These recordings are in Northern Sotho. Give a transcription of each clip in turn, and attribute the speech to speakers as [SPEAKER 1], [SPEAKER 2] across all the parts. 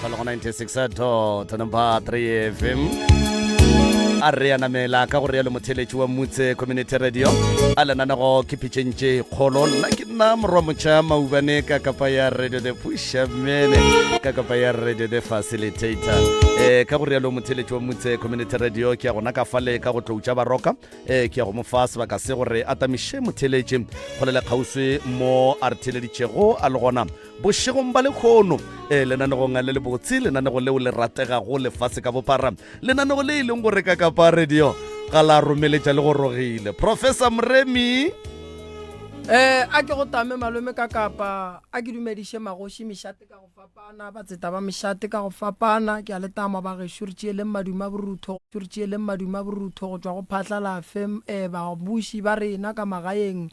[SPEAKER 1] Tshologo 96.3 FM a re anamela ka gore ya le motheletši wa Motse Community Radio a lenanego ke pitšentše kgolo nna ke nna morwa motšha maubane ka kapa ya radio the pushamene ka kapa ya radio the facilitator ka gore ya le motheletši wa Motse Community Radio ke ya gona ka fale ka go tloutša baroka ke ya go mofa sebaka se gore a tamiše motheletši go le lekgauswi mo a re theleditšego a le gona bošegong ba lekgono lenanegong a le lebotse lenanego leo le rategago lefase ka bophara lenanego le e leng gore ka kapa radio ga la romeletša le go rogile Professor Mremi
[SPEAKER 2] a ke go tame malome ka kapa a ke dumediše magoši mešate ka go fapana ba tseta ba mešate ka go fapana ke a le tama ba gešo re tšeeleng maduma borutho go tšwa go phatla FM ba buši ba rena ka magaeng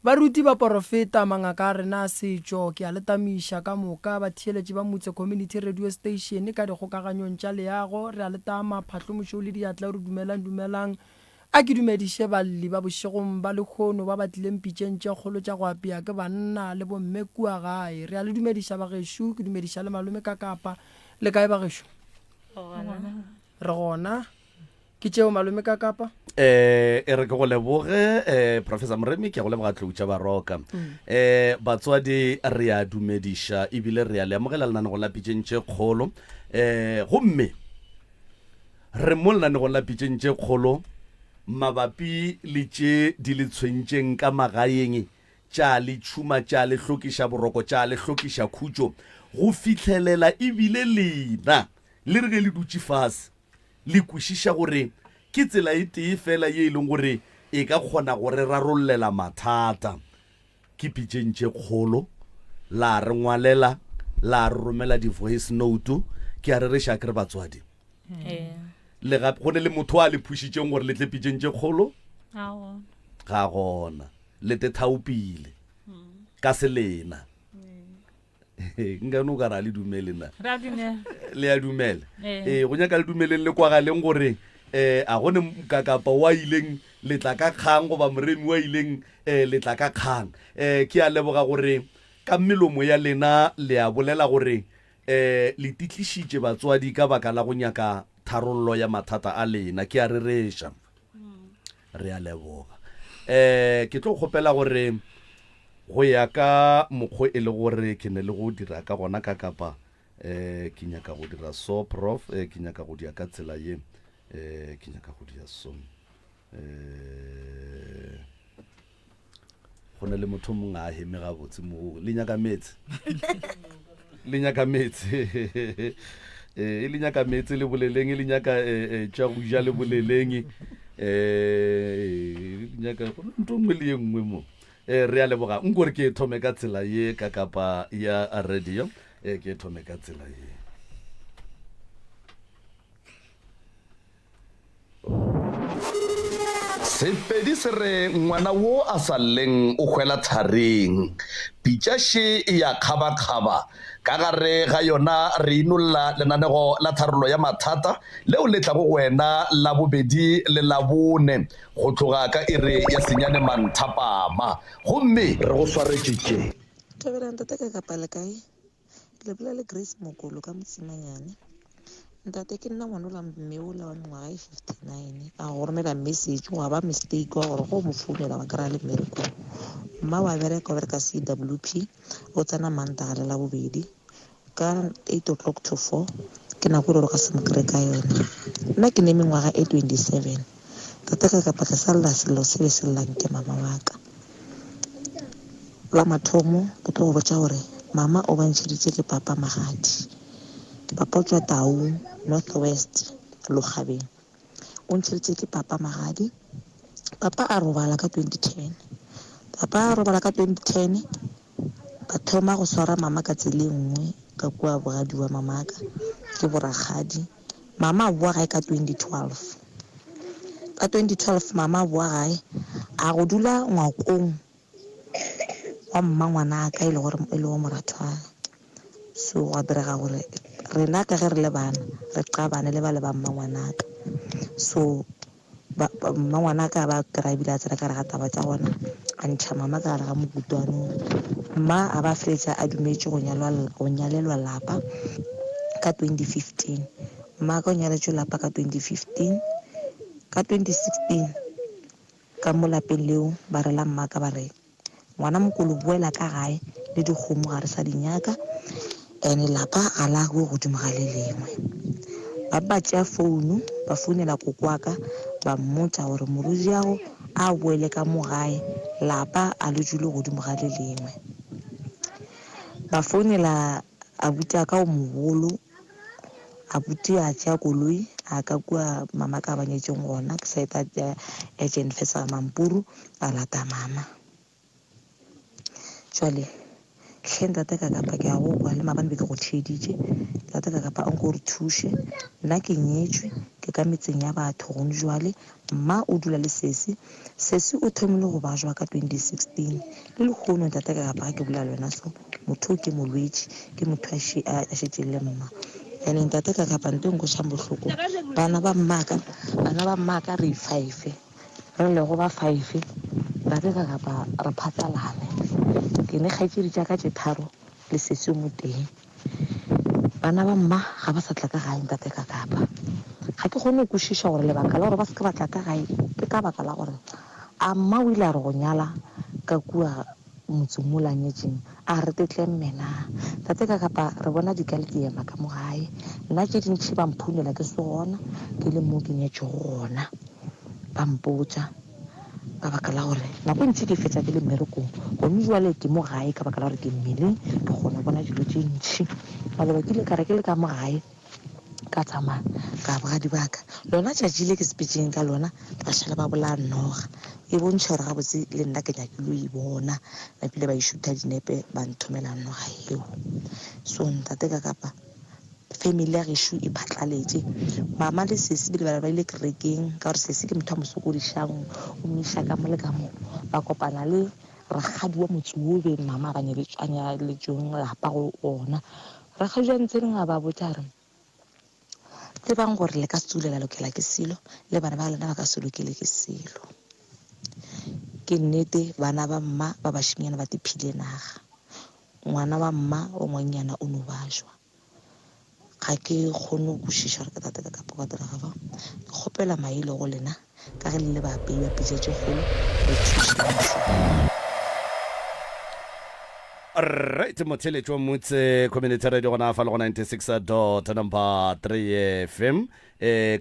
[SPEAKER 2] ba ruti ba porofeta mangaka a rena a setšo ke a letamiša ka moka ba theeletše ba Motse Community Radio Station ka dikgokaganyong tša leago re a letama phatlomošo le diatla re dumelang a ke dumediše balli ba bošegong ba lekgono ba batlileng pitšeng tše kgolo tša go apea ke banna le bomme kua gae re a le dumediša bagešo ke dumediša le malome ka kapa le kae bagešo re gona ke tšeo malome ka kapa
[SPEAKER 1] e re ke go leboge Professor Mremi ke go leboga tloutša baroka batswadi re a dumediša ebile re a leamogela lenanego la pitšentše kgolo gomme re mo lenanego la pitšentše kgolo mabapi le tše di le tshwentšeng ka magaeng tša le tšhuma tša le hlokiša boroko tša le hlokiša khutšo go fitlhelela ebile lena le re ge le dutše fase le kwešiša gore ke tsela e tee fela ye e leng gore e ka kgona gore rarollela mathata ke pitšentše kgolo la re ngwalela la re romela di-voice note ke a re reša ke re batswadi le gape go ne le motho a le phušitšeng gore le tle pitšentše kgolo ga gona le te thaopile ka se lena nkano ka ra le dumele na le a dumele go nyaka le dumeleng le kwagaleng gore a gone ka kapa wa ileng le tla ka kgang goba Mremi wa ileng le tla ka kgang ke a leboga gore ka melomo ya lena le a bolela gore le titlišitše batswadi ka baka la go nyaka tharollo ya mathata a lena ke a re reša re a leboga ke tlo kgopela gore go ya ka mokgwa e le gore ke ne le go dira ka gona ka kapa ke nyaka go dira so prof ke nyaka go dia ka tsela ye ke nyaka go dia so go ne le motho mongwe a heme ga botse mo le nyaka metse le nyaka metse le boleleng le nyaka tša go ja le boleleng nyaka go ntho nngwe le ye nngwe mo re a leboga nkore ke thome ka tsela ye ka kapa ya radio ke thome ka tsela ye Sepedi se re ngwana wo a sa leng o hwela thareng pitšaše ya kgaba-kgaba ka gare ga yona re inolla lenanego la tharollo ya mathata leo le tlago wena la bobedi le la bone go tloga ka ere ya senyane manthapama gomme re go swaretšitše
[SPEAKER 3] Ntate ka kapa le kae le bolela le Grace Mokolo ka Motsimanyane ntate ke nna ngwana la mme o la wa ngwaga 59 a go romela message wa ba mistake wa gore go mo founela wa kry-a le mmereko mma wa bereka CWP o tsena manta gale la bobedi ka 8 o'clock to 4 ke nako ile ka se mo kry ka yone nna ke ne mengwaga 27 tate ka kapa ke salla selo se be se llang ke mama wa ka la mathomo ke tlo go botša gore mama o bantšheditše ke papa magadi papa tswa Taung Northwest Logabeng o ntšheditše ke papa magadi papa a robala ka 2010 ba thoma go swara mama ka tsela nngwe ka kua bogadi wa mamaka ke boragadi mama a boa gae ka 2012 mama a boa gae a go dula ngwakong wa mma ngwana ka ile gore e le wa morathwana so wa direga gore rena ka ge re le bana re qabane le ba le ba mma ngwanaka so mma ngwanaka ba kry-bile a tsena ka re ga taba tša gona a ntšha mama ka gare ga mokutwanong mma a ba feletša a dumetše go nyalelwa lapa ka 2015 mmaka o nyaletšwe lapa ka 2015 ka 2016 ka mo lapeng leo ba rela mmaka ba re ngwana mokolo boela ka gae le dikgomo ga re sa dinyaka ene lapa ga la go godimo ga le lengwe ba tšea founu ba founela koko wa ka ba mmotsa gore morudi yago a boele ka mo gae lapa a le jule godimo ga le lengwe ba founela abuti a ka o mogolo abuti a tšea koloi a ka kua mama ka banyetšeng gona ke sa eta agent fesa mampuru a lata mama jwale hle ntate ka kapa ke a go kwa le maabane be ke go theditše ntate ka kapa a nko re thuše nna ke nyetšwe ke ka metseng ya batho gone jwale mma o dula le sesi o thomile go bajwa ka 2016 le lekgono ntate ka kapa ga ke bula le wena so motho o ke molwetši ke motho a šetše le mma ene ntate ka kapa nte nko šang bohloko bana ba mmaka re 5 re lego ba 5 ntate ka kapa re phatsalane ke ne kgaetšedi tša ka tše tharo le sesi mo teng bana ba mma ga ba sa tla ka gae ntate ka kapa ga ke kgone go kwešiša gore lebaka la gore ba se ke ba tla ka gae ke ka baka la gore a mma o ile a re go nyala ka kua motseng mo lanyetšeng a re tetle mmena tate ka kapa re bona dikale ke ema ka mo gae nna tše dintšhi ba mphounela ke se gona ke le mo ke nyetše gona ba mpotsa ka baka la gore nako ntši ke fetša ke le mmerekong gone jwale ke mo gae ka baka la gore ke mmeleng ke kgona bona dilo tše ntšhi maloba ke le kare ke le ka mo gae ka tsamaya ka bogadi baka lona tšatši le ke sepetšeng ka lona ba šala ba bola noga e bontšha gore gabotse le nna ke nyakile o e bona napile ba išutha dinepe ba nthomela noga eo so ntate ka kapa family ya gešo e phatlaletše mama le sesi bile ba ile kerekeng ka gore sesi ke motho a mosokodišang o moiša ka mo le ka mo ba kopana le ragadi wa motse o be mama ba nyeletšweng lapa go ona ragadi wa ntseng a ba botsa re le bang gore le ka se tsulela lokela ke selo le bana ba lena ba ka se lokele ke selo ke nnete bana ba mma ba bašimanyana ba tiphile naga ngwana wa mma o ngwanyana o no bajwa ga ke kgone go kwešiša gore ke tate ka kapa ka tiraga ba ke kgopela maele go lena ka ge le le bapeiwa pitšetše kgolo le thuša
[SPEAKER 1] right motheletši wa motse community radio gona fa le go 96.3 FM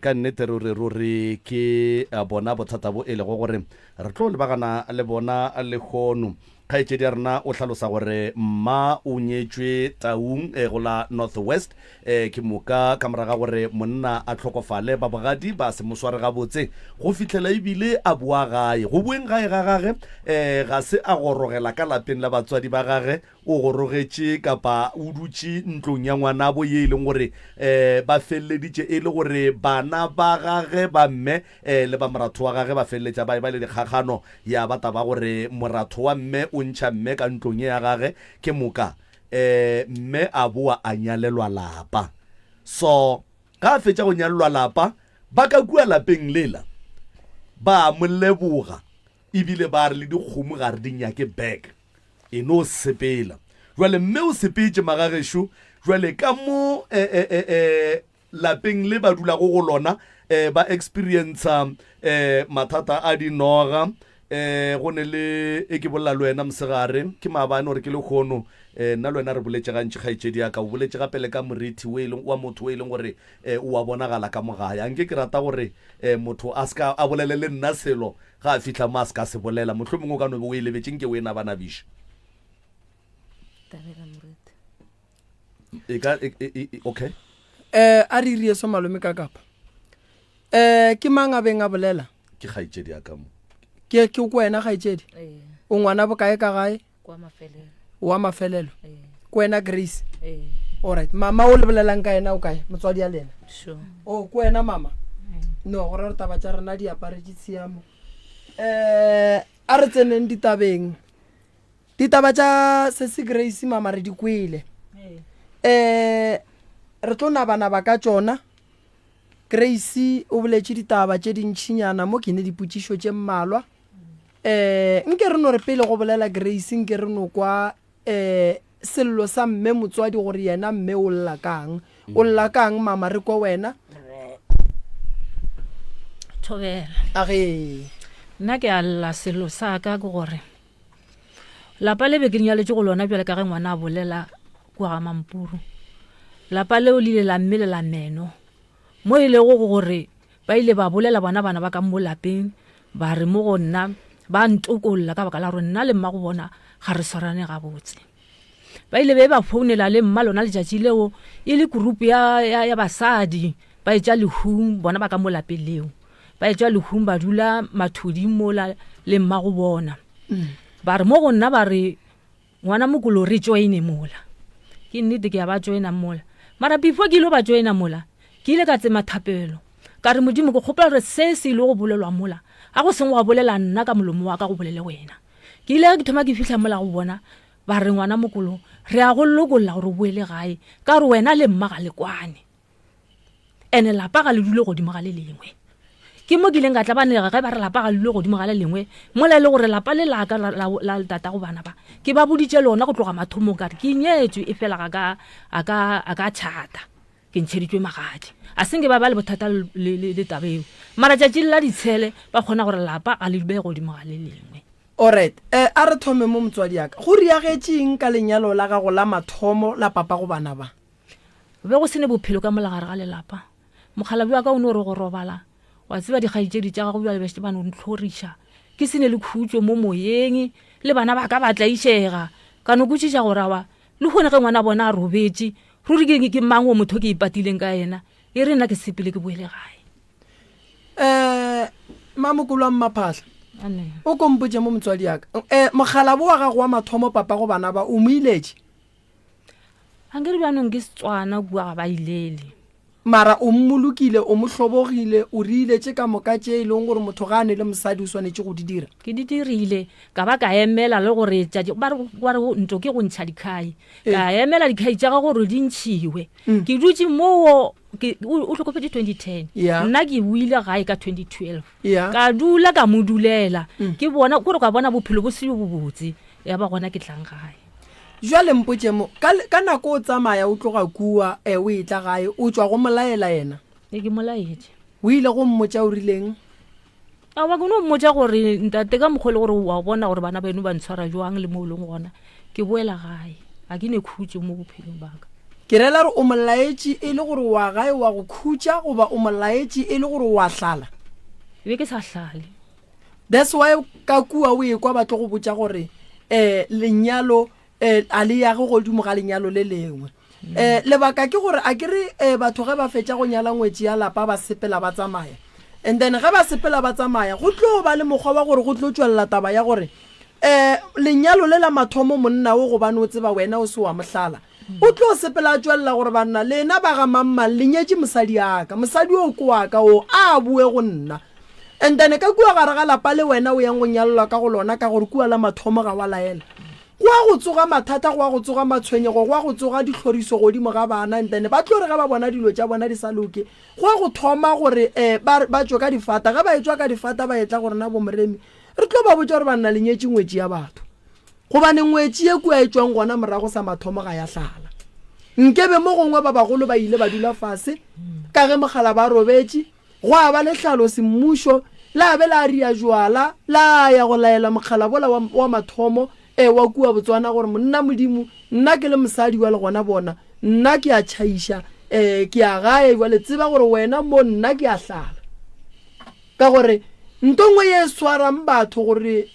[SPEAKER 1] ka nnete ruri ke bona bothata bo e lego gore re tlo lebagana le bona le kgono kgaetšedi ya rena o hlalosa gore mma o nyetšwe taung go la northwest ke moka ka moraga gore monna a tlhokofale ba bogadi ba se mosware gabotse go fitlhela ebile a boa gae go boeng gae ga gage ga se a gorogela ka lapeng la batswadi ba gage o gorogetše kapa o dutše ntlong ya ngwana bo ye e leng gore ba feleleditše e le gore bana ba gage ba mme le ba moratho wa gage ba feleletša ba le dikgakgano ya bata ba gore moratho wa mme o ntšha mme ka ntlong ya gage ke moka mme a boa a nyalelwa lapa so ga a fetša go nyalelwa lapa ba ka kua lapeng lela ba mo leboga ebile ba re le dikgomo ga re di nyake back e no sepela jwale mme o sepetše magagešo jwale ka mo lapeng le ba dula go lona ba experience mathata a dinoga go ne le e ke bolla le wena mosegare ke maabane gore ke le kgono nna le wena re boletše gantši kgaetšedi ya ka o boletše gapele ka moriti wa motho o e leng gore o a bonagala ka mogae anke ke rata gore motho a ska a bolele le nna selo ga a fitlha mo a se ka se bolela motlho mongwe o ka nobe o e lebetšeng ke o e nabanabiša okay
[SPEAKER 2] a re rie so malome ka kapa ke mang a beng a bolela
[SPEAKER 1] ke kgaetšedi ya ka mo
[SPEAKER 2] ke ko wena kgaetšedi o ngwana bokae ka gae wa mafelelo ko wena Grace alright mama o le bolelang ka ena o kae motswadi ya lena o ko wena mama no gore re taba tša rena di apare di tshiamo a re tseneng ditaba tša sesi Grace mama re di kwele re tlo nabana ba ka tšona Grace o boletše ditaba tše dintšhinyana mo ke ne dipotšišo tše mmalwa nke re no re pele go bolela Grace nke re no kwa sello sa mme motswadi gore yena mme o lla kang o lla kang mama re ko wena
[SPEAKER 4] Thobela
[SPEAKER 2] age
[SPEAKER 4] nna ke a lla selo sa ka ke gore lapa le be ke nyaletse go lona bjale ka ge ngwana a bolela kwa ga Mampuru lapa leo le ile la mmele la meno mo ile go gore ba ile ba bolela bana ba ka mo lapeng ba re mo go nna ba ntokolla ka baka la gore nna le mma go bona ga re swarane ga botse ba ile be ba founela le mma lona letšatši leo e le group ya basadi ba etša lehung bona ba ka mo lapeng leo ba etša lehung ba dula mathudi mola le mma go bona ba re mo go nna ba re ngwana mokolo re joine mola ke nnete ke ya ba joina mola mara before ke ile ba joina mola ke ile ka tsema thapelo ka re modimo go kgopola gore se se ile go bolelwa mola a go seng wa bolela nna ka molomo wa ka go bolele wena ke ile ke thoma ke fihla mola go bona ba re ngwana mokolo re a go lokolla gore o boele gae ka gore wena le mma ga le kwane ene lapa ga le dule godimo ga le lengwe ke mo ke ileng ka tla banega ge ba re lapa ga le dule godimo ga le lengwe mola e le gore lapa le laka la tata go bana ba ke ba boditše lona go tloga mathomong ka re ke nyetswe e fela a ka tšhata ke ntšheditšwe magadi a senge ba le bothata le tabeo mara tšatši la ditshele ba kgona gore lapa ga le be godimo ga le lengwe
[SPEAKER 2] alright a re thome mo motswadi yaka go riagetseng ka lenyalo la gago la mathomo la papa go bana ba
[SPEAKER 4] be go sene bophelo ka molagare ga lelapa mogalabi wa ka o ne o re go robala wa tseba dikgaitšedi tša gago bjale bešete ba no ntlhoriša ke sene le khutšo mo moyeng le bana ba ka ba tlaišega ka no kwešiša gore awa le kgone ge ngwana bona a robetse ruri ke mang o motho ke ipatileng ka ena e re nna ke sepele ke boele gae
[SPEAKER 2] mamokolo wa mmaphahla o kompotse mo motswadi yaka mogalabo wa gago wa mathomo papa go bana ba o mo iletše
[SPEAKER 4] a nkere bjanong ke Setswana kua ga ba ilele
[SPEAKER 2] mara o mmolokile o mo hlobogile o riiletše ka moka tše e leng gore motho ga a ne le mosadi o swanetše go di dira
[SPEAKER 4] ke di dirile ka ba ka emela le gore ba re nto ke go ntšha dikhai ka emela dikhai tša ga gore di ntšhiwe ke dutše moo o tlhokopetse 2010 nna ke buile gae ka 2012 ka dula ka mo dulela ke bona gore ka bona bophelo bo se bo botse ya ba gona ke tlang gae
[SPEAKER 2] jwale mpotse mo ka nako o tsamaya o tloga kua o e tla gae o tswa go molaela yena
[SPEAKER 4] ke molaetse
[SPEAKER 2] o ile go mmotsa o rileng
[SPEAKER 4] a ba kono mmotsa gore ntate ka mogole gore wa bona gore bana beno ba ntshwara jwang le mo leng gona ke boela gae a ke ne khutse mo bophelong baka
[SPEAKER 2] ke rela re o molaetse e le gore wa gae wa go khutsa goba o molaetse e le gore wa hlala
[SPEAKER 4] be ke sa hlale
[SPEAKER 2] that's why ka kua o e kwa batlo go botsa gore lenyalo a le ya go godimo ga lenyalo le lengwe lebaka ke gore a kere batho ge ba fetša go nyala ngwetši ya lapa ba sepela ba tsamaya and then ge ba sepela ba tsamaya go tlo ba le mokgwa wa gore go tlo tšwelela taba ya gore lenyalo le la mathomo monna o gobane o tseba wena o se wa mohlala o tlo sepela a tšwelela gore banna lena ba ga mamma le nyetše mosadi aka mosadi o ko waka o a bue go nna and then ka kua gare ga lapa le wena o yang go nyalelwa ka go lona ka gore kua la mathomo ga wa laela go a go tsoga mathata go a go tsoga matshwenyego go a go tsoga ditlhoriso godimo ga bana and then ba tlo re ga ba bona dilo tša bona di sa loke go a go thoma gore ba tswa ka difata ga ba etswa ka difata ba etla gore na bomoremi re tlo ba botsa gore ba nna le nyetše ngwetši ya batho gobane ngwetši e kua e tswang gona morago sa mathomo ga ya hlala nkebe mo gongwe ba bagolo ba ile ba dula fase ka ge mogala ba robetše go a ba le hlalo semmušo la be la ria jwala la ya go laela mogala bola wa mathomo wa kua Botswana gore monna modimo nna ke le mosadi wa le gona bona nna ke a tšhaiša ke a gae wa le tseba gore wena mo nna ke a hlala ka gore ntongwe ye swarang batho gore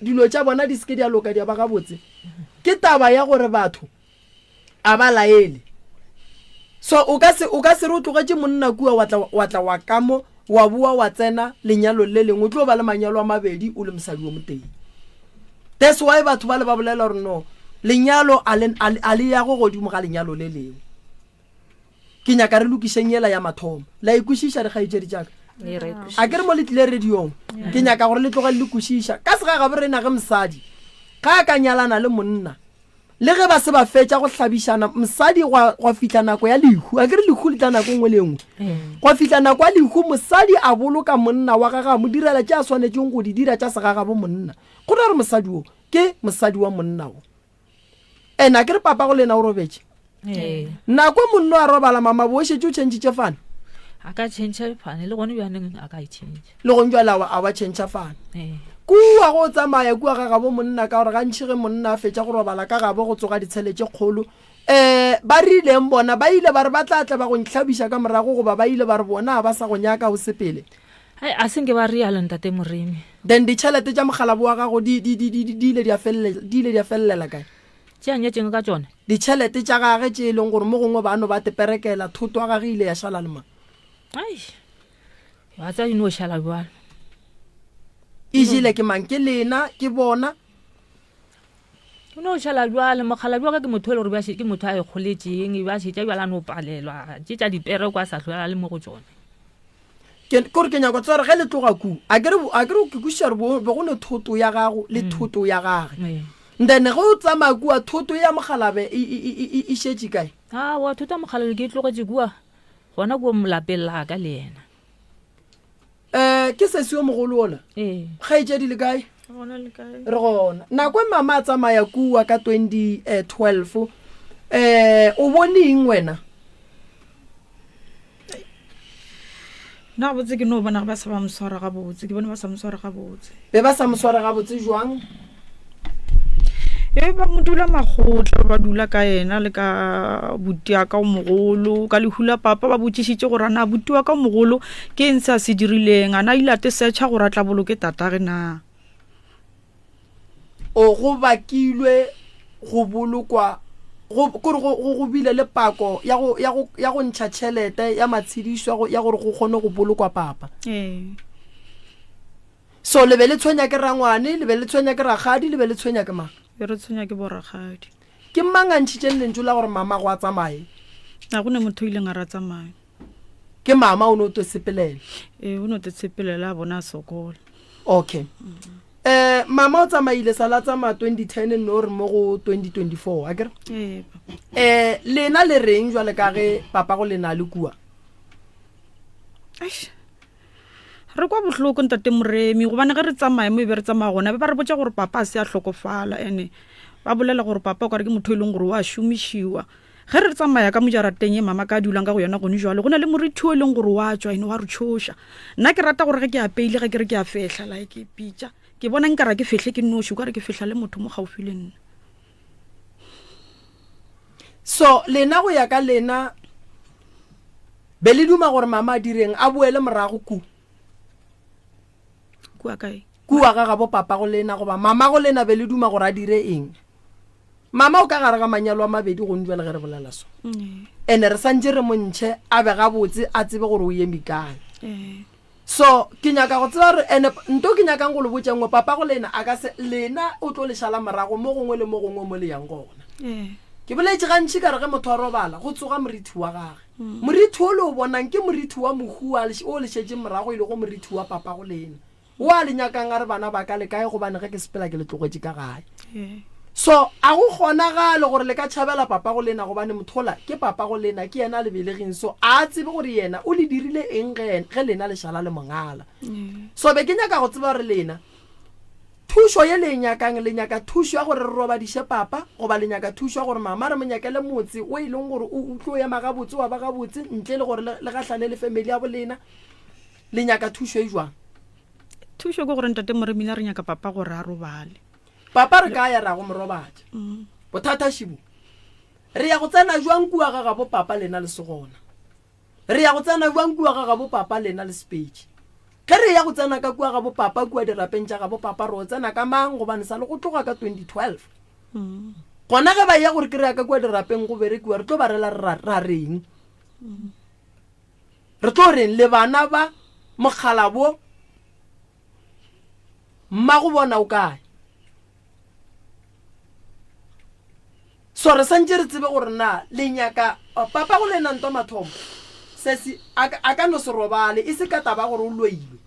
[SPEAKER 2] dilo tša bona di seke di a loka di a ba gabotse ke taba ya gore batho a ba laele so o ka se re o tlogetše monna kua wa tla wa kamo wa bua wa tsena lenyalo le lengwe o tlo ba le manyalo a mabedi o le mosadi o moteng that's why batho ba le ba bolela gore no lenyalo a le ya go godimo ga lenyalo le lengwe ke nyaka re lokišeng yela ya mathomo la ikwešiša dikgaetšedi tšaka a ke re mo le tlile radiong ke nyaka gore le tloga le kwešiša ka sega gabe rena ge mosadi ga a ka nyalana le monna le ge ba se ba fetša go hlabišana mosadi gwa fihla nako ya lehu a ke re lehu le tla nako nngwe le nngwe gwa fihla nako ya lehu mosadi a boloka monna wa gaga mo direla tša a swanetšeng go di dira tša segagabo monna go ra re mosadi o ke mosadi wa monna o ena ke re papa go lena o robetše nako monno a robala mama bo shetse o change fane
[SPEAKER 4] a ka change fane le gone bjaneng a ka change
[SPEAKER 2] le go njwala a wa change fane kua go tsamaya kua ga gabo monna ka gore gantšhi ge monna a fetša go robala ka gabo go tsoga ditšhelete kgolo ba rileng bona ba ile ba re ba tla ba go ntlhabisa ka morago goba ba ile ba re bona ba sa go nyaka o sepele
[SPEAKER 4] a senke ba rialo ntate Moremi
[SPEAKER 2] then ditšhelete tša mogala boa gago di ile di a fellela kae
[SPEAKER 4] tša nyetseng ka tsone
[SPEAKER 2] ditšhelete tša gage tše e leng gore mo gongwe bano ba teperekela thoto a gage ile ya šala le mang
[SPEAKER 4] ba tsa dino šala bjalo
[SPEAKER 2] e jile ke mang ke lena ke bona
[SPEAKER 4] no šala bjale mogala bja ka ke motho le gore ke motho a e kgoletseng ba šetša bjala no palelwa tše tša dipere kwa sa hlola le mo go tsone
[SPEAKER 2] kore ke nyako tsore ge le tloga ku a kere ke kušare be go ne thoto ya gago le thoto ya gage then ge o tsamaya kua thoto ya mogalabe e šetše kae
[SPEAKER 4] wa thoto ya mogalabe ke tlogetse kua gona ko molapeng la ka le yena
[SPEAKER 2] ke seseo mogolo ola kgaetšedi le kae re gona nako mama a tsamaya kua ka 2012 o boneng wena
[SPEAKER 5] na botse ke no bona ba sa ba mswara ga botse ke bona ba sa mswara ga botse
[SPEAKER 2] be ba sa mswara ga botse jwang
[SPEAKER 5] ba modula magotla ba dula ka ena le ka butia ka mogolo ka lehula papa ba botšišitše gore na butua ka mogolo ke eng se a se dirileng ana ile ate setšha gore a tla boloke tatage na
[SPEAKER 2] o go bakilwe go bolokwa go bile le pako ya go ntšha tšhelete ya matshedišo ya gore go kgone go bolokwa papa so le be le tshwenya ke rangwane le be le tshwenya ke ragadi le be le tshwenya ke mang
[SPEAKER 5] re tshwenya ke boragadi
[SPEAKER 2] ke mang a ntšhitšeng lentšu la gore mama go a tsamaye
[SPEAKER 5] a go ne motho ile nga ra tsamaya
[SPEAKER 2] ke mama o ne o to sepelela
[SPEAKER 5] o ne o te sepelela a bona a sokola
[SPEAKER 2] okay mama o tsamaile sala tsamaya 2010 no re mo go 2024 a kere lena le reng jwale ka ge papa go lena le kua
[SPEAKER 5] re kwa bohloko ntate Moremi gobane ge re tsamaya mo e be re tsamaya gona ba re botša gore papa a se a hlokofala ene ba bolela gore papa o ka re ke motho e leng gore wa šomišiwa ge re tsamaya ka mojarateng e mama ka dulang ka go yona gone jwale go na le morithi o e leng gore wa tswa ene wa re tšhoša nna ke rata gore ge ke apeile ge ke re ke a fehla la ke pitša ke bona nkara ke fehle ke noši o ka re ke fehla le motho mo gaufi le nna
[SPEAKER 2] so lena go ya ka lena be le duma gore mama a direng a boele morago
[SPEAKER 5] kua kae
[SPEAKER 2] kua ga bo papa go lena goba mama go lena be le duma gore a dire eng mama o ka gare ga manyalo a mabedi go njwela ge re bolela so ene re santse re montšhe a be ga botse a tsebe gore o eme kae so ke nyaka go tseba gore ene nto ke nyakang go le botsengwe papa go lena a ka se lena o tlo le šala morago mo gongwe le mo gongwe mo le yang gona ke boletše gantšhi ka re ge motho a robala go tsoga morithi wa gage morithi o le o bonang ke morithi wa mohu o le šetse morago ile go morithi wa papa go lena o a le nyakang a re bana ba ka le kae gobane ge ke sepela ke le tlogetse ka gae so a go kgonagale gore le ka tšhabela papa go lena gobane mothola ke papa go lena ke yena a lebelegeng so a tsebe gore yena o le dirile eng ge lena le šala le mongala so be ke nyaka go tseba gore lena thušo ye le nyakang le nyaka thušo ya gore re robadiše papa goba le nyaka thušo ya gore mama re mo nyakele motse o e leng gore o tlo ema gabotse wa ba gabotse ntle le gore le gahlane le family ya bolena le nyaka thušo e jwang
[SPEAKER 5] thušo ke gore ntate Moremi re nyaka papa gore a robale
[SPEAKER 2] papa re ka ya ra go morobatša bothata šibo re ya go tsena jwang kua ga bo papa lena le segona re ya go tsena jwang kua ga bo papa lena le speech ge re ya go tsena ka kua ga bo papa kua dirapeng tša ga bo papa re o tsena ka mang gobane sa le go tloga ka 2012 gona ge ba ya gore ke re ya ka kua dirapeng go berekiwa re tlo ba rela ra reng re tlo reng le bana ba mogala mma go bona o kae so re santse re tsebe gore na le nyaka papa go lena nto mathomo sesi a ka no se robale e se ka taba gore o loilwe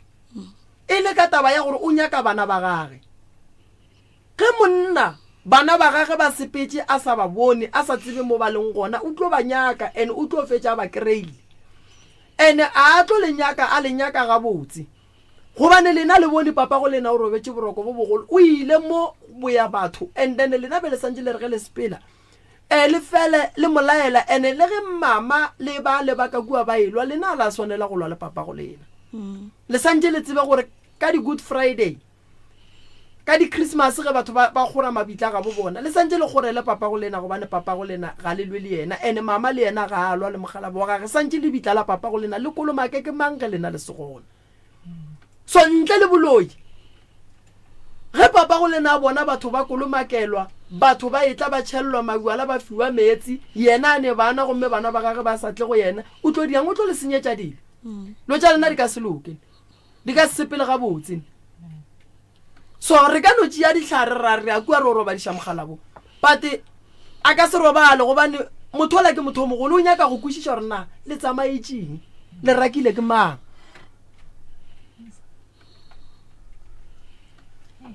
[SPEAKER 2] e le ka taba ya gore o nyaka bana ba gage ge monna bana ba gage ba sepetse a sa ba bone a sa tsebe mo ba leng gona o tlo ba nyaka ene o tlo fetša ba kreile ene a tlo le nyaka a le nyaka ga botse gobane lena le bone papa go lena o robetse boroko bo bogolo o ile mo boya batho and then lena be le santse le re ge le sepela le fele le molaela ene le ge mama le ba ka kua ba elwa lena la swanela go lwa le papa go lena le santse le tsebe gore ka di Good Friday ka di Christmas ge batho ba gora mabitla ga bo bona le santse le gore le papa go lena go bane papa go lena ga le lwe le yena ene mama le yena ga alwa le mogala bo ga ge santse le bitla la papa go lena le kolomake ke mang ge lena le segona so ntle le boloi ge papa go lena bona batho ba kolomakelwa batho ba etla ba tshellwa magwala ba fiwa metsi yena ne bana gomme bana ba gage ba satle go yena o tlo diang o tlo le senyetša dile lo tša lena di ka se loke di ka se sepele ga botse so re ka no tšea dihlare ra re a kua re o robadiša mogalabo but a ka se robale gobane motho ola ke motho mogolo o nyaka go kwešiša gore na le tsamaetšeng le rakile ke mang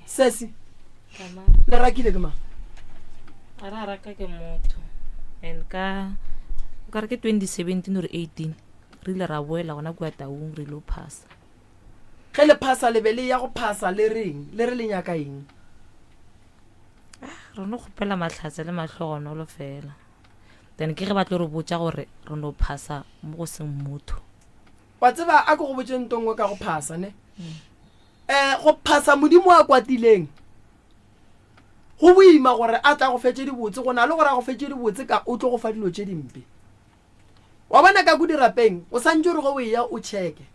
[SPEAKER 2] sesi le rakile ke mang
[SPEAKER 6] a raka ke motho and ka re ke 2017 or 18 re ile ra boela gona kua Taung re lo phasa
[SPEAKER 2] ge le phasa le be le ya go phasa le reng le re le nyaka eng
[SPEAKER 6] re no kgopela matlhatse le matlhogonolo fela then ke ge ba tlo re botsa gore re no phasa mo go seng motho
[SPEAKER 2] wa tseba a go botse ntongwe ka go phasa ne go phasa modimo a kwatileng go boima gore a tla go fetse dibotse go na le gore a go fetse dibotse ka o tlo go fa dilo tše dimpe wa bona ka go dirapeng o santse re go o ya o cheke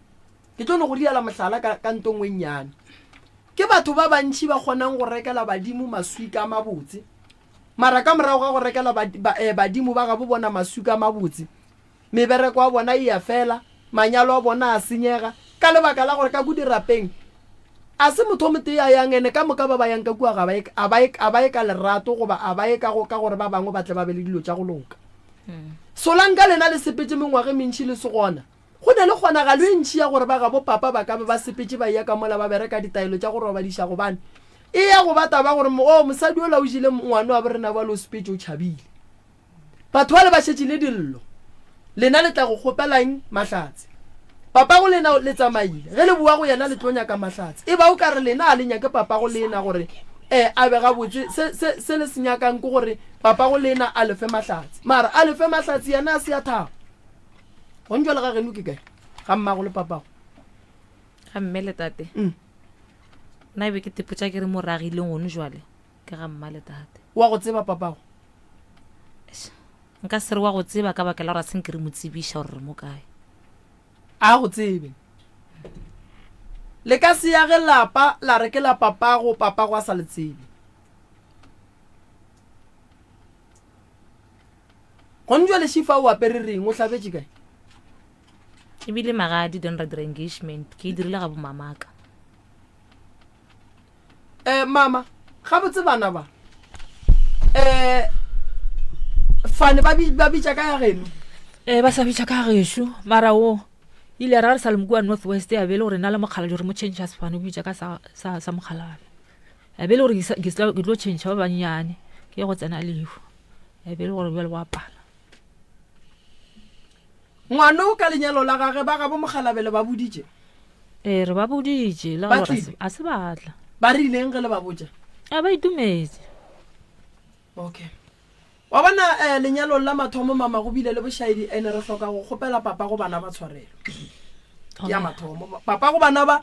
[SPEAKER 2] ke tlo no go diala mohlala ka ntongwe nnyane ke batho ba bantši ba kgonang go rekela badimo maswika a mabotse mara ka morago ga go rekela badimo ba ga bo bona maswika a mabotse mebereko wa bona e ya fela manyalo a bona a senyega ka lebaka la gore ka go dirapeng a se motho mote ya yang ene ka moka ba ba yang ka kua ga ba e ka lerato goba a ba e ka gore ba bangwe ba tle ba be le dilo tša go loka solanka lena le sepetse mengwage mentšhi le se gona go ne le kgonagalo e ntšhi ya gore ba ga bo papa ba ka be ba sepetse ba ya ka mola ba bereka ditaelo tša gore ba diša gobane e ya go bata ba gore mosadi o la o jile ngwane wa borena ba lo sepetse o tšhabile batho ba le ba šetše le dillo lena le tla go kgopelang mahlatse papa go lena le tsamaile ge le bua go yena le tlo nyaka mahlatse e ba o ka re lena a le nyake papa go lena gore a be ga botse se le senyakang ke gore papa go lena a lefe mahlatse mara a lefe mahlatse yena a se ya thabo go ntjwa le ga geno ke kae ga mmago le papago
[SPEAKER 6] ga mme le tate na ebe ke tepotsa ke re mo ragileng gone jwale ke ga mma le tate
[SPEAKER 2] wa go tseba papago
[SPEAKER 6] nka se re wa go tseba ka bakela gore a seng ke re mo tsebiša gore re mo kae
[SPEAKER 2] a go tsebe le ka se ya ge lapa la rekela papago a sa le tsebe go ntjwa le šifa o apere reng o tlhabetse kae
[SPEAKER 6] ebile magadi don ra dira engagement ke e dirile ga bo mamaka
[SPEAKER 2] mama ga botse bana ba fane ba bitša ka ya geno
[SPEAKER 4] ba sa bitša ka gešo mara o ile ra re sa le mokua North West ya be le gore na le mokgala jore mo change sefane o bitša ka sa mokgalane ya be le gore ke tlo change ba bannyane ke go tsena lehu ya be le gore bjale wa pala
[SPEAKER 2] ngwana o ka lenyalo la gage ba ga bo mogalabele ba boditše
[SPEAKER 4] re ba boditše le
[SPEAKER 2] Ba
[SPEAKER 4] gore
[SPEAKER 2] tlile?
[SPEAKER 4] a se batla
[SPEAKER 2] ba rileng ge le ba botša
[SPEAKER 4] a ba itumetse
[SPEAKER 2] okay wa bona lenyalo la mathomo mama go bile le bošaedi ene re hloka go kgopela papa go bana ba tshwarelo ya mathomo papa go bana ba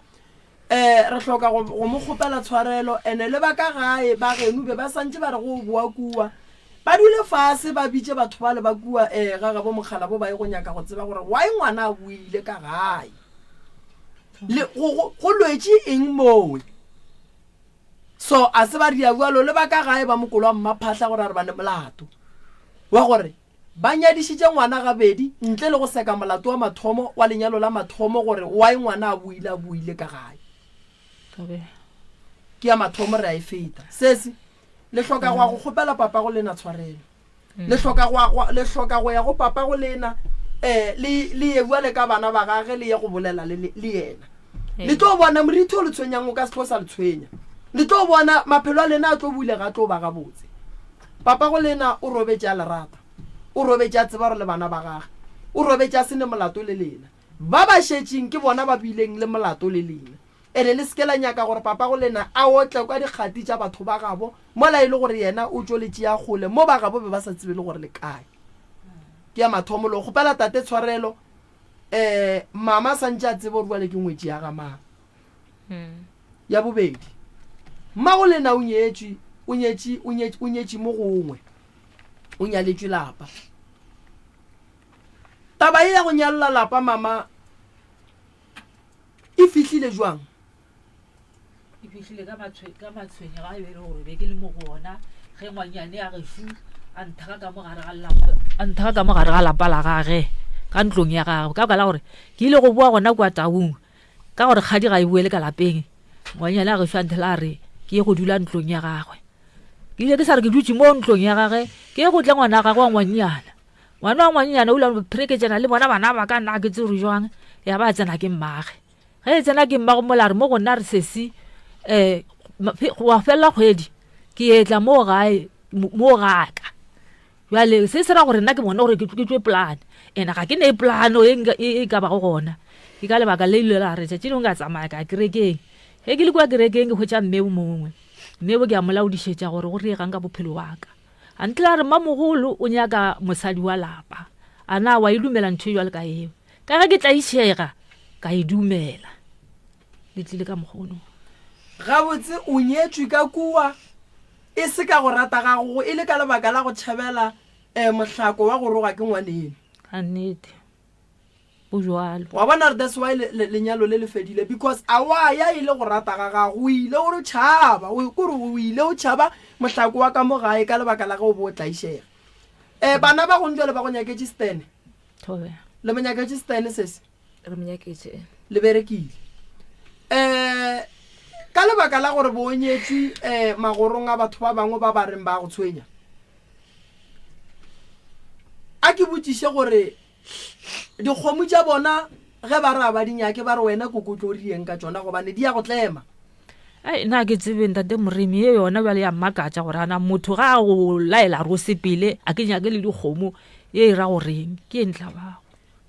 [SPEAKER 2] re hloka go mo kgopela tshwarelo ene le ba ka gae ba geno be ba santse ba re go boa kua ba dule fase ba bitse batho ba le ba kua ga bo mogala bo ba e go nyaka go tseba gore wa ngwana a buile ka gae le go lwetse eng mowe so a se ba dia bua lo le ba ka gae ba mokolo wa mmaphatla gore re bane molato wa gore ba nyadišitše ngwana gabedi ntle le go seka molato wa mathomo wa lenyalo la mathomo gore wa ngwana a buile ka gae ke ya mathomo re a e feta sesi le hloka go kgopela papa go lena tshwarelo le hloka go ya go papa go lena le ye bua le ka bana ba gage le ye go bolela le yena le tlo bona moriti o le tshwenyang o ka se tlo sa le tshwenya le tlo bona maphelo a lena a tlo buile ga tlo ba ga botse papa go lena o robetša lerata o robetša tseba re le bana ba gage o robetša sene molato le lena ba ba šetšeng ke bona ba bileng le molato le lena ene le seke la nyaka gore papa go lena a otle kwa dikgati tša batho ba gabo mola e le gore yena o tšoletše ya gole mo ba gabo be ba sa tsebe le gore le kae ke ya mathomo le go pela tate tshwarelo mama santse a tsebe gore bjale ke ngwetši ya ga mang ya bobedi mmago lena o nyetše mo gongwe o nyaletšwe lapa taba e ya go nyalola lapa mama e fihlile jwang
[SPEAKER 7] e fihlile ka matshwenye ga e bele gore be ke le mo go ona ge ngwanyane a gefu a nthaka ka mogare ga lapa la gage ka ntlong ya gagwe ka la gore ke ile go boa gona kwa taung ka gore kgadi ga e buele ka lapeng ngwanyane a gefu a nthela a re ke ye go dula ntlong ya gagwe ke ile ke sa re ke dutse mo ntlong ya gage ke ye go tla ngwana gagwe wa ngwanyana ngwana wa ngwanyana o la preketsana le bona bana ba ka nna ke tse re jwang ya ba tsena ke mmage ge e tsena ke mmago mola re mo go nna re sesi wa fela kgwedi ke etla mo gaka jale se se ra gore nna ke bona gore ke tswe plan ena ga ke ne plano e ka ba go gona ke ka lebaka le ile la re tšatši leng ka tsamaya ka kerekeng ge ke le kwa kerekeng ke hwetša mmeo mongwe mmeo ke a molaodišetša gore go regang ka bophelo wa ka a ntlela re mmamogolo o nyaka mosadi wa lapa a na wa e dumela ntho e jwale ka eo ka ge ke tla išega ka e dumela le tlile ka mokgono
[SPEAKER 2] gabotse o nyetswe ka kua e se ka go rata gago e le ka lebaka la go tšhabela mohlako wa go roga ke ngwaneng
[SPEAKER 7] ka nnete bojalo
[SPEAKER 2] wa bona re that's why lenyalo le fedile because a wa ya ile go rata ga gago o ile gore tšhaba kore o ile o tšhaba mohlako wa ka mo gae ka lebaka la go bo tlaišega bana ba go njole ba go nyaketse stene
[SPEAKER 7] thobe
[SPEAKER 2] le mo nyaketse stene sese
[SPEAKER 6] re monyaketse
[SPEAKER 2] le berekile ka lebaka la gore bo nyetswe magorong a batho ba bangwe ba ba reng ba go tshwenya a ke botšiše gore dikgomo tša bona ge ba re ba dinyake ba re wena kokotlo o rieng ka tsona gobane di ya go tlema
[SPEAKER 7] nna ke tsebeng tate moremi e yona bjale ya mmakatša gore ana motho ga a go laela re o sepele a ke nyake le dikgomo e ra goreng ke e ntla bago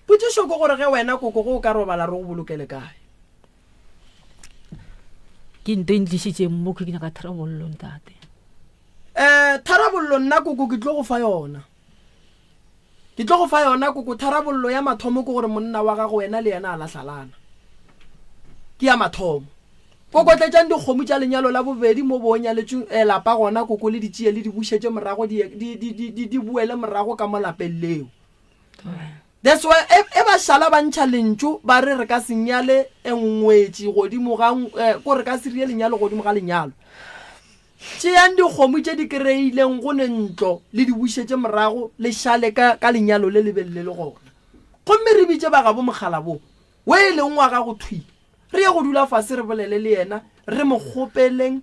[SPEAKER 2] potšišo ke gore ge wena koko go o ka robala re go bolokele kae
[SPEAKER 7] ke nto e ntlišitšeng mo ke nyaka tharabollong tate
[SPEAKER 2] tharabollo nna koko ke tlo go fa yona ke tlo go fa yona koko tharabollo ya mathomo ke gore monna wa gago wena le yena a lahlalana ke ya mathomo koko tletšang dikgomo tša lenyalo la bobedi mo bonyaletše lapa gona koko le ditšie le di bušetše morago di buele morago ka mo lapeng leo that's why e ba šala ba ntšha lentšu ba re ka senyale engwetše godimo ko re ka serie lenyalo godimo ga lenyalo tšeang dikgomo tše di kry-ileng go ne ntlo le di bušetše morago le šale ka lenyalo le lebelele le gona gomme re bitše ba gabo mogala bo o e leng wa ga go thwi re ye go dula fase re bolele le yena re mo kgopeleng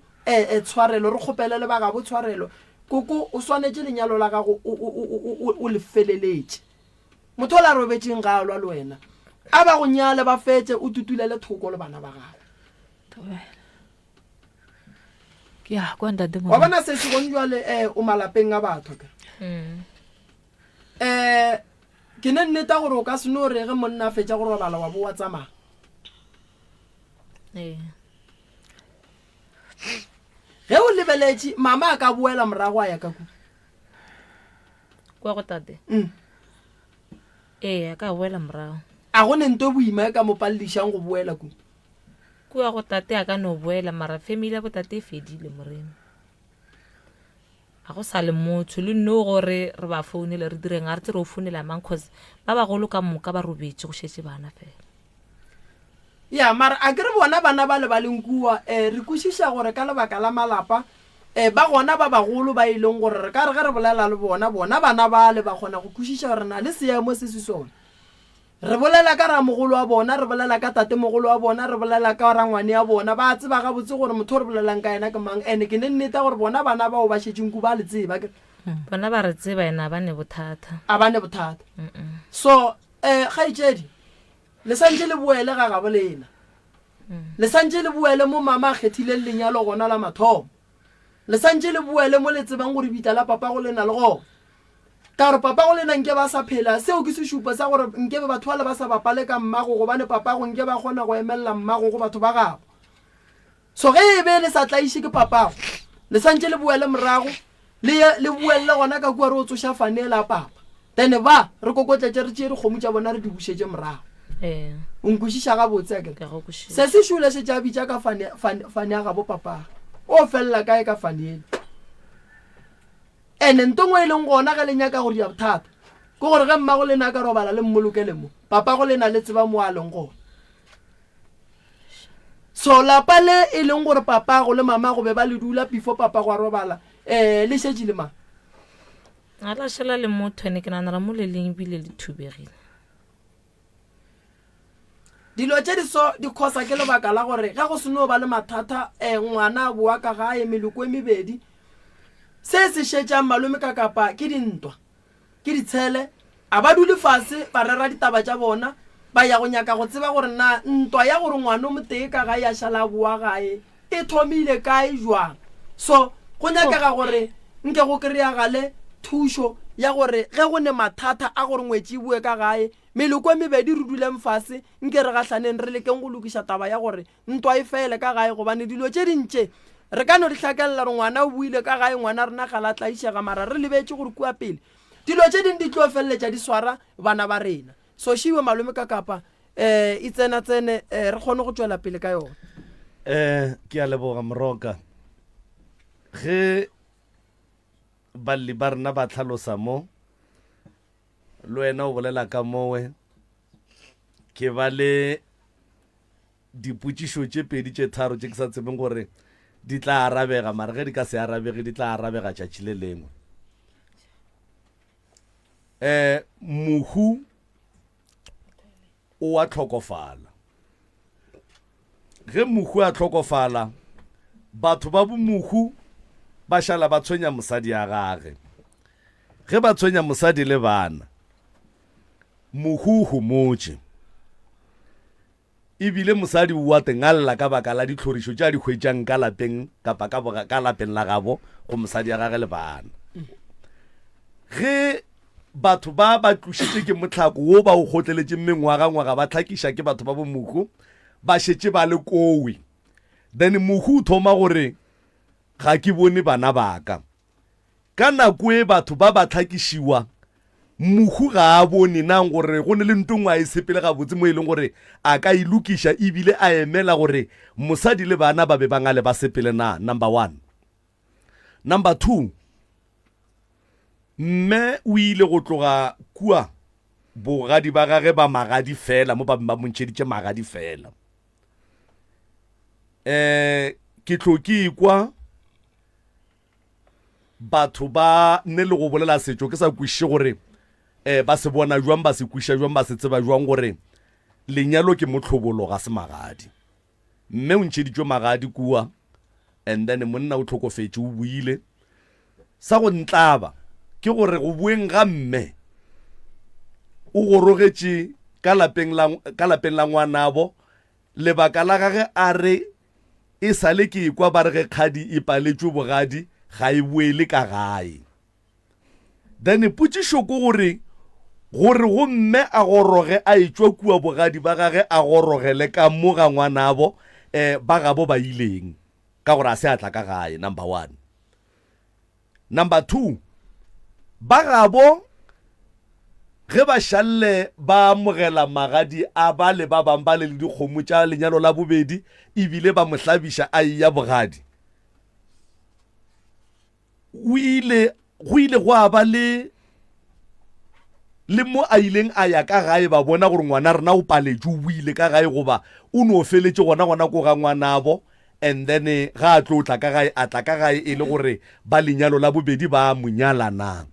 [SPEAKER 2] tshwarelo re kgopelele ba gabo tshwarelo koko o swanetše lenyalo la gago o le feleletše motho o la robetšeng ga alwa le wena a ba go nyale ba fetse o tutulele thoko le bana ba gago wa bona se se gong jwale o malapeng a batho ka ke ne nneta gore o ka se no re ge monna a fetša gore babala wa bo wa tsamaya ge o lebeletše mama a ka boela morago a ya ka
[SPEAKER 6] kwa go tate a ka boela morago
[SPEAKER 2] a go ne nto boima ka mo palelišang go boela
[SPEAKER 6] kua go tate a ka no boela mara family ya botate e fedile morena ga go sa le motho le nno gore re ba founele re direng a re tse re o founela mang cause ba bagolo ka moka ba robetse go šetse bana fela
[SPEAKER 2] ya mara a ke re bona bana ba le ba leng kua re kwešiša gore ka lebaka la malapa ba gona ba bagolo ba e leng gore re ka re ge re bolela le bona bana ba le ba kgona go kwešiša gore na le seemo se se sone re bolela ka ramogolo wa bona re bolela ka tate mogolo wa bona re bolela ka rangwane ya bona ba tseba ga botse gore motho re bolelang ka ena ke mang ene ke ne nneta gore bona bana bao ba šetšeng ku ba le tseba
[SPEAKER 6] bona ba re tseba ena ba ne bothata
[SPEAKER 2] a ba ne bothata so kgaetšedi le santse le boele ga gabo lena le santse le boele mo mama a kgethileng lenyalo gona la mathomo le santse le boele mo le tsebang gore bitla la papa go lena le gona ka gore papa go lena nke ba sa phela seo ke sešupa sa gore nke be batho ba le ba sa bapale ka mmago gobane papa go nke ba kgona go emelela mmago go batho ba gago so ge e be le sa tlaiše ke papago le santse le boele morago le buelle gona ka kua re o tsoša fanela papa then ba re kokotletše re tšee dikgomo tša bona re di bušetše morago o nkwešiša ga botse se se šule se tša bitša ka fane ya gabo papa o felela kae ka fane eno ene ntongwe e leng gona ge le nyaka go dia bothata ke gore ge mmago le na ka robala le mmolokele mo papa go le na le tseba mo a leng gona so lapa le e leng gore papa go le mama go be ba le dula before papa go a robala le šetše le mang
[SPEAKER 6] a la šala le motho ene ke nanara mo leleng ebile le thubegile
[SPEAKER 2] dilo tše di khosa ke lebaka la gore ga go seno ba le mathata ngwana a boa ka gae meloko e mebedi se se šetšang malome ka kapa ke dintwa ke ditshele a ba dule fase ba rera ditaba tša bona ba ya go nyaka go tseba gore na ntwa ya gore ngwana o motee ka gae a šala a boa gae e thomile kae jwang so go nyakega gore nke go kry-agale thušo ya gore ge go ne mathata a gore ngwetše e bue ka gae meloko e mebedi re duleng fase nke re gatlhaneng re lekeng go lokiša taba ya gore ntwa e fele ka gae gobane dilo tše dintše re ka no di hlakelela re ngwana o buile ka gae ngwana rena gala tlaišega mara re lebetse gore kua pele dilo tše dingwe di tlo feleletša di swara bana ba rena so šiwe malome ka kapa e tsene re kgone go tšwela pele ka yone
[SPEAKER 1] ke a leboga Moroka ge balli ba rena ba tlhalosa mo le wena o bolela ka mowe ke ba le dipotšišo tše pedi tše tharo tše ke sa tsebeng gore di tla arabega mara ge di ka se arabege di tla arabega tšatši le lengwe mohu o a tlhokofala ge mohu a tlhokofala batho ba bomohu ba šala ba tshwenya mosadi ya gage ge ba tshwenya mosadi le bana mohu homotše ebile mosadi wa tengalla ka baka la ditlhorišo tša di hwetšang ka lapeng kapa ka lapeng la gabo go mosadi ya gage le bana ge batho ba tlošitše ke motlhako wo ba o kgotleletše mengwaga ba tlhakiša ke batho ba bomohu ba šetše ba le kowe then mohu o thoma gore ga ke bone bana baka ka nako e batho ba tlhakišiwa mohu ga a bone nang gore go ne le ntongwe a e sepele gabotse mo e leng gore a ka ilokiša ebile a emela gore mosadi le bana ba be bangale ba sepele na number 1 number 2 mme o ile go tloga kua bogadi ba gage ba magadi fela mo ba montšheditše magadi fela ke tloke kwa batho ba ne le go bolela setšo ke sa kwiše gore ba se bona jwang ba se kwiša jwang ba se tseba jwang gore lenyalo ke motlhobolo ga se magadi mme o ntšheditšwe magadi kua and then monna o tlhokofetše o buile sa go ntlaba ke gore go bueng ga mme o gorogetše ka lapeng la ngwanabo lebaka la gage a re e sale ke kwa ba re ge kgadi e paletšwe bogadi ga e buele ka gae then potšišo ko gore go mme a goroge a etšwa kua bogadi ba gage a gorogele ka mo ga ngwanabo ba gabo ba ileng ka gore a se atla ka gae number 1 number 2 ba gabo ge ba šalle ba amogela magadi a ba le ba bang ba le dikgomo tša lenyalo la bobedi ebile ba mohlabiša a ya bogadi go ile go a ba le mo a ileng a ya ka gae ba bona gore ngwana rena o paletše o buile ka gae goba o no feletše gona ko ga ngwanabo and then ga a tlo tla ka gae a tla ka gae e le gore ba lenyalo la bobedi ba monyalana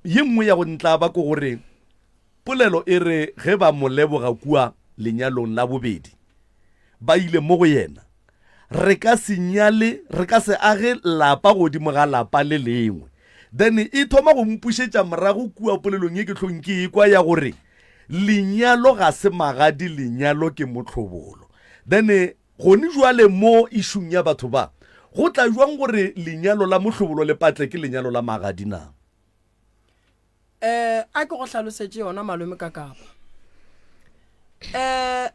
[SPEAKER 1] ye nngwe ya go ntla ba ko gore polelo e re ge ba moleboga kua lenyalong la bobedi ba ile mo go yena re ka se age lapa godimo ga lapa le lengwe then e thoma go mpušetša morago kua polelong ye ke hlonke kwa ya gore lenyalo ga se magadi lenyalo ke motlhobolo then gone jwale mo išung ya batho ba go tla jwang gore lenyalo la motlhobolo le patle ke lenyalo la magadi na
[SPEAKER 2] a ke go hlalosetše yona malome ka kapa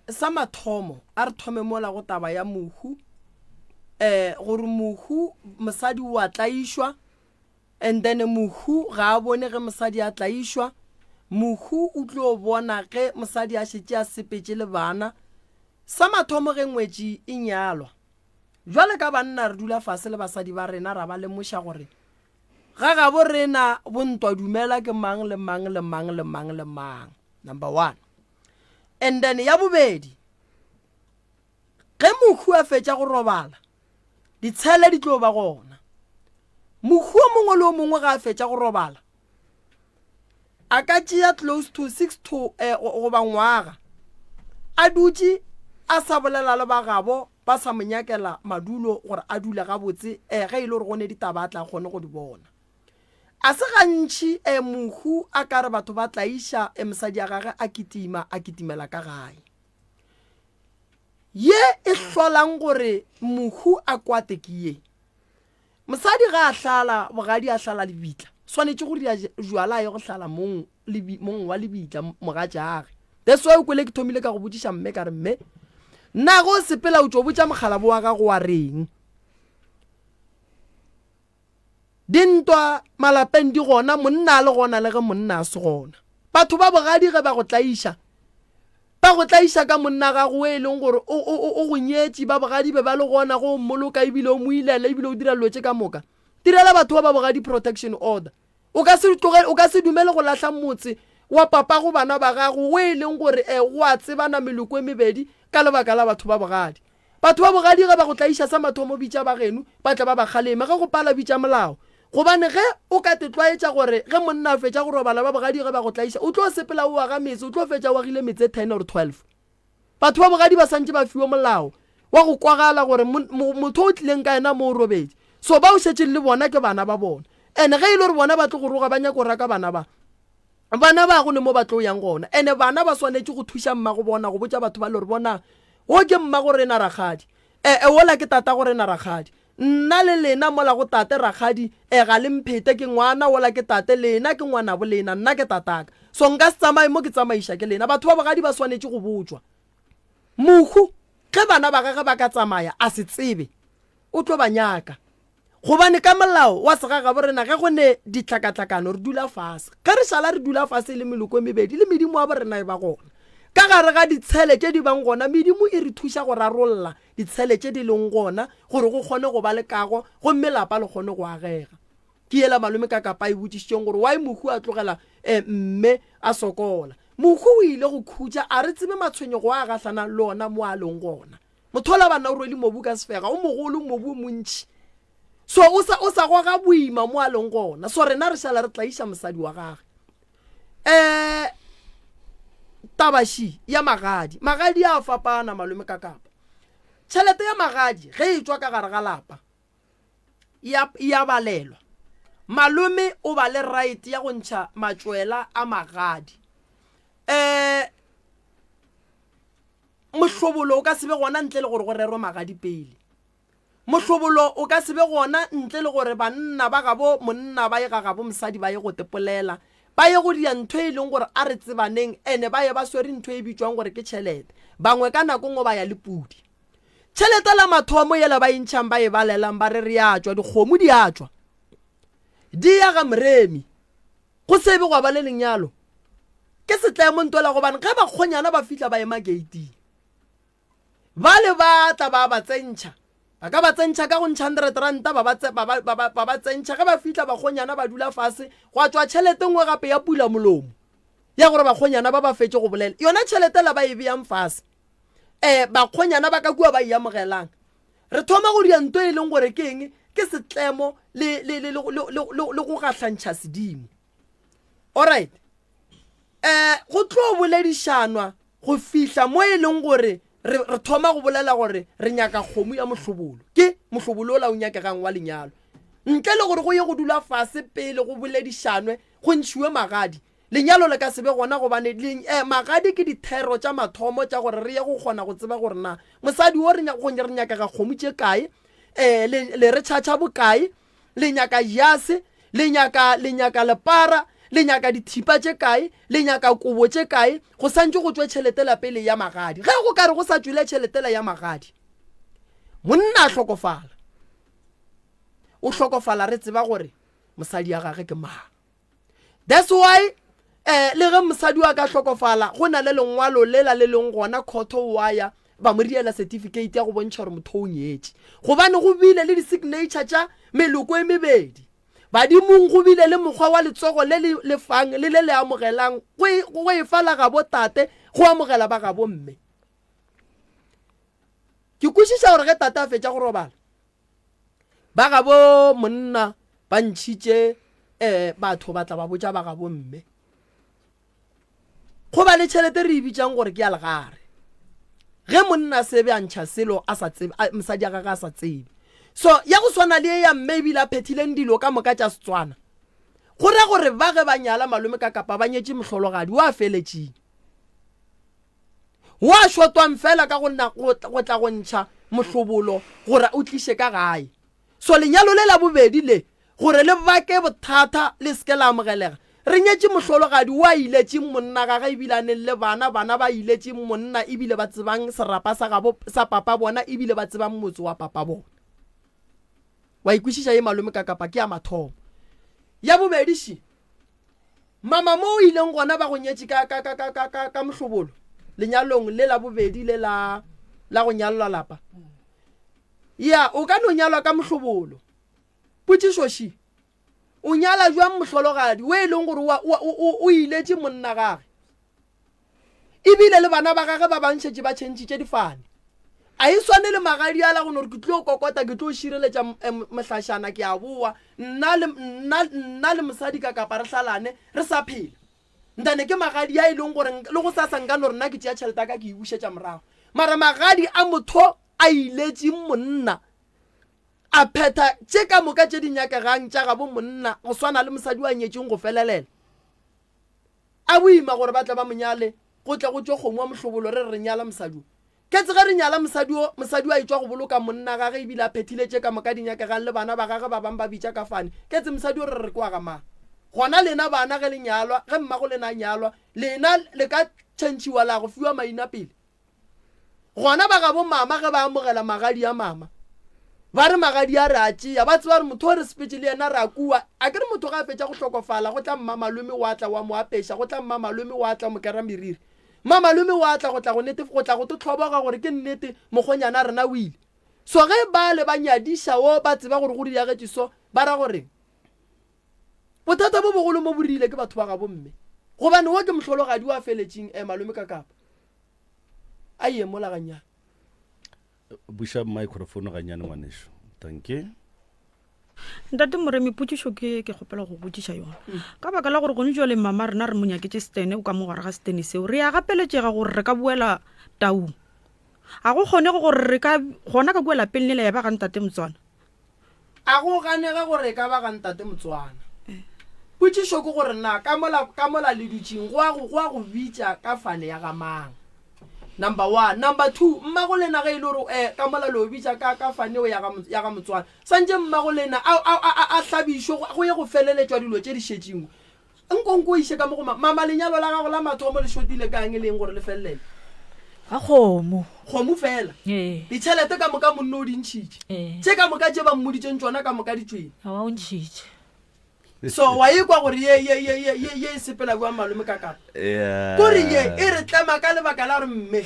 [SPEAKER 2] sa mathomo a re thome mola go taba ya mohu gore mohu mosadi o a tlaišwa and then mohu ga a bone ge mosadi a tlaišwa mohu o tlo bona ge mosadi a šetse a sepetse le bana sa mathomo ge ngwetši e nyalwa jwale ka banna re dula fase le basadi ba rena ra ba lemoša gore ga gabo rena bontwa dumela ke mang le mang le mang le mang le mang number 1 and then ya bobedi ge mohu a fetša go robala ditshele di tlo ba gona mohu o mongwe le o mongwe ga a fetša go robala a ka tšea close to 6 to goba ngwaga a dutše a sa bolela le ba gabo ba sa monyakela madulo gore a dula gabotse ge ile gore go ne ditaba a tla kgone go di bona a se gantši mohu a ka re batho ba tlaiša mosadi ya gage a kitimela ka gae ye e hlolang gore mohu a kwate ke ye mosadi ga a hlala bogadi a hlala lebitla swanetše go dia jwala ye go hlala mong wa lebitla moga jage that's why o kwele ke thomile ka go botšiša mme ka re mme nna go sepela o tšo botša mogala wa gago wa reng dintwa malapeng di gona monna le gona le ge monna a se gona batho ba bogadi ge ba go tlaiša ka monna gago e leng gore o go nyetše ba bogadi be ba le gona go mmoloka ebile o mo ilela ebile o dira lotše ka moka direla batho ba bogadi protection order o ka se dumele go lahla motse wa papa go bana ba gago o e leng gore o a tsebana meloko e mebedi ka lebaka la batho ba bogadi ge ba go tlaiša sa mathomo bitša ba geno ba tla ba ba kgaleme ge go pala bitša molao gobane ge o ka tetlwaetša gore ge monna a fetša go robala ba bogadi ge ba go tlaiša o tlo sepela o aga metse o tlo fetša o agile metse 10 or 12 batho ba bogadi ba santše ba fiwa molao wa go kwagala gore motho o tlileng ka ena mo o robetse so ba o šetše le bona ke bana ba bona ene ge e le gore bona ba tlo go roga ba nyako raka bana ba go ne mo ba tlo yang gona ene bana ba swanetše go thuša mma go bona go botša batho ba le gore bona o ke mma gore ena ragadi ola ke tata gore ena ragadi nna le lena mola go tate ragadi ga le mphete ke ngwana ola ke tate lena ke ngwana bo lena nna ke tataka so nka se tsamaye mo ke tsamaiša ke lena batho ba bogadi ba swanetše go botswa mohu ge bana ba gage ba ka tsamaya a se tsebe o tlo ba nyaka gobane ka molao wa segaga bo rena ge go ne ditlhakatlhakano re dula fase ge re šala re dula fase le meloko e mebedi le medimo wa bo rena e ba gona ka gare ga ditshele tše di bang gona medimo e re thuša go rarolla ditshele tše di leng gona gore go kgone go ba le kago gomme lapa le kgone go agega ke ela malome ka kapa e botšišitšeng gore why mohu a tlogela mme a sokola mohu o ile go khutša a re tsebe matshwenyego a gahlana le ona mo a leng gona mothola bana o rwele mobu ka sefega o mogolo mobu o montši so o sa goga boima mo a leng gona so rena re šala re tlaiša mosadi wa gage tabaši ya magadi a fapana malome ka kapa tšhelete ya magadi ge e tswa ka gare ga lapa ya balelwa malome o ba le right ya go ntšha matšwela a magadi mohlobolo o ka sebe gona ntle le gore go rerwe magadi pele mohlobolo o ka sebe gona ntle le gore banna ba gabo monna ba ye ga gabo mosadi ba ye go tepolela ba ye go dia ntho e leng gore a re tsebaneng ene ba ye ba swere ntho e bitswang gore ke tšhelete bangwe ka nako ngwe ba ya le pudi tšhelete la mathomo yela ba intšhang ba e balelang ba re re ya tswa dikgomo di a tswa di ya ga moremi go sebe go ba le lenyalo ke setlemo ntola gobane ge bakgonyana ba fihla ba ema gating ba le batla ba tsentšha ba ka ba tsentšha ka go ntšha 100 ranta ba ba tsentšha ge ba fihla bakgonyana ba dula fase go a tswa tšhelete ngwe gape ya pula molomo ya gore bakgonyana ba fetse go bolela yona tšhelete la ba e beyang fase bakgonyana ba ka kua ba iamogelang re thoma go dia ntho e leng gore ke eng ke setlemo le go gahlantšha sedimo alright go tlo boledišanwa go fihla mo e leng gore re thoma go bolela gore re nyaka kgomo ya mohlobolo ke mohlobolo o la o nyakegang wa lenyalo ntle le gore go ye go dula fase pele go boledišanwe go ntšhiwe magadi lenyalo le ka sebe gona gobane magadi ke dithero tša mathomo tša gore re ye go kgona go tseba gore na mosadi o re nyakega kgomo tše kae le re tšhatša bokae le nyaka jase le nyaka lepara le nyaka dithipa tše kae le nyaka kobo tše kae go santse go tswe tšheletela pele ya magadi ge go ka re go sa tswile tšheletela ya magadi monna a hlokofala o hlokofala re tseba gore mosadi ya gage ke mang. That's why le ge mosadi wa ka hlokofala go na le lengwalo lela le leng gona khotho wa ya ba mo riela certificate ya go bontšha gore motho o nyetše gobane go bile le di-signature tša meloko e mebedi badimong go bile le mokgwa wa letsogo le le fang le le amogelang go e fala ga bo tate go amogela ba ga bo mme. Ke kwešiša gore ge tate a fetša go robala ba ga bo monna ba ntšhitše batho ba tla ba botša ba ga bo mme go ba le tšhelete re e bitsang gore ke ya legare ge monna sebe a ntšha selo a sa tsebe mosadi ya gage a sa tsebe so ya go swana le ya mme ebile a phethileng dilo ka moka tša Setswana go ra gore ba ge ba nyala malome ka kapa ba nyetše mohlologadi wa feletšeng wa shotwang fela ka go tla go ntšha mohlobolo gore o tliše ka gae. So lenyalo le la bobedi le gore le bake bothata le seke la amogelega re nyetše mohlologadi wa iletše monna gage ebilaneng le bana ba iletše monna ebile ba tsebang serapa sa papa bona ebile ba tsebang motse wa papa bona. Wa ikwešiša ye malome ka kapa ke ya mathomo ya bobedi shi mama mo o ileng gona ba go nyetše ka mohlobolo lenyalong le la bobedi le la go nyalwa lapa ya o ka no nyalwa ka mohlobolo potšišo shi o nyala jwang mohlologadi we e leng gore o iletše monna gage ebile le bana ba gage ba bantšhetše ba tšhentšitše difane a e swane le magadi a la go nore ke tlo kokota ke tlo šireletša mohlašana ke a boa nna le mosadi ka kapa re hlalane re sa phela ntane ke magadi a e leng gore le go sa sanka no rena ke tšea tšhelete ka ke e bušetša morago mara magadi a motho a iletše monna a phetha tše ka moka tše dinyakegang tša gabo monna go swana le mosadi wa nyetšeng go felelela a boima gore ba tla ba monyale go tle go tšwe kgomo wa mohlobolo re nyala mosadi ke tsega re nyala mosadi wa etswa go boloka monna gage ebile a phethile tše ka moka dinyakegang le bana ba gage ba bang ba bitša ka fane ke tse mosadi o re kwa ga mang gona lena bana ge le nyalwa ge mmago lena nyalwa lena le ka tšhentšhiwa la go fiwa maina pele gona ba gabo mama ge ba amogela magadi ya mama ba re magadi a re a tšea ba tseba re motho o re sepetse le yena re a kua a ke re motho ga a fetša go hlokofala go tla mma malome wa tla wa mo apeša go tla mma malome wa tla mo kera meriri mma malome wa tla go tla go tlhoboga gore ke nnete mokgonyana rena o ile so ge ba le ba nyadiša o ba tseba gore go diagetše so ba ra gore bothata bo bogolo mo borile ke batho ba ga bomme gobane wo ke mohlologadi wa feletšeng malome ka kapa a ye mola ganyana
[SPEAKER 1] buša microphone ganyane ngwaneso thank you.
[SPEAKER 5] Ntate Moremi potšišo ke kgopela go botšiša yona ka baka la gore gone jwa le mama rena re monyaketse stene o ka mogare ga stene seo re ya gapeletšega gore re ka buela taung ga go kgonege gore re ka gona ka buela pelnela ya ba ga ntate Motswana
[SPEAKER 2] a go ganega gore ka ba ga ntate Motswana potšišo ke gore na ka mola le dutšeng go a go bitša ka fane ya ga mang number 1 number 2 mmago lena ge ile gore ka mola lo bitša ka faneo ya ga Motswana santše mmago lena a hlabišo go ye go feleletšwa dilo tše di šetšeng nkonko o iše ka mo go mama lenyalo la gago la mathomo le šotile kang e leng gore le felelele
[SPEAKER 4] a kgomo
[SPEAKER 2] fela ditšhelete ka moka monno o dintšhitše tše ka moka tše ba mmoditšeng tsona ka moka ditšweng
[SPEAKER 4] a wa o ntšhitše
[SPEAKER 2] so wa ekwa gore ye sepela bua malome ka kapa kore ye e re tlama ka lebaka la gore mme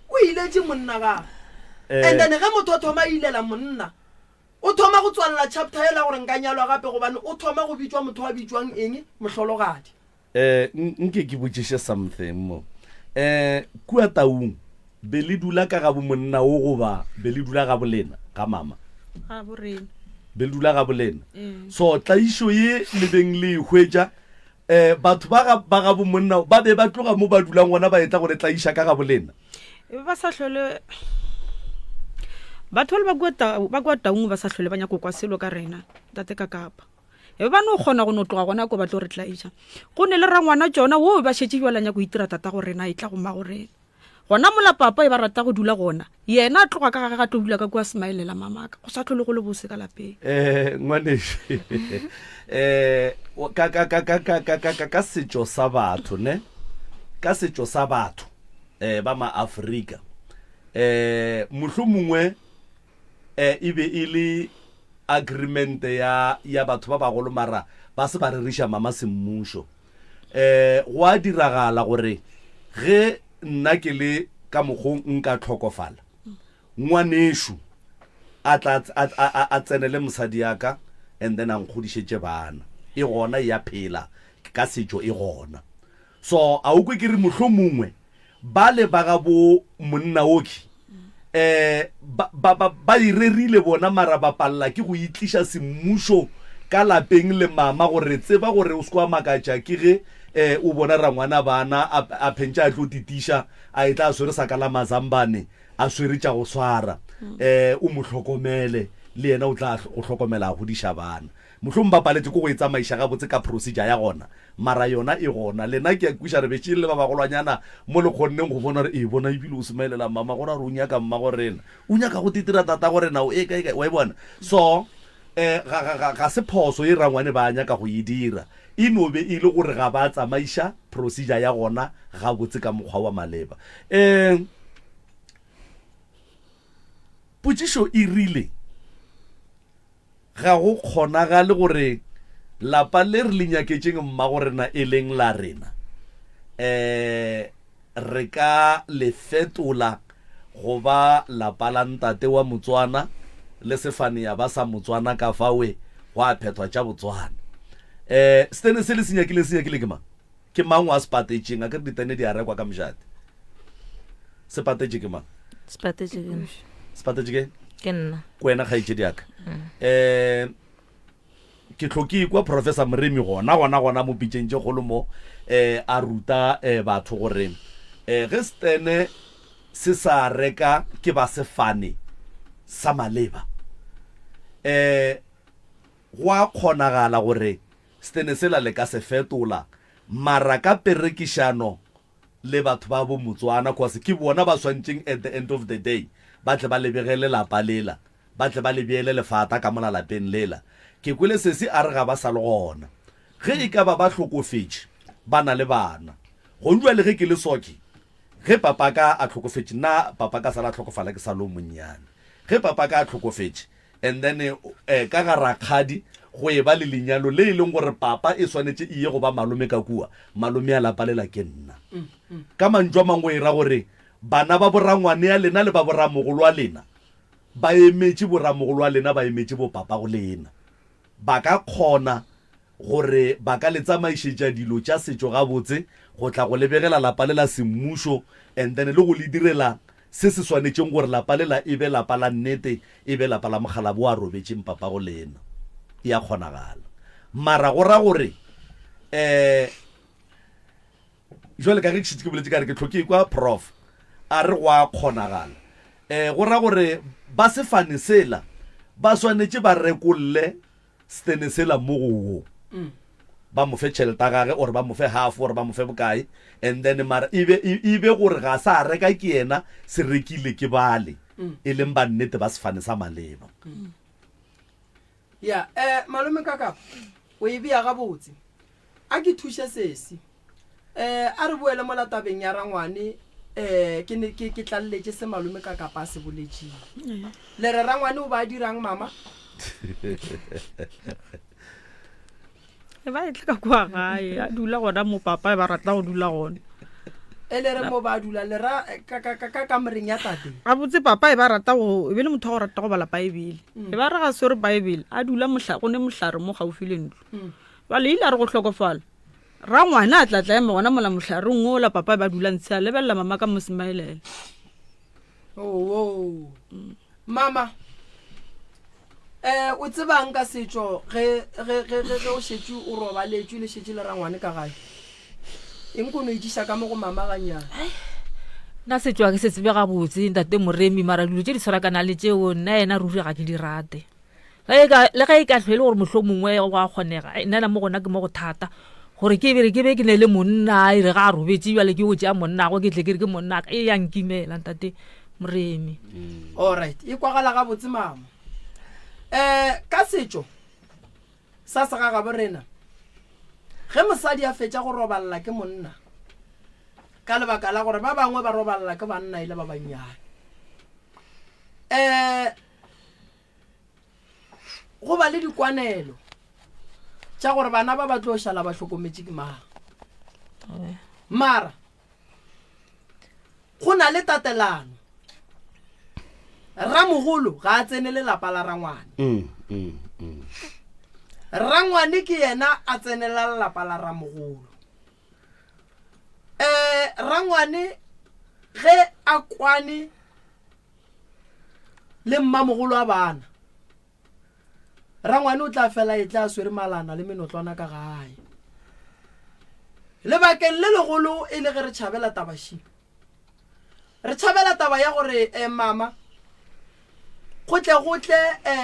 [SPEAKER 2] o iletše monna gago and then ge motho o thoma ilela monna o thoma go tswalela chapter ela gore nka nyalwa gape gobane o thoma go bitswa motho wa bitswang eng mohlologadi
[SPEAKER 1] nke ke botšiše something mo kua taung be le dula ka ga bo monna o goba be le dula ga bolena ga mama
[SPEAKER 5] ga borena
[SPEAKER 1] be le dula ga bolena so tlaišo ye le beng le hwetša batho ba ga bo monna ba be ba tloga mo ba dulang gona ba etla gore tlaiša ka ga bolena
[SPEAKER 5] ba sa hlole batho ba kwa taung ba sa hlole ba nyako kwa selo ka rena tate ka kapa e ba no kgona go no tloga gona ko ba tlo re tlaiša go ne le rangwana tsona wo ba šetše jwala nyako itira tata go rena e tla go ma go rena gona mola papa e ba rata go dula gona yena a tloga ka gage ga tlo dula ka kua smilela mamaka go sa tlhole go le bose ka lapeng
[SPEAKER 1] ngwaneše ka setšo sa batho ne ka setšo sa batho ba maAfrika mohlho mongwe e be e le agreement ya batho ba bagolo mara ba se ba reriša mama semmušo go a diragala gore ge nna ke le ka mokgong nka tlhokofala ngwanešo a tsenele mosadi yaka and then a nkgodišetše bana e gona ya phela ka setšo e gona so a ukwe ke re mohlho mongwe ba le ba ga bo monna oki ba irerile bona mara ba palla ke go itliša semmušo ka lapeng le mama gore tseba gore o se kwa makatša ke ge o bona rangwana bana a phentša a tlo titiša a e tla a swere saka la mazambane a swere tša go swara o mo hlokomele le yena o tla go hlokomela a godiša bana mohlomong ba paletse ko go e tsamaiša gabotse ka procedure ya gona mara yona e gona lena ke a kwiša re betše le ba bagolwanyana mo le kgonneng go bona re e bona ebile o semelela mama gona re o nyaka mma go rena o nyaka go titira tata go rena o e kae wa e bona so ga se phoso e rangwane ba nyaka go e dira e no be e le gore ga ba tsamaiša procedure ya gona ga botse ka mokgwa wa maleba potšišo e rile ga go kgonagale gore lapa le re le nyaketšeng mma go rena e leng la rena re ka le fetola go ba lapa la ntate wa Motswana le sefane ya ba sa Motswana ka fawe go a phethwa tša Botswana stene se le senyakile ke mang wa sepatetšeng a ke re ditene di a rekwa ka mošate sepatetše ke mang sepatetše
[SPEAKER 6] ke nna
[SPEAKER 1] kwena kgaetšedi yaka ke tlhoke kwa Professor Moremi gona mo pitšeng tše kgolo mo a ruta batho gore ge stene se sa reka ke ba sefane sa maleba go a kgonagala gore stene sela le ka se fetola mara ka perekišano le batho ba bo Motswana cause ke bona ba swantšeng at the end of the day ba tle ba lebegele lapa lela ba tle ba lebeele lefata ka mola lapeng lela ke kwele sese a re ga ba sa le gona ge e ka ba hlokofetše ba na le bana go jwa le ge ke le soki ge papa ka a hlokofetše na papa ka sala hlokofala ke sa lo monnyane ge papa ka a hlokofetše and then ka ga rakgadi go e ba le lenyalo le e leng gore papa e swanetše e ye go ba malome ka kua malome a lapa lela ke nna ka mantswe a mangwe e ra gore bana ba borangwane ya lena le ba boramogolo a lena ba emetše boramogolo a lena ba emetše bo papa go lena ba ka kgona gore ba ka le tsamaišetša dilo tša setšo gabotse go tla go lebegela lapa lela semmušo and then le go le direla se se swanetšeng gore lapa lela e be lapa la nnete e be lapa la mogala bo a robetšeng papa go lena ya kgonagala mara go ra gore jwale ka ge ke boletse ka re ke tlhoke kwa prof a re go a kgonagala go ra gore ba sefane sela ba swanetše ba rekolle stene sela mo go ba mo fe tšhelete gage or ba mo fe half or ba mo fe bokae and then mara e be gore ga sa reka ke yena se rekile ke bale e leng ba nnete ba sefane sa maleba
[SPEAKER 2] ya malome kaka o e bea gabotse a ke thuše sesi a re boele mo latabeng ya rangwane ke tlalletše se malome kaka pa se boletšeng le re rangwane o ba dirang mama
[SPEAKER 5] e ba e tla ka kwa gae a dula gona mo papa e ba rata go dula gona
[SPEAKER 2] e le re mo ba dula le ra ka moreng ya tate
[SPEAKER 5] a botse papa e ba rata go e be le motho wa go rata go bala baebele e ba re ga se gore baebele a dula go ne mohlare mo gaufi le ntlo ba le ile a re go hlokofala ra ngwana a tlatla ema gona mola mohlare ngola papa e ba dula ntse a lebelela mama ka mosemaelele
[SPEAKER 2] mama o tsebang ka setšo ge o šetše o robaletše le šetše le rangwane ka gae eng kono idiša ka mo go mama ganyana
[SPEAKER 4] nna setšo a ke se tsebe gabotse ntate Moremi mara dilo tše di tshwarakana le tšeo nna yena ruri ga ke di rate le ga e ka tlhwele gore mohlomongwe go a kgonega nna mo gona ke mo go thata gore ke be ke ne le monna e re ga a robetse bjale ke go tšea monna go ke tle ke re ke monna ka e yankimela ntate Moremi.
[SPEAKER 2] Alright, e kwagala ga botse mama. Ka setšo sa se ga borena ge mosadi a fetša go roballa ke monna ka lebaka la gore ba bangwe ba roballa ke banna ile ba bannyane go ba le dikwanelo tša gore bana ba tlo šala ba hlokometše ke mang mara go na le tatelano ramogolo ga a tsene lelapa la rangwane rangwane ke yena a tsenela lelapa la ramogolo rangwane ge a kwane le mmamogolo a bana rangwane o tla fela e tla swere malana le menotlwana ka gae lebakeng le legolo e le ge re tšhabela tabashi re tšhabela taba ya gore mama gotle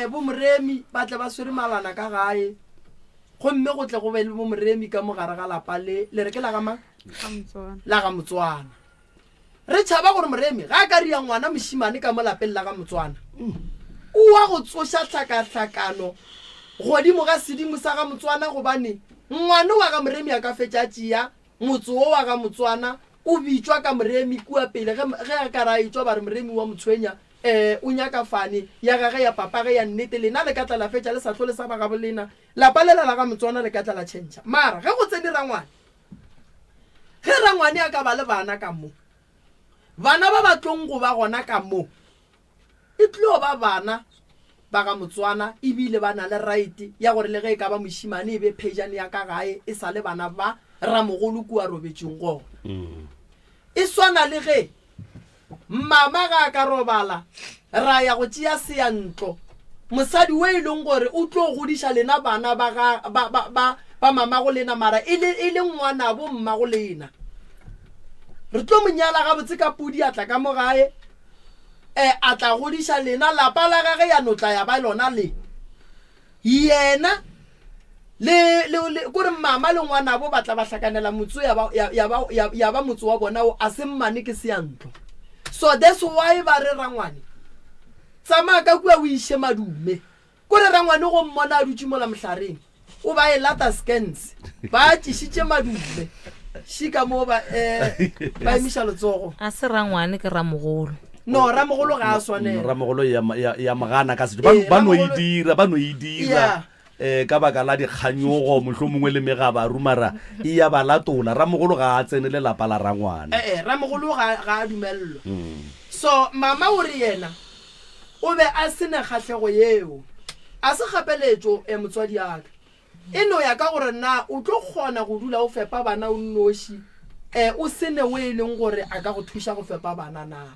[SPEAKER 2] bo Moremi ba tle ba swere malana ka gae gomme gotle go be le bo Moremi ka mogare ga lapa le re ke la ga mang la ga Motswana re tšhaba gore Moremi ga a ka ria ngwana mošimane ka mo lapeng la ga Motswana o wa go tsoša tlhakatlhakano godimo ga sedimo sa ga Motswana gobane ngwana wa ga Moremi a ka fetša tšea motse o wa ga Motswana o bitšwa ka Moremi kua pele ge a ka ra etswa ba re Moremi wa Motshwenya o nyaka fane ya gage ya papa ge ya nnete lena le ka tla la fetša le sa tlhole sa ba ga bolena lapa lela la ga Motswana le ka tla la tšhentšha mara ge go tsene rangwane ge rangwane a ka ba le bana ka mo bana ba ba tlong go ba gona ka mo e tlo ba bana ba ga Motswana ebile ba na le right ya gore le ge e ka ba mošimane e be phejane ya ka gae e sa le bana ba ramogolo kua robetšeng go e swana le ge mama ga ka robala ra ya go tšea seantlo mosadi we e leng gore o tlo godiša lena bana ba mama go lena mara e le ngwana bo mma go lena re tlo monyala ga botse ka pudi a tla ka mo gae a tla godiša lena lapa la gage ya notla ya ba lona le yena le gore mama le ngwana bo batla ba hlakanela motse ya ba motse wa bona o a se mmane ke seantlo so that's why ba re rangwane tsamaya ka kua o ishe madume kore rangwane go mmona a dutse mola mohlareng o ba e lata scans ba tšhišitše madume shika mo ba emiša letsogo
[SPEAKER 6] a se rangwane ke ramogolo
[SPEAKER 2] no ramogolo ga a swanela
[SPEAKER 1] ramogolo ya magana ka setho ba no e dira ka baka la dikganyogo mohlho mongwe le megaba rumara e ya ba latola ramogolo ga a tsenele lapa la rangwane
[SPEAKER 2] ramogolo ga a dumello so mama o re yena o be a sene kgatlhego yeo a se gapeletšo motswadi yaka e no ya ka gore na o tlo kgona go dula o fepa bana o nnoši o sene o e leng gore a ka go thuša go fepa bana na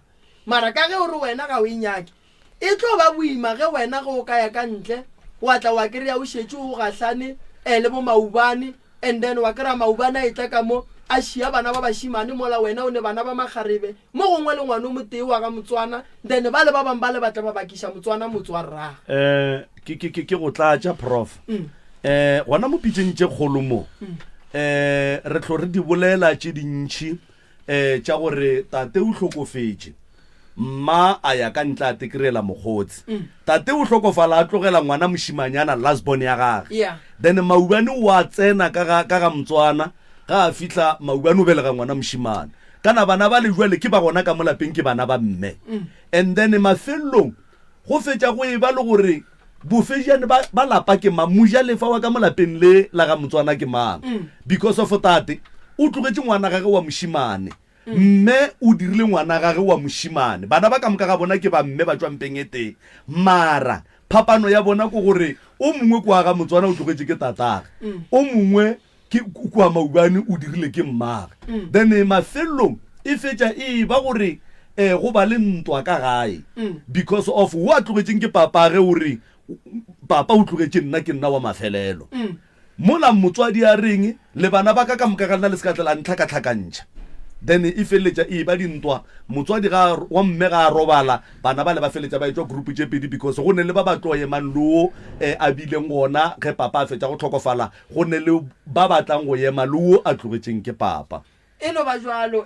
[SPEAKER 2] mara ka ge o re wena ga o inyake e tlo ba boima ge wena ge o ka ya ka ntle wa tla wa kry-a o šetše o gahlane le bo maubane and then wa kry-a maubane a etla ka mo a šia bana ba bašimane mola wena o ne bana ba makgarebe mo gongwe le ngwane o motee wa ga Motswana then ba le ba bang ba le batla ba bakiša Motswana motse wa rraga
[SPEAKER 1] ke go tlatša prof gona mo pitšeng tše kgolo mo re tlo re di bolela tše dintšhi tša gore tate o hlokofetše mma a ya ka ntle a tekerela mogotsi tate o hlokofala a tlogela ngwana mošimanyana lasbon ya gage then maubane o a tsena ka ga Motswana ga a fihla maubane o belega ngwana mošimane kana bana ba le jwale ke ba gona ka mo lapeng ke bana ba mme and then mafelelong go fetša go e ba le gore bofejane ba lapa ke mang mojalefa wa ka mo lapeng le la ga Motswana ke mang because of tate o tlogetše ngwana gage wa mošimane mme o dirile ngwana gage wa mošimane bana ba ka moka ga bona ke ba mme ba tšwampeng e teng mara phapano ya bona ko gore o mongwe kwa ga Motswana o tlogetše ke tatage o mongwe ke kwa maubane o dirile ke mmage then mafelelong e fetša e ba gore go ba le ntwa ka gae because of wo a tlogetšeng ke papage gore papa o tlogetše nna ke nna wa mafelelo mola motswadi a reng le bana ba ka moka ga nna le se ka tlela ntlhakatlhakantšha then e feleletša e ba dintwa motswadi wa mme ga a robala bana ba le ba feleletša ba etswa group tše pedi because go ne le ba batlo emang leo a bileng gona ge papa a fetša go tlhokofala go ne le ba batlang go ema leo a tlogetšeng ke papa
[SPEAKER 2] e no ba jwalo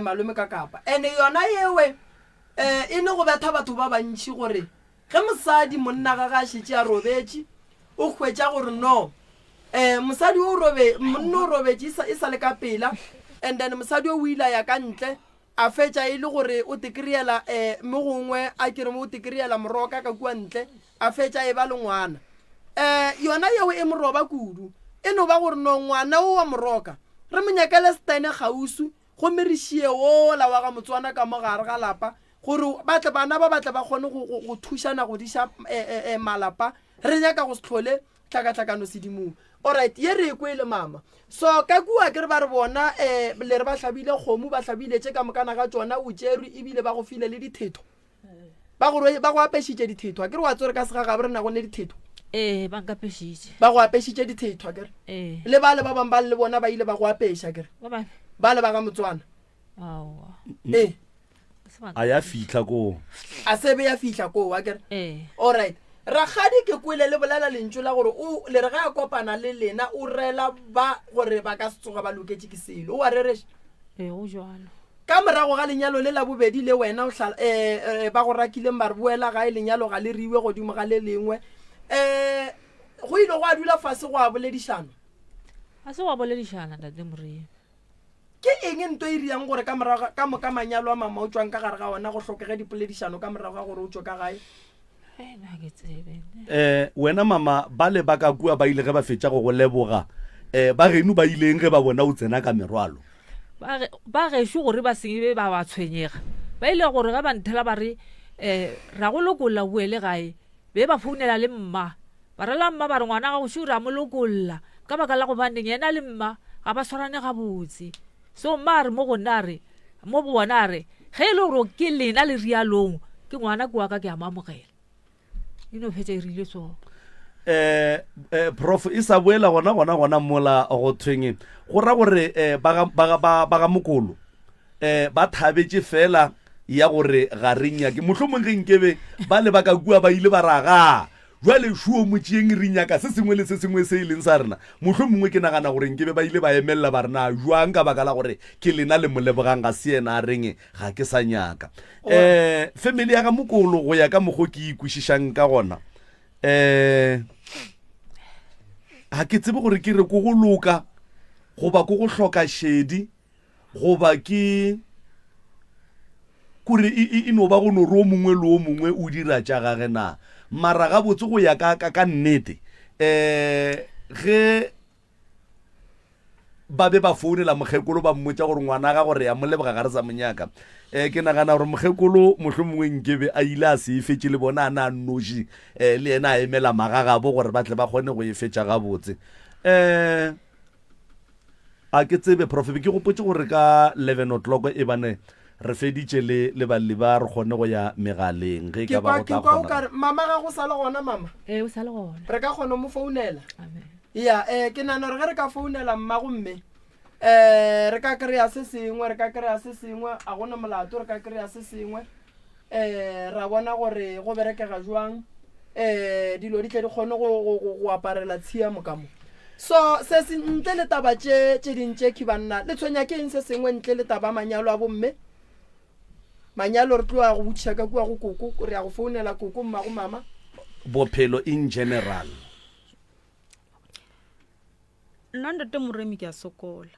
[SPEAKER 2] malome ka kapa ene yona yewe e ne go betha batho ba bantši gore ge mosadi monna ga ga šetše a robetše o hwetša gore no mosadi monna o robetše e sa le ka pela and then mosadi o ile ya ka ntle a fetša e le gore o tekriela mo gongwe a kere mo o tekriela moroka ka kua ntle a fetša e ba le ngwana yona yeo e moroba kudu e no ba gore no ngwana o wa moroka re monyakele stene gausu go merišie ola wa ga motswana ka mogare ga lapa gore bana ba batle ba kgone go thušana go diša malapa re nyaka go se tlhole tlhakatlhakano sedimong alright ye re kwele mama so ka kua ke re ba re bona le re ba hlabile kgomo ba hlabile tše ka mokana ga tsona o tšerwe ebile ba go file le dithetho ba go apešitše dithetho a ke re wa tsore ka segagabe re na go ne dithetho
[SPEAKER 7] ba nkapešitše
[SPEAKER 2] ba go apešitše dithetho a kere le ba le ba bang ba le bona ba ile ba go apeša kere ba le ba ga motswana
[SPEAKER 1] a ya fitlha ko
[SPEAKER 2] a sebe ya fitlha ko a kere alright ragadi ke kwele le bolela lentso la gore o le re ga a kopana le lena o rela ba gore ba ka se tsoga ba loketse ke selo o a rereša
[SPEAKER 7] go jalo
[SPEAKER 2] ka morago ga lenyalo le la bobedi le wena ba go rakileng ba re boela ga e lenyalo ga le riwe godimo ga le lengwe go ile go a dula fase go a boledišana
[SPEAKER 7] a se go a boledišana ntate Moremi
[SPEAKER 2] ke eng ntho e riang gore ka moka manyalo a mama o tswang ka gare ga ona go tlhokege dipoledišano ka morago ga gore o tswe ka gae
[SPEAKER 1] wena mama ba le ba ka kua ba ile ge ba fetša go leboga ba geno ba ileng ge ba bona o tsena ka merwalo
[SPEAKER 7] ba gešo gore ba sengebe ba tshwenyega ba ile gore ga ba nthela ba re ra go lokolla boele gae be ba founela le mma ba rela mma ba re ngwana ga go šo ra mo lokolla ka baka la gobaneng yena le mma ga ba swarane gabotse so mma a re mo bona a re ge e le gore ke lena le rialong ke ngwana ke wa ka ke a mamogela ino fetša e rile so
[SPEAKER 1] prof e sa boela gona mola go thweng go ra gore ba ga mokolo ba thabetše fela ya gore ga re nyake mohlomong ge nkebe ba le ba ka kua ba ile ba raga jwale šuo motšeeng re nyaka se sengwe le se sengwe se e leng sa rena mohlomongwe ke nagana gore nkebe ba ile ba emelela ba rena jwang ka baka la gore ke lena le molebogang ga se ena a reng ga ke sa nyaka family ya ga mokolo go ya ka mokgo ke ikwešišang ka gona ga ke tsebe gore ke re ko go loka goba ko go hloka šedi goba ke kore e no ba go no ro mongwe le o mongwe o dira tša gage na mara ga botse go ya ka nnete ge ba be ba founela mokgekolo ba mmotsa gore ngwana ga gore ya moleboga ga re sa monyaka ke nagana gore mokgekolo mohlomongwe nkebe a ile a se efetse le bona a na a nnoši le ena a emela magagabo gore ba tle ba kgone go e fetša gabotse a ke tsebe profe ke gopotse gore ka 11 o'clock e bane re feditše le balli ba re kgone go ya megaleng ge ka ba go tla kgona
[SPEAKER 2] mama ga go sa le gona mama
[SPEAKER 7] o sa le gona
[SPEAKER 2] re ka kgona mo founela
[SPEAKER 7] amen
[SPEAKER 2] ya ke nana re ge re ka founela mmagomme re ka kry-a se sengwe a gona molato re ka kry-a se sengwe ra bona gore go berekega jwang dilo di tle di kgone go aparela tshiamo ka mo so se se ntle le taba tše dintše ke banna le tshwenya ke eng se sengwe ntle le taba manyalo a bomme manyalo re tloa go botšiša ka kua go koko re ya go founela koko mmago mama
[SPEAKER 1] bophelo in general
[SPEAKER 5] nna ntate Moremi ke a sokola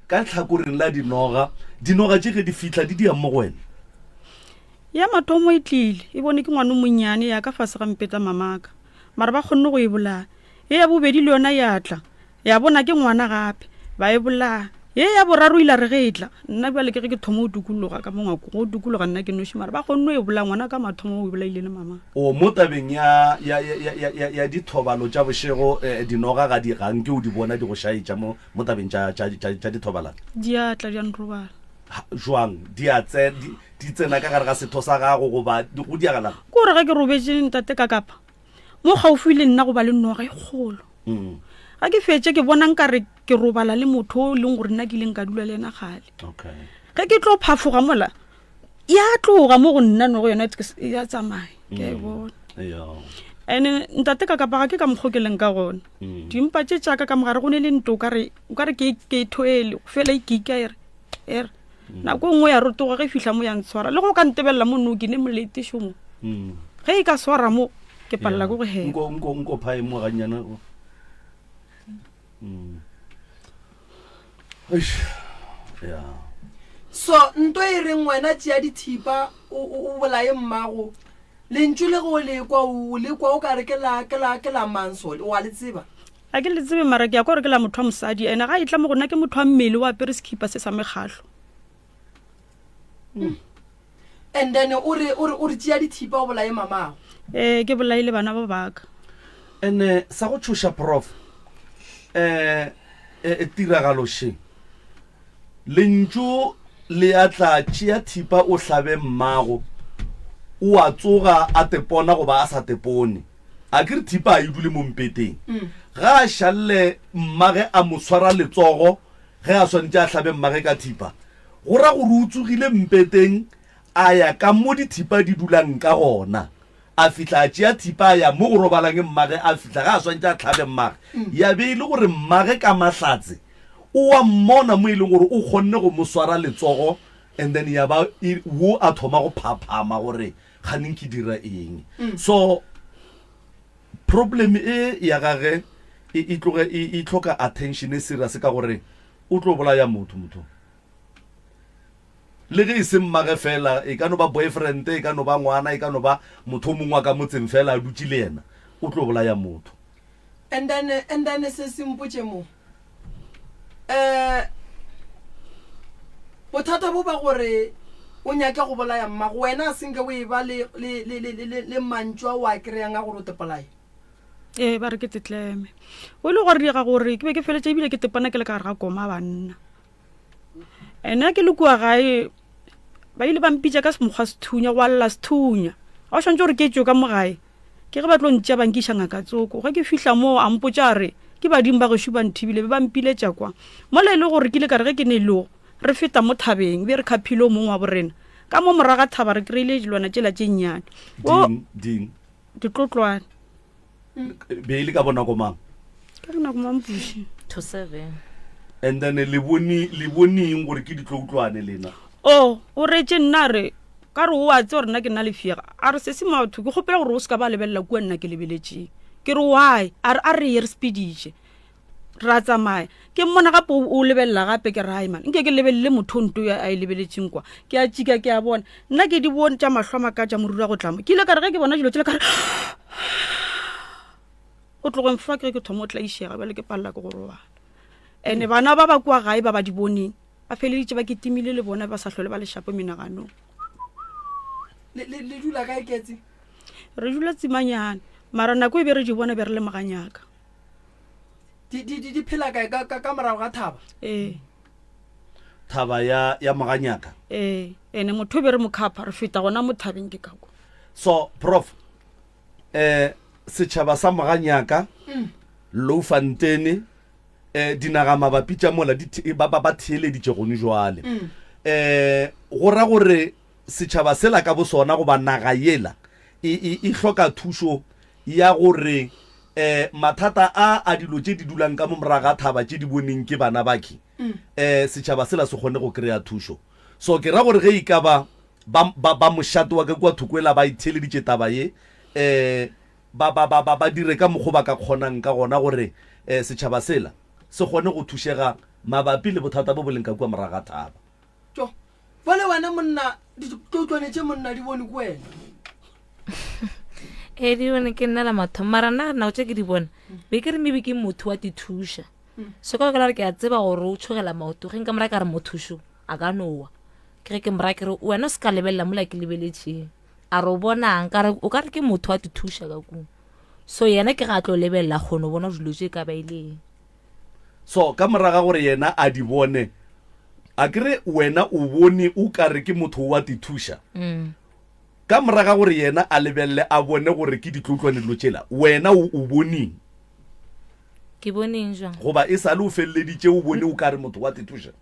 [SPEAKER 1] ka tlhakoreng la dinoga tse ge di fitlha di diang mo go wena
[SPEAKER 5] ya mathomo e tlile e bone ke ngwana monnyane ya ka fase ga mpeta mamaka mara ba kgonne go e bolaya ye ya bobedi le yona ya tla ya bona ke ngwana gape ba e bolaya ye ya boraro ile re ge e tla nna bjale ke ge ke thomo o dukologa ka mongwako go dukologa nna ke noši mara ba kgonne e bolaya ngwana ka mathomo o e bolaile le mama
[SPEAKER 1] o mo tabeng ya dithobalo tša bošego dinoga ga di gang ke o di bona di go šaetša mo tabeng tša dithobalano
[SPEAKER 5] di a tla di a nrobala
[SPEAKER 1] jwang di tsena ka gare ga setho sa gago goba go diagalang
[SPEAKER 5] ke gore ga ke robetse ntate ka kapa mo gaufi le nna go ba le noga e kgolo ga ke fetse ke bona nkare ke robala le motho o leng gore nna ke ileng ka dula le ena gale ge ke tlo phafoga mola ya tloga mo go nna nogo yona ya tsamaya ke e bona ande ntate ka kapa ga ke ka mokgokeleng ka gona dimpa tše tšaka ka mogare go ne le nto o kare ke thoele fela ikika ere nako nngwe ya rotoga ge fihla mo ya ntshwara le go ka ntebelela mo nno ke ne molete šomo ge e ka swara mo ke palela ko go hela
[SPEAKER 1] nko phae mo gannyana
[SPEAKER 2] so nto e reng wena tšea dithipa o bolaye mmago lentšu le go lekwa o kare ke la mansole wa le tseba
[SPEAKER 5] a ke le tsebe mara ke ya kore ke la motho wa mosadi ene ga e tla mo gona ke motho wa mmele wa apere sekipa se sa megahlo
[SPEAKER 2] and then o re tšea dithipa o bolaye mamago
[SPEAKER 5] ke bolaile bana ba baka
[SPEAKER 1] ene sa go tšhoša prof tiragalošeng lentšu le a tla tšea thipa o hlabe mmago o a tsoga a tepona goba a sa tepone a ke re thipa a e dule mo mpeteng ga a šalle mmage a mo swara letsogo ge a swanetse a hlabe mmage ka thipa go ra gore o tsogile mpeteng a ya ka mo dithipa di dulang ka gona a fihla a tšea thipa a ya mo go robalang mmage a fihla ga a swantse a tlhabe mmage ya be e le gore mmage ka mahlatse o wa mmona mo e leng gore o kgonne go mo swara letsogo and then ya ba wo a thoma go phaphama gore ganeng ke dira eng so problem e ya gage e tlhoka attention e serious ka gore o tlo bolaya motho le ge e se mmage fela e ka no ba boyfriend e ka no ba ngwana e ka no ba motho mongwe ka motseng fela a dutse le yena o tlo bolaya motho
[SPEAKER 2] and then se simpotse mo bothata bo ba gore o nyake go bolaya mmago wena a senke o e ba le mantšwa wa kry-ang a gore o tepolaye
[SPEAKER 5] ba re ke tetleme o ile gore diega gore ke be ke feletse ebile ke tepana ke le ka gare ga koma banna ene ke le kua gae ba ile ba mpitša ka semokgwa sethunya go alla sethunya ga o swantse gore ke tšo ka mo gae ke ge ba tlo ntšea bankiša ngaka tsoko ge ke fihla mo a mpotša re ke badimo ba gešo ba nthibile be ba mpiletša kwa mola e le gore ke ile ka re ge ke ne leo re feta mo thabeng be re khaphile o mongwe wa borena ka mo moraga thaba re kry-ile dilwana tšela tše nnyane ditlotlwane
[SPEAKER 1] be e le ka bonako mang
[SPEAKER 5] ka bonako mampuši
[SPEAKER 6] 7
[SPEAKER 1] and then le boneng gore ke ditloutlwane lena
[SPEAKER 5] o retse nna re ka re o a tse gore nna ke nna lefiega a re se se matho ke kgopela gore o se ka ba lebelela kua nna ke lebeletseng ke re why a re ye re speditše ra tsamaya ke mmona gape o lebelela gape ke re man nke ke lebelele motho nto a e lebeletseng kwa ke a tšika ke a bona nna ke di bone tša mahlwa maka tša morura go tlama ke ile ka re ge ke bona dilo tsele ka re o tlogo mfa ke thomo o tla išega bjale ke palela ke go robala ande bana ba ba kua gae ba ba di boneng ba feleditše ba ketimile le bona ba sa hlole ba leshapo menaganong
[SPEAKER 2] le dula ka eketse
[SPEAKER 5] re dula tsimanyana mara nako e be re di bona be re le maganyaka
[SPEAKER 2] di phela ka morago ga thaba
[SPEAKER 1] thaba ya maganyaka
[SPEAKER 5] ene motho be re mokhapha re feta gona mo thabeng ke kako
[SPEAKER 1] so prof setšhaba sa maganyaka Loufantene dinaga mabapi tša mola ba theeleditše gone jwale go ra gore setšhaba sela ka bo sona goba naga yela e hloka thušo ya gore mathata a dilo tše di dulang ka mo moraga thaba tše di boneng ke bana baki setšhaba sela se kgone go kry-a thušo so ke ra gore ge e ka ba mošate wa ka kua thokoela ba itheeleditše taba ye ba dire ka mokgwa ba ka kgonang ka gona gore setšhaba sela se kgone go thušega mabapi le bothata bo bo leng ka kua moraga thaba
[SPEAKER 2] jo vale wena monna ditlotlwane tse monna di bone ko wena
[SPEAKER 6] e di bone ke nna la mathomo mara nna nako tse ke di bona be ke re maybe ke motho wa dithuša se ka ke a tseba gore o tshogela maoto ge nka mora ka re mothušo a ka nowa ke ge ke mora ke re wena o se ka lebelela mola ke lebeletšeng a re o bonang kare o ka re ke motho wa dithuša ka kong so yena ke ga a tlo lebelela kgone o bona dilo tse ka baileng
[SPEAKER 1] so ka moraga gore yena a di bone a kere wena o bone o kare ke motho wa dithuša ka moraga gore yena a lebelele a bone gore ke ditlotlwane dilo tsela wena o boneng
[SPEAKER 6] ke boneng jang
[SPEAKER 1] goba e sa le o feleleditše o bone o kare motho wa dithuša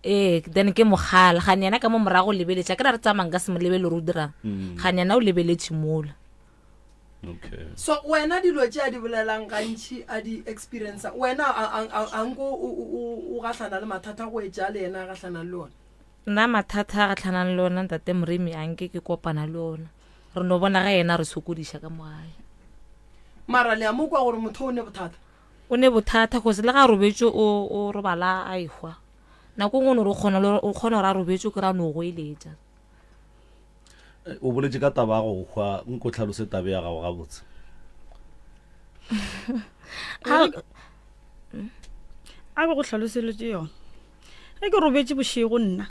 [SPEAKER 6] then ke mogala gane yana ka mo morago o lebeletša ke ra re tsamang ka se mo lebele re o dirang gane yana o lebeletše mola
[SPEAKER 1] okay
[SPEAKER 2] so wena dilo tse a di bolelang gantšhi a di experience wena anko o gatlhana le mathata go etša le yena a gatlhana le ona
[SPEAKER 6] nna mathata a gatlhanang le ona ntate moremi anke ke kopana le ona re no bona ga yena re sokodiša ka mogae
[SPEAKER 2] mara le a mo kwa gore motho o ne bothata
[SPEAKER 6] o ne bothata go se le ga robetše o robala a ehwa nako ngwe o kgona gore a robetše ke ra no go eletša
[SPEAKER 1] o boletše ka taba go hwa nko tlhalose tabe ya gago gabotse
[SPEAKER 5] a go tlhaloseletše yona ge ke robetše bošego nna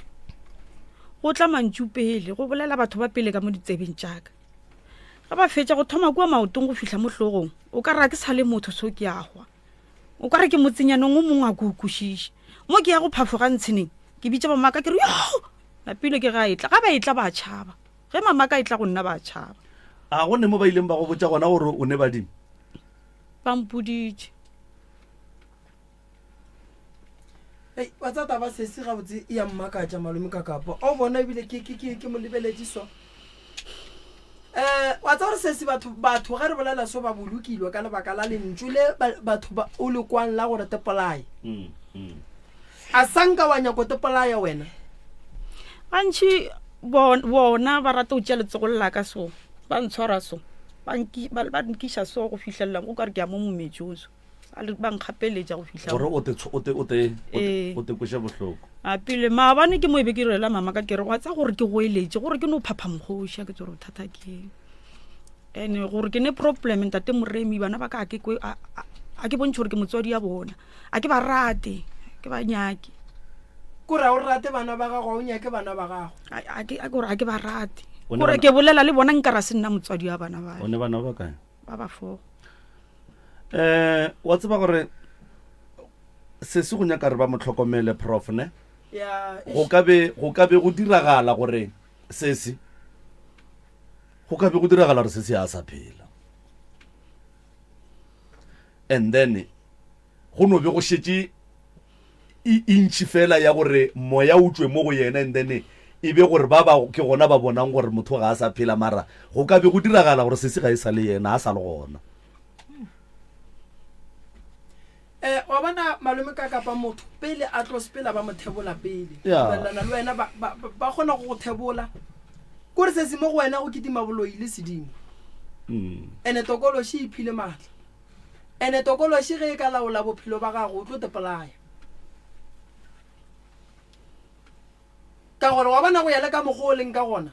[SPEAKER 5] go tla mantšu pele go bolela batho ba pele ka mo ditsebeng tšaka ga ba fetša go thoma kua maotong go fihla mo hlogong o ka ra ke sa le motho so ke agwa o ka re ke motsenyanong o mongwe a kukušiše mo ke ya go phafoga ntsheneng ke bitša mamaka ke re yo lapile ke ga etla ga ba etla ba tšhaba ge mamaka e tla go nna ba tšhaba
[SPEAKER 1] a go ne mo ba ileng ba go botša gona gore o ne badimo
[SPEAKER 5] ba mpoditše
[SPEAKER 2] wa tsa taba sese gabotse e ya mmakatša malome ka kapa o bona ebile ke mo lebeletše so wa tsa gore sese batho ge re bolela so ba bolokilwe ka lebaka la lentšu le batho o le kwang la gore tepolaye a sanka wa nyako tepolaya wena
[SPEAKER 5] gantšhi bona ba rata go tšea letsogo lela ka so ba ntshwara so ba nkiša so go fitlhelela go ka re ke ya mo mometšo so ba nkgapeletša go fitlha
[SPEAKER 1] gore o te kweša bohloko
[SPEAKER 5] a pele maabane ke mo ebe ke rela mamaka ke re wa tsa gore ke go eletše gore ke no phaphamkgoša ke tsore bothata ke ene gore ke ne problem ntate moremi bana ba ka a ke bontšhe gore ke motswadi ya bona a ke ba rate ke ba nyake
[SPEAKER 2] kore o rate bana ba gago o nyake bana ba gago
[SPEAKER 5] gore a ke ba rate gore ke bolela le bona nkara se nna motswadi wa bana ba
[SPEAKER 1] o ne bana ba kae
[SPEAKER 5] ba ba fo
[SPEAKER 1] wa tseba gore se se go nyaka re ba motlhokomele prof ne go ka be go diragala gore sese go ka be go diragala gore sese ya sa phela and then go no be go šetše intši fela ya gore moya o tswe mo go yena and then e be gore ba ke gona ba bonang gore motho ga a sa phela mara go ka be go diragala gore sese ga e sa le yena a sa le gona
[SPEAKER 2] wa bona malome ka kapa motho pele a tlo sepela ba mothebola pele balana le wena ba kgona go thebola kore se se mo go wena go kitima boloi le sedimo ene tokolo shi iphile matla ene tokolo shi ge ka laola bophelo ba gago o tlo tepolaya ka gore wa bona go ya le ka mogoleng ka gona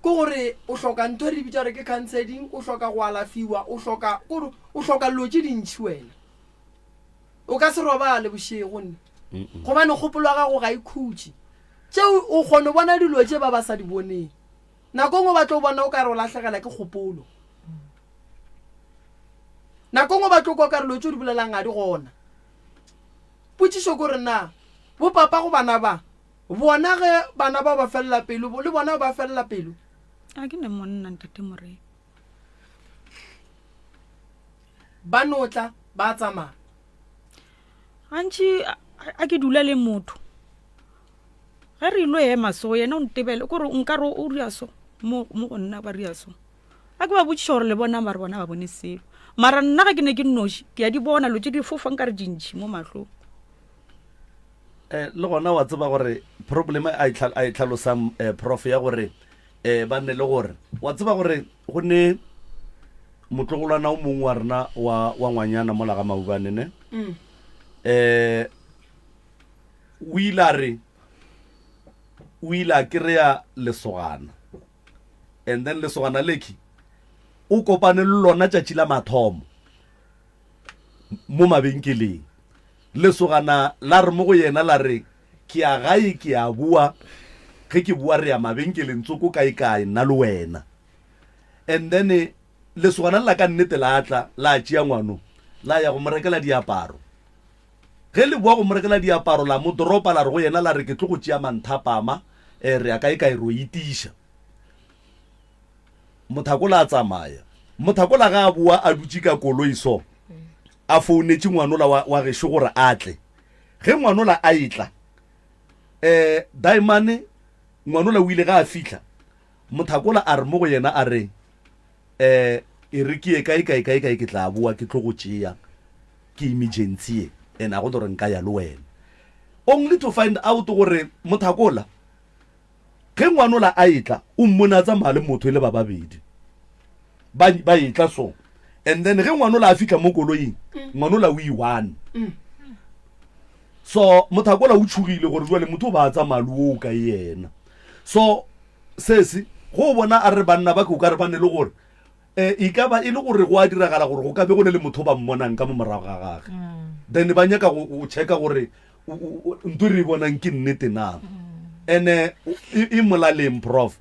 [SPEAKER 2] ko gore o hloka ntho re bitša re ke counseling o hloka go alafiwa o hloka lotse dintšhi wena o ka se robale bošego nne gobane kgopolo wa gago ga ikhutše tšeo o kgone bona dilo tše ba sa di boneng nako ngwe ba tlo bona o ka re o latlhegela ke kgopolo nako ngwe ba tlo kwa ka re lo tšeo di bolelang ga di gona potšišo kore na bo papa go bana ba bona ge bana ba ba felela pelo le bona ba felela pelo
[SPEAKER 5] a ke ne monna ntate morei
[SPEAKER 2] ba notla ba tsamaya
[SPEAKER 5] gantši a ke dula le motho ge re ilo ema so yena o ntebele kore nka re o ria so mo go nna ba ria so a ke ba botšiša gore le bona ba re bona ba bone selo mara nna ga ke ne ke nnoši ke ya di bona lo tše di fofang ka re dintšhi mo matlong
[SPEAKER 1] le gona wa tseba gore problem a e tlhalosang prof ya gore ba nne le gore wa tseba gore go ne motlogolwana o mongwe wa rena wa ngwanyana mo laga maubane ne o ile a re o ile a kry-a lesogana and then lesogana leki o kopane le lona tšatši la mathomo mo mabenkeleng lesogana la re mo go yena la re ke a gae ke a bua ge ke bua re ya mabenkeleng tsoko kae nna le wena and then lesogana la ka nnete la tla la tšea ngwano la ya go mo rekela diaparo ge le bua go mo rekela diaparo la mo doropa la re go yena la re ke tlo go tšea manthapama re ya kae ro itiša Mothakola a tsamaya Mothakola ga a bua a dutse ka koloi so a founetse ngwanola wa gešo gore a tle ge ngwanola a itla Daimane ngwanola o ile ga a fihla Mothakola a re mo go yena a re e re ke kae ke tla bua ke tlo go tšea ke emergency and a go tlo re nka ya le wena only to find out gore Mothakola ge ngwanola a itla o mmonatsa male motho le ba babedi ba itla so and then ge ngwanola a fihla mo koloing ngwanola o i1 so Mothakola o tshugile gore jwa le motho ba tsa malu o ka yena so sesi go bona a re banna ba ka re bane le gore e ka ba ile gore go a diragala gore go ka be go le motho ba mmonang ka mo morago ga gagwe then ba nyaka go checka gore ntwe re bonang ke nnete na ene e molaleng prof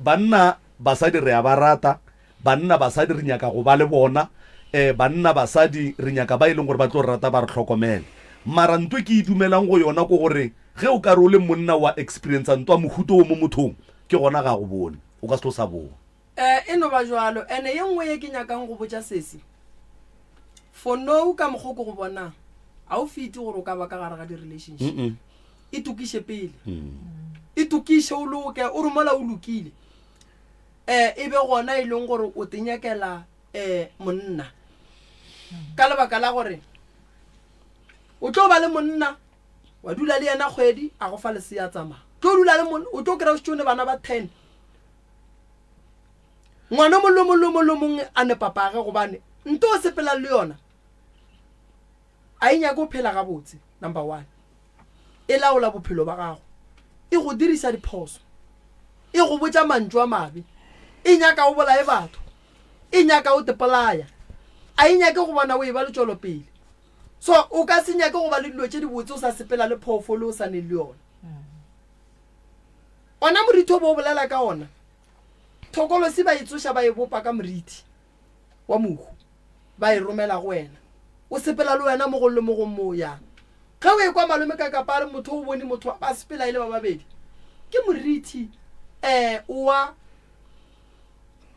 [SPEAKER 1] banna basadi re a barata banna basadi re nyaka go ba le bona banna basadi re nyaka ba ileng gore ba tlo rata ba re tlhokomela mara ntwe ke idumelang go yona ko gore ge o ka re o le monna wa experience ntwa mohuto o mo mothong ke gona ga go bone o ka se tlo sa bona
[SPEAKER 2] e no ba jwalo ene ye nngwe ye ke nyakang go botsa sesi for no ka mogoko go bona a o fiti gore o ka ba ka gare ga di relationship e tukiše pele e tukiše o loke o rumola o lokile e be gona e leng gore o tenyakela monna ka lebaka la gore o tlo ba le monna wa dula le yena kgwedi a go fa lesea tsamaya tlo dula le monna o tlo kry-a setšone bana ba 10 ngwana mollo mongwe a ne papage gobane nto o sepela le yona a e nyaka o phela gabotse number 1 e laola bophelo ba gago e go dirisa diphoso e go botsa mantšu a mabe e nyaka o bolae batho e nyaka o tepolaya a e nyake go bona o e ba le tšwelo pele so o ka se nyake go ba le dilo tše di botse o sa sepela le phoofolo o sa ne le yona ona moriti o bo o bolela ka ona thokolosi ba e tsoša ba e bopa ka moriti wa mohu ba e romela go wena o sepela le wena mo go le mo go mo yang ge o e kwa malome ka kapare motho o bone motho ba sepela ile ba babedi ke moriti wa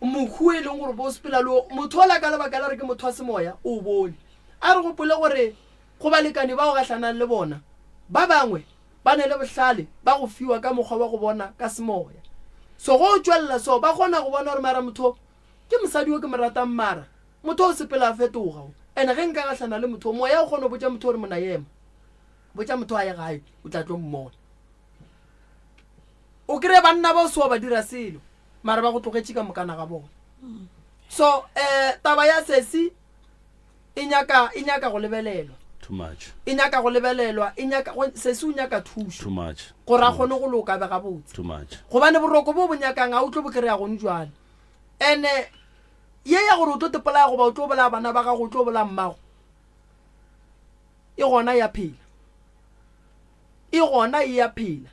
[SPEAKER 2] mohu e leng gore bo sepela le motho ola ka lebaka la re ke motho wa semoya o bone a re gopole gore go balekane ba go gatlhanang le bona ba bangwe ba ne le bohlale ba go fiwa ka mokgwa wa go bona ka semoya so go tšwelela so ba kgona go bona gore mara motho ke mosadi o ke mo ratang mara motho o sepela a fetoga ene ge nka gatlhana le motho moya o kgona go botsa motho gore mona ema botsa motho a ye gae o tla tlo mmona o kry-e banna ba o sewa ba dira selo mara ba go tlogetše ka mokana ga bona so taba ya sesi e nyaka go lebelelwa
[SPEAKER 1] too much
[SPEAKER 2] e nyaka go lebelelwa sesi o nyaka thuso
[SPEAKER 1] too much
[SPEAKER 2] gore a kgone go loka be gabotse
[SPEAKER 1] too much
[SPEAKER 2] gobane boroko bo bo nyakang a o tlo bo kry-a gone jwale ene ye ya gore o tlo tepolaya goba o tlo bolaya bana ba gago o tlo bolaya mmago e gona ya phela e gona e ya phela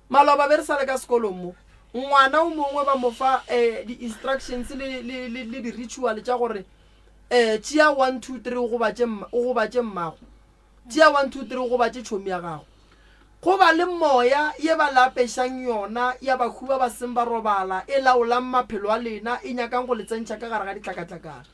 [SPEAKER 2] maloba be re sale ka sekolong mo ngwana o mongwe ba mo fa di-instructions le di-ritual tša gore tšea 1 2 3 o go batše mmago tšea 1 2 3 o go batše tšhomi ya gago go ba le moya ye ba lapešang yona ya bakhuba ba seng ba robala e laolang maphelo a lena e nyakang go le tsentšha ka gare ga ditlakatlakana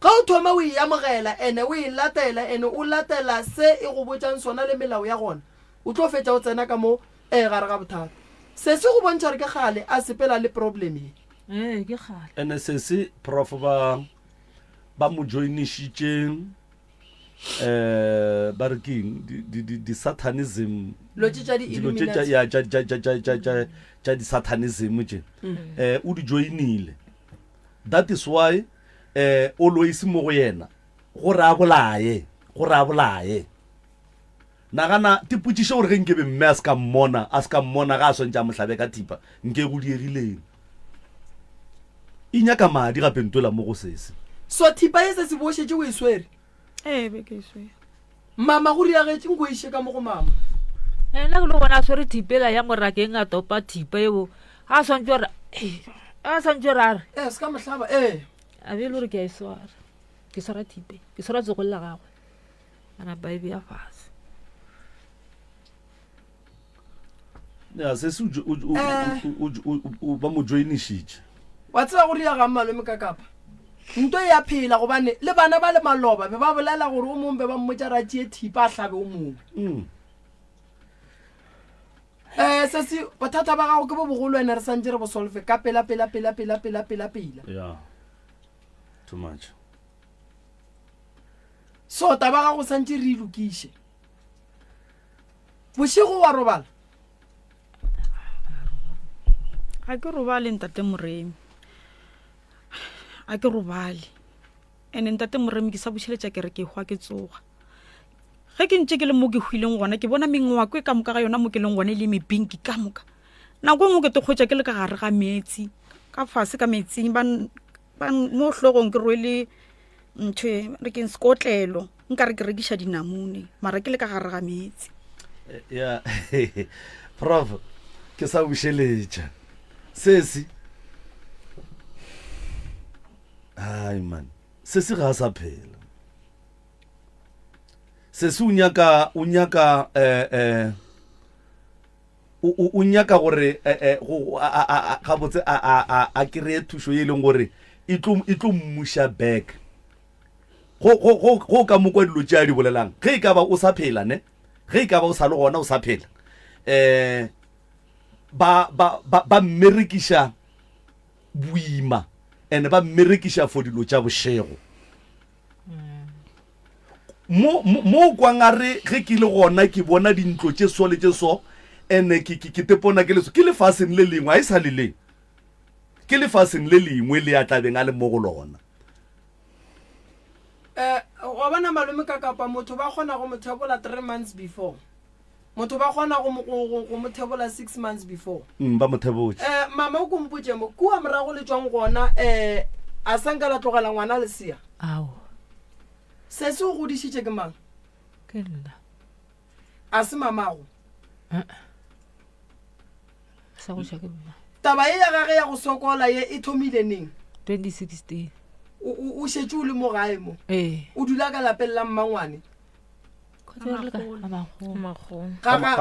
[SPEAKER 2] ga o thoma o e amogela ene o e latela ene o latela se e go botšang sona le melao ya gona o tlo fetša o tsena ka mo gare ga bothata se se go bontšha re ke gale a sepela le problem
[SPEAKER 4] ke gale
[SPEAKER 1] ene sese prof ba mo joinishitšeng ba re keng di-satanism
[SPEAKER 2] lo tša
[SPEAKER 1] tša di-satanism tše o di joinile that is why always mo go yena gore a bolaye nagana tipotšiše gore ge nke be mme a se ka mmona ga a swantša mohlabe ka thipa nke go diegileng e nyaka madi gape ntola mo go sese
[SPEAKER 2] so thipa e se se bošetse o e swere
[SPEAKER 5] be ke swere
[SPEAKER 2] mama go riagetse nko iše ka mo go mama
[SPEAKER 7] nna ke le gona a swere thipela ya morakeng a topa thipa eo a swantse gore a re
[SPEAKER 2] se ka mohlaba
[SPEAKER 7] a be e le gore ke a e swara ke swara thipe ke swara tsogolela gagwe ana baebe ya fase
[SPEAKER 1] ya sese ba mo joinišitše
[SPEAKER 2] wa tseba go riaga malome ka kapa nto e ya phela gobane le bana ba le maloba be ba bolela gore o mongwe be ba mmotsa ratšie thipa a hlabe o mongwe sese bothata ba gago ke bo bogolo ene re santse re bo solve ka pela
[SPEAKER 1] yeah too much
[SPEAKER 2] so taba ga go santse re ilokiše bošego wa robala
[SPEAKER 5] ga ke robale ntate Moremi a ke robale ene ntate Moremi ke sa bošheletša ke re ke hwa ke tsoga ge ke ntse ke le mo ke hwileng gona ke bona mengwako e ka moka ga yona mo ke leng gone le mebinki ka moka nako ngwe ke te kgotša ke le ka gare ga metsi ka fase ka metsing mo hlogong ke rwele ntho re ke skotlelo nka re ke rekiša dinamune mara ke le ka gare ga metsi
[SPEAKER 1] ya prof ke sa bošheletša sesi ai man sesi ga a sa phela sesi o nyaka gore ga botse a kry-e thušo ye e leng gore e tlo mmuša back go ka mokwa dilo tše a di bolelang ge e ka ba o sa phela ne ge e ka ba o sa le gona o sa phela ba mmerekiša boima and ba mmerekiša for dilo tša bošego mo kwangare ge ke le gona ke bona dintlo tše so le tše so ene ke tepona ke leso ke lefaseng le lengwe a e sa le leng ke lefaseng le lengwe le a tlabeng a le mo go lona
[SPEAKER 2] go bona malome ka kapa motho ba kgona go mothebola 3 months before motho ba kgona go mothebola 6 months before
[SPEAKER 1] ba mothebotse
[SPEAKER 2] mama o kompotse mo kua morago le tswang gona a sanka la tlogela ngwana lesia
[SPEAKER 7] ao
[SPEAKER 2] se se o godisitše ke mang
[SPEAKER 7] ke nna
[SPEAKER 2] a se mamago
[SPEAKER 7] sa go tšha ke nna
[SPEAKER 2] taba e ya gage ya go sokola ye e thomile neng
[SPEAKER 7] 2016
[SPEAKER 2] o šetse o le mo gae mo
[SPEAKER 7] ee
[SPEAKER 2] o dula ka lapeng la mmangwane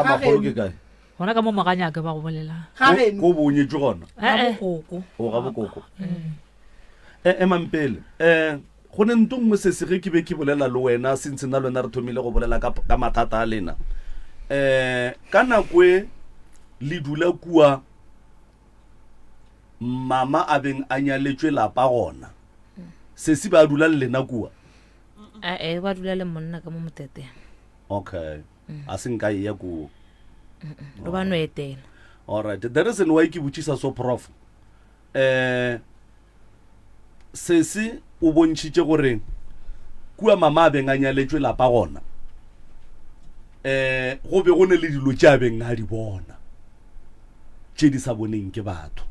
[SPEAKER 1] magolo ke kae
[SPEAKER 7] gona ka mo maganyake ba go bolelang
[SPEAKER 2] gageno
[SPEAKER 1] ko bonyetše gona
[SPEAKER 2] gabokoko
[SPEAKER 1] o ga bokoko mampele go ne nto ngwe se ge ke be ke bolela le wena since nna le wena re thomile go bolela ka mathata a lena ka nako e le dula kua mama a beng a nyaletšwe lapa gona sesi ba dula le lena kua
[SPEAKER 6] ba dula le monna ka mo motete
[SPEAKER 1] okay a se nka ya kuo
[SPEAKER 6] ro ba no etela
[SPEAKER 1] alright the reason why ke botšiša so prof sesi o bontšhitše gore kua mama a beng a nyaletšwe lapa gona go be go ne le dilo tše a beng a di bona tše di sa boneng ke batho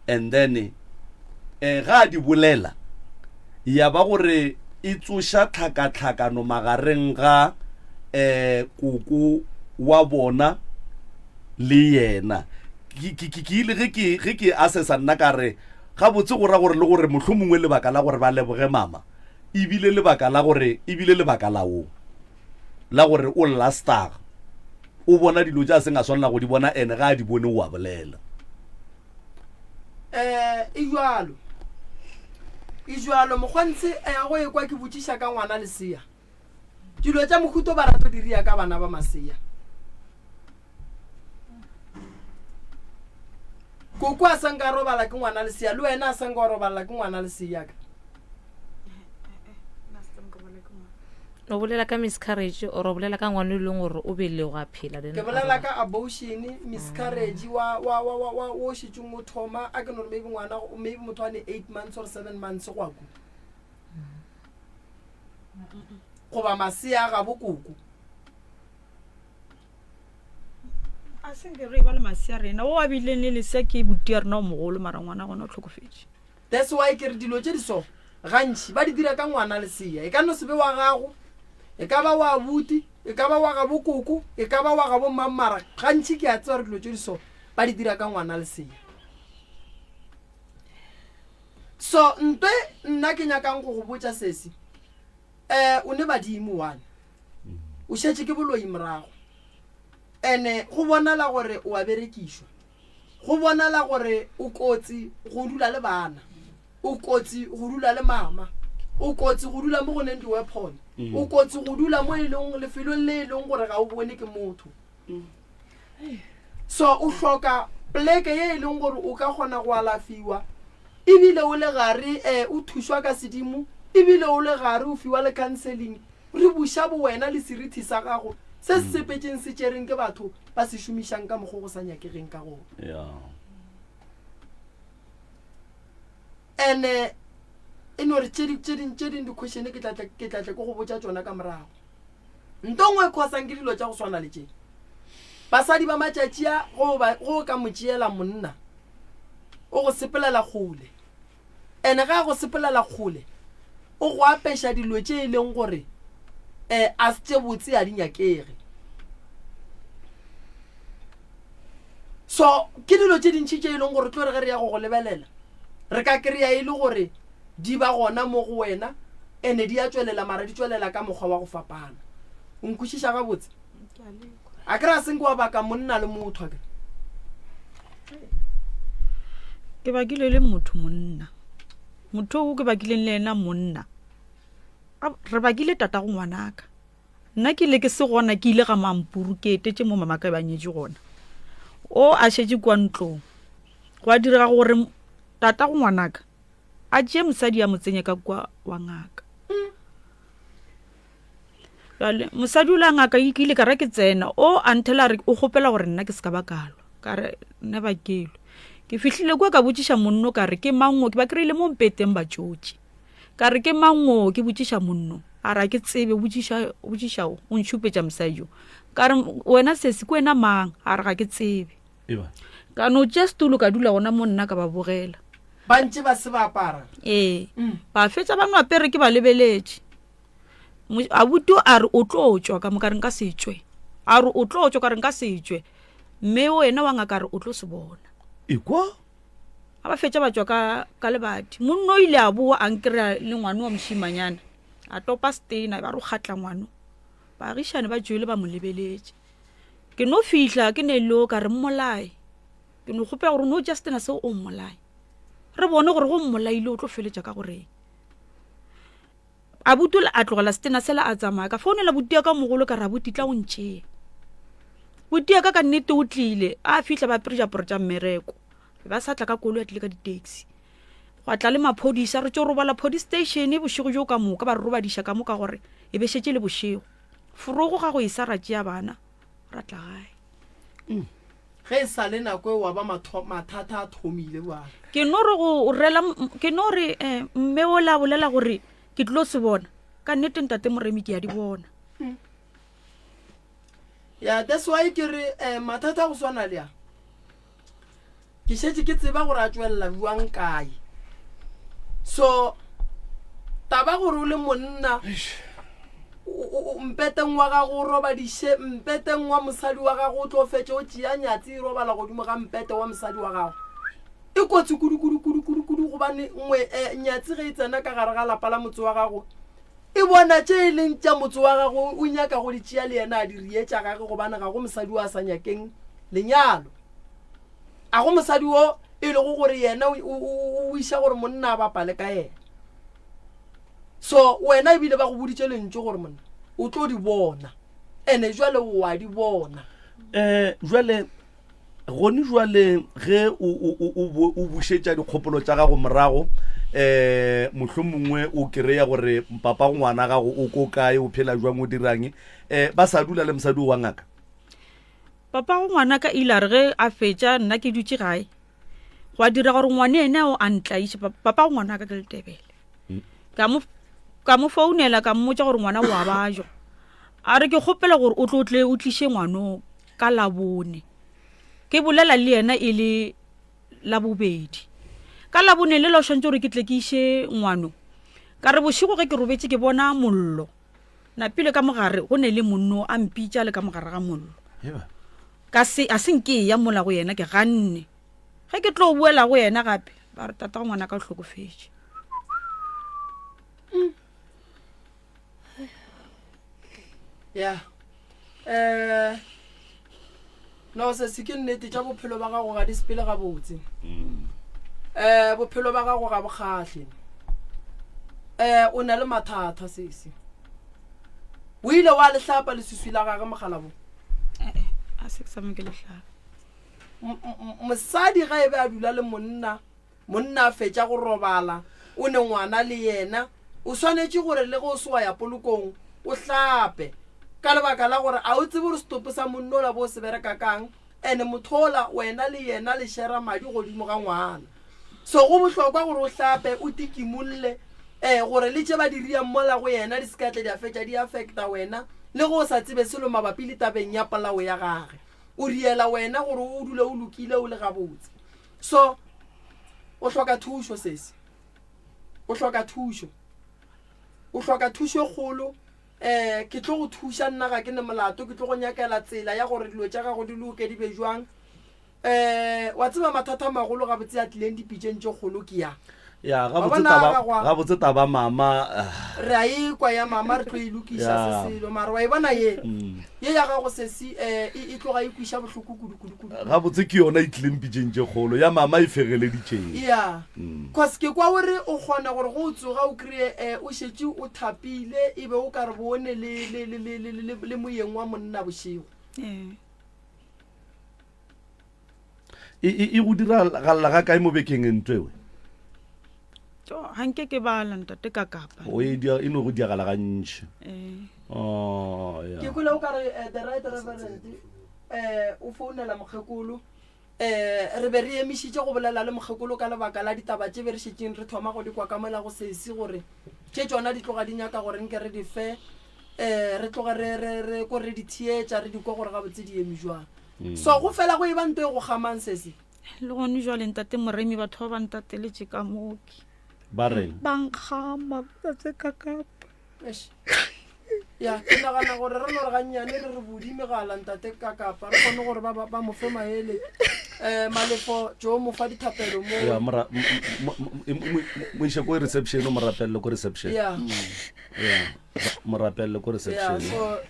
[SPEAKER 1] and then ga a di bolela ya ba gore e tsoša tlhakatlhakano magareng ga koko wa bona le yena ke ile ge ke assessa nna ka re ga botse go ra gore le gore mohlho mongwe lebaka la gore ba leboge mama ebile lebaka la o la gore o lastaga o bona dilo tša seng a swanela go di bona ene ga a di bone o a bolela
[SPEAKER 2] e jalo mokgontse go e kwa ke botšiša ka ngwana lesia dilo tša mokhuto ba rato diria ka bana ba masea koko a sanka robala ke ngwana lesia le wena a sanka robala ke ngwana lesia ka
[SPEAKER 6] o bolela ka miscarriage o ro bolela ka ngwana le gore o bele go a phela
[SPEAKER 2] ke bolela ka abortion miscarriage wa shitse mo thoma a ke no maybe ngwana maybe motho ane 8 months or 7 months go go ba masia ga bokoko
[SPEAKER 5] senke re ba le masia rena o a bileng le lesea ke butia rena o mogolo mara ngwana gona o tlhokofetse.
[SPEAKER 2] That's why ke re dilo tse di so gantši ba di dira ka ngwana lesea e ka no sebe wa gago e ka ba wa buti e ka ba wa ga bokoko e ka ba wa ga bommamara gantši ke a tseba re dilo tse di so ba di dira ka ngwana lesea. So ntwe nna ke nyakang go go botša sesi o ne badimo wane o šetše ke boloi morago ene go bonala gore o a berekišwa go bonala gore o kotsi go dula le bana o kotsi go dula le mama o kotsi go dula mo go neng di-weapon o kotsi go dula mo e leng lefelong le e leng gore ga o bone ke motho. So o hloka pleke ye e leng gore o ka kgona go alafiwa ebile o le gare o thušwa ka sedimo ebile o le gare o fiwa le counseling re buša bo wena le seriti sa gago se se sepetšeng se tšereng ke batho ba se šomišang ka mokgwa go sa nyakegeng ka gona. And eno re tše ding di-question ke tlatle ko go botša tsona ka morago ntongwe e khosang ke dilo tša go swana le tše basadi ba matšatši a go ka motšeela monna o go sepelela kgole ene ga go sepelela kgole o go apeša dilo tše e leng gore a se tše botse a di nyakege. So ke dilo tše dintšhi tše e leng gore tlo re ge re ya go go lebelela re ka kry-a e le gore di ba gona mo go wena ene di a tswelela mara di tswelela ka mokgwa wa go fapana. O nkwešiša gabotse a kry a senke wa baka monna le motho ake
[SPEAKER 5] ke bakile le monna o ke bakileng le ena monna re bakile tata go ngwanaka nna ke ile ke se gona ke ile ga Mampuru ke etetše mo mama ka banyetše gona o a šetše kwa ntlong go a direga gore tata go ngwanaka a tšee mosadi a motsenye ka kwa wa ngaka. Mosadi o la ngaka ke ile ka ra ke tsena o a nthela re o gopela gore nna ke se ka bakalo ka re nne bakelo ke fihlile kwa ka botšiša monno ka re ke mango ke ba kry-ile mo mpeteng ba tšotše ka re ke mango ke botšiša monno a ra ke tsebe botšiša o ntšhupetša mosadi ka re wena sesi ke wena mang a re ga ke tsebe ka no tša setulo ka dula gona mo nna ka ba bogela
[SPEAKER 2] bantše ba se ba apara
[SPEAKER 5] ba fetša ba apere ke ba lebeletše abuti a re o tlo tšwa ka mo ka re nka se tšwe a re o tlo tšwa ka re nka se tšwe mme wena wa ngaka re o tlo se bona
[SPEAKER 1] ekwa
[SPEAKER 5] a ba fetša ba tšwa ka lebadi monno o ile a boa a nkry-a le ngwane wa mošimanyana a topa stena ba re o kgatla ngwano baagišane ba tšwele ba mo lebeletše ke no fihla ke ne lo ka re mmolae ke no kgopela gore no ja stena seo o mmolae re bone gore go mmolaile o tlo feletša ka goreng a butula a tlogela stena sela a tsamaya ka founela butia ka mogolo ka ra butitla o ntšee butia ka nnete o tlile a fihla ba prejaporo tša mmereko ba sa tla ka kolo ya tlile ka di-taxi go tla le maphodisa re tšo robala police station bošego jo ka moka ba re robadiša ka moka gore e be šetše le bošego forogo ga go e sa ra tšea bana ra tla gae
[SPEAKER 2] ge e sa le nako e wa ba mathata a thomile bana
[SPEAKER 5] ke no re mme o la bolela gore ke tlo se bona ka nnete ntate Moremi ke ya di bona
[SPEAKER 2] ya that's why ke re mathata go swana le ya ke šetše ke tseba gore a tswelela buang kae so taba gore o le monna mpeteng wa gago o robadiše mpeteng wa mosadi wa gago o tlo fetše o tšea nyatse e robala godimo ga mpete wa mosadi wa gago e kotsi kudu gobane nngwe nyatse ge e tsena ka gare ga lapa la motse wa gago e bona tše e leng tša motse wa gago o nyaka go di tšea le yena a di rietša gage gobane ga go mosadi wa sa nyakeng lenyalo a go mosadi wo e lego gore yena o iša gore monna a bapale ka yena so wena ebile ba go boditše lentše gore monna o tlo di bona ene jwale wa di bona
[SPEAKER 1] jwale gone jwale ge o bušetša dikgopolo tša gago morago mohlomongwe o kry-a gore papa go ngwana gago o ko kae o phela jwang o dirang ba sa dula le mosadi wa ngaka
[SPEAKER 5] papa go ngwana ka ile a re ge a fetša nna ke dutše gae go a dira gore ngwane ene o a ntlaiše papa go ngwana ka ke Letebele ka mo founela ka mmotša gore ngwana wa bajo a re ke kgopela gore o tlo tle o tliše ngwano ka Labone ke bolela le yena e le la bobedi ka la bone le lo shantse gore ke tle ke ishe ngwano ka re bošigo ge ke robetse ke bona mollo napile ka mogare go ne le monno a mpitša le ka mogare ga mollo ka se a se nke ya mola go yena ke ganne ge ke tlo buela go yena gape ba re tata go ngwana ka o hlokofetse
[SPEAKER 2] ya no se se ke nnete tša bophelo ba gago ga di sepele ga botse bophelo ba gago ga bokgahle o na le mathata sese o ile wa lehlapa leswiswi la gage mogalabo
[SPEAKER 5] a se ke sameke lehlapa
[SPEAKER 2] mosadi ga e be a dula le monna a fetša go robala o ne ngwana le yena o swanetše gore le go se wa ya polokong o hlape ka lebaka la gore a o tsebe gore setopo sa monno o la bo se bereka kang ene mothola wena le yena le shera madi godimo ga ngwana so go bohlokwa gore o hlape o tikimolle gore le tše ba diriang mola go yena di sekatle di a fetša di affecta wena le go sa tsebe selo mabapi le tabeng ya polao ya gage o riela wena gore o dule o lokile o le gabotse so o hloka thušo sese o hloka thušo kgolo ke tlo go thuša nna ga ke ne molato ke tlo go nyakela tsela ya gore dilo tša gago di loke di be jwang wa tseba mathata a magolo gabotse a tlileng dipitšeng tše kgolo ke yang
[SPEAKER 1] ya gabotse taba mama
[SPEAKER 2] re a ekwa ya mama re tlo e lokiša se selo mara wa e bona ye ya gago sesi e tloga ekwiša bohloko kudu
[SPEAKER 1] gabotse ke yona e tlileng pitšeng tše kgolo ya mama e fegeleditšeng
[SPEAKER 2] ya cause ke kwa gore o kgona gore go o tsoga o kry-e o šetse o thapile e be o ka re bone le moyeng wa monna bošego
[SPEAKER 1] e go diragalela ga kae mo bekeng entwewe
[SPEAKER 5] hanke ke bala ntate ka kapa
[SPEAKER 1] e no go diagala gantši
[SPEAKER 2] ke kole o ka re the right reverend o founela mokgekolo re be re emišitše go bolela le mokgekolo ka lebaka la ditaba tše be re šetšeng re thoma go di kwa ka mola go sesi gore tše tšona di tloga di nyaka gore nke re di fe re tloga re ko re di thietša re di kwa gore gabotse di emi jwang so go fela go e ba nto e go gamang sese
[SPEAKER 5] le gone jwale ntate moremi batho ba ba ntateletse ka mooki
[SPEAKER 1] ba reng
[SPEAKER 5] bankgama tse ka kapa
[SPEAKER 2] ya ke nagana gore re no re gannyane re re bodi megala ntate ka kapa re kgone gore ba mo fe maele malefo jo mo fa dithapelo
[SPEAKER 1] mo iše ko reception o morapelele ko reception morapelele ko reception
[SPEAKER 2] so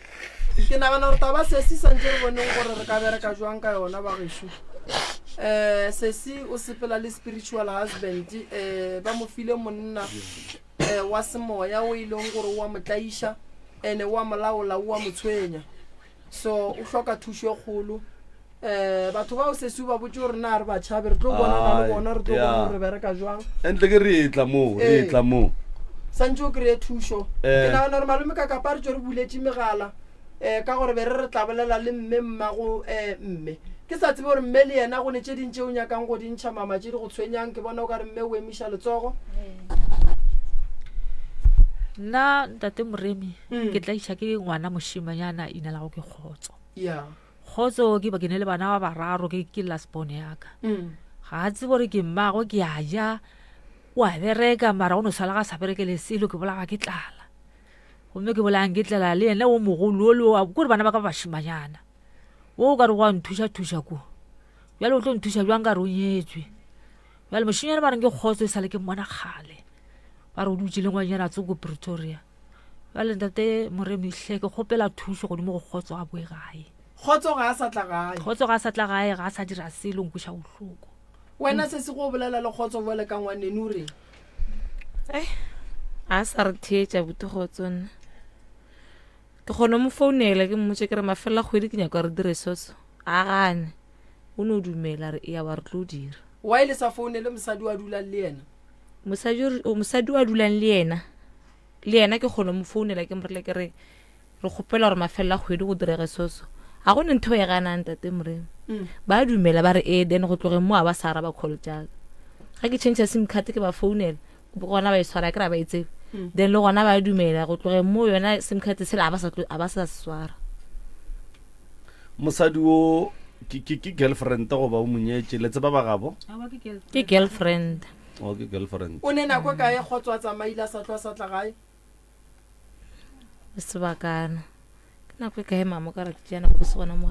[SPEAKER 2] ke nagana gore taba sesi santse re boneng gore re ka bereka jwang ka yona ba gešo sesi o sepela le spiritual husband ba mo file monna wa semoya o ileng gore wa motlaiša ene wa molaola wa motshwenya so o hloka thušo e kgolo batho ba o sesi ba botse gore na re ba tšhabe re tlo bonana le bona re tlo bona re bereka jwang
[SPEAKER 1] entle ke re etla mo
[SPEAKER 2] santse o kry-e thušo ke nagana gore malome ka kapa re tso re buletše megala ka gore be re tlabolela le mme mmago mme ke sa tsebe gore mme le yena go ne tše dintše o nyakang go dintšha mama tše di go tshwenyang ke bona o ka re mme o emiša letsogo
[SPEAKER 7] nna ntate moremi ke tla iša ke ngwana mošimanyana ina lago ke kgotso kgotso ke ba ke ne le bana ba bararo ke lasbone yaka ga a tsebe gore ke mmago ke a ja o a bereka mara o no sala ga sa berekele selo ke bolaga ke tlala gomme ke bolang ke tlala le ene o mogolo kore bana ba ka bašimanyana o ka re go a nthuša ko bjale o tlo nthuša jwang ka re o nyetswe bjale mošinyana ba reng ke kgotso e sale ke mmona kgale ba re o dutse le ngwanyana tse ko Pretoria bjale ntate moremihle ke kgopela thušo godimo go kgotso a boe gae
[SPEAKER 2] kgotso ga a sa tla gae
[SPEAKER 7] ga a sa dira selo nkuša bohloko
[SPEAKER 2] wena se se go bolela le kgotso bole ka ngwaneni o reng
[SPEAKER 6] a sa re thietša botokgotso nna ke kgone mo founela ke mmotse ke re mafela kgwedi ke nyaka re dire soso a gane o ne o dumela re ya wa re tlo dira
[SPEAKER 2] wa ile sa founele mosadi wa dulang le yena
[SPEAKER 6] mosadi wa dulang le yena ke kgone mo founela ke morele ke re kgopela gore mafela kgwedi go direge soso ga go ne ntho e ganang tate moremi ba dumela ba re then go tloge mo a ba sa araba call jaaka ga ke change sim card ke ba founela gona ba e swara ke ra ba e tsebe then le gona ba dumela go tloge mo yona sim card sela a ba sa swara
[SPEAKER 1] mosadi o ke girlfriend go ba o monyetse le tseba ba gabo
[SPEAKER 6] ke girlfriend
[SPEAKER 1] o ke girlfriend
[SPEAKER 2] o ne nako ka e kgotswa tsamaile sa tloa sa tla gae
[SPEAKER 6] sebakana ke nako ka e mama ka re ke jana go se gona mo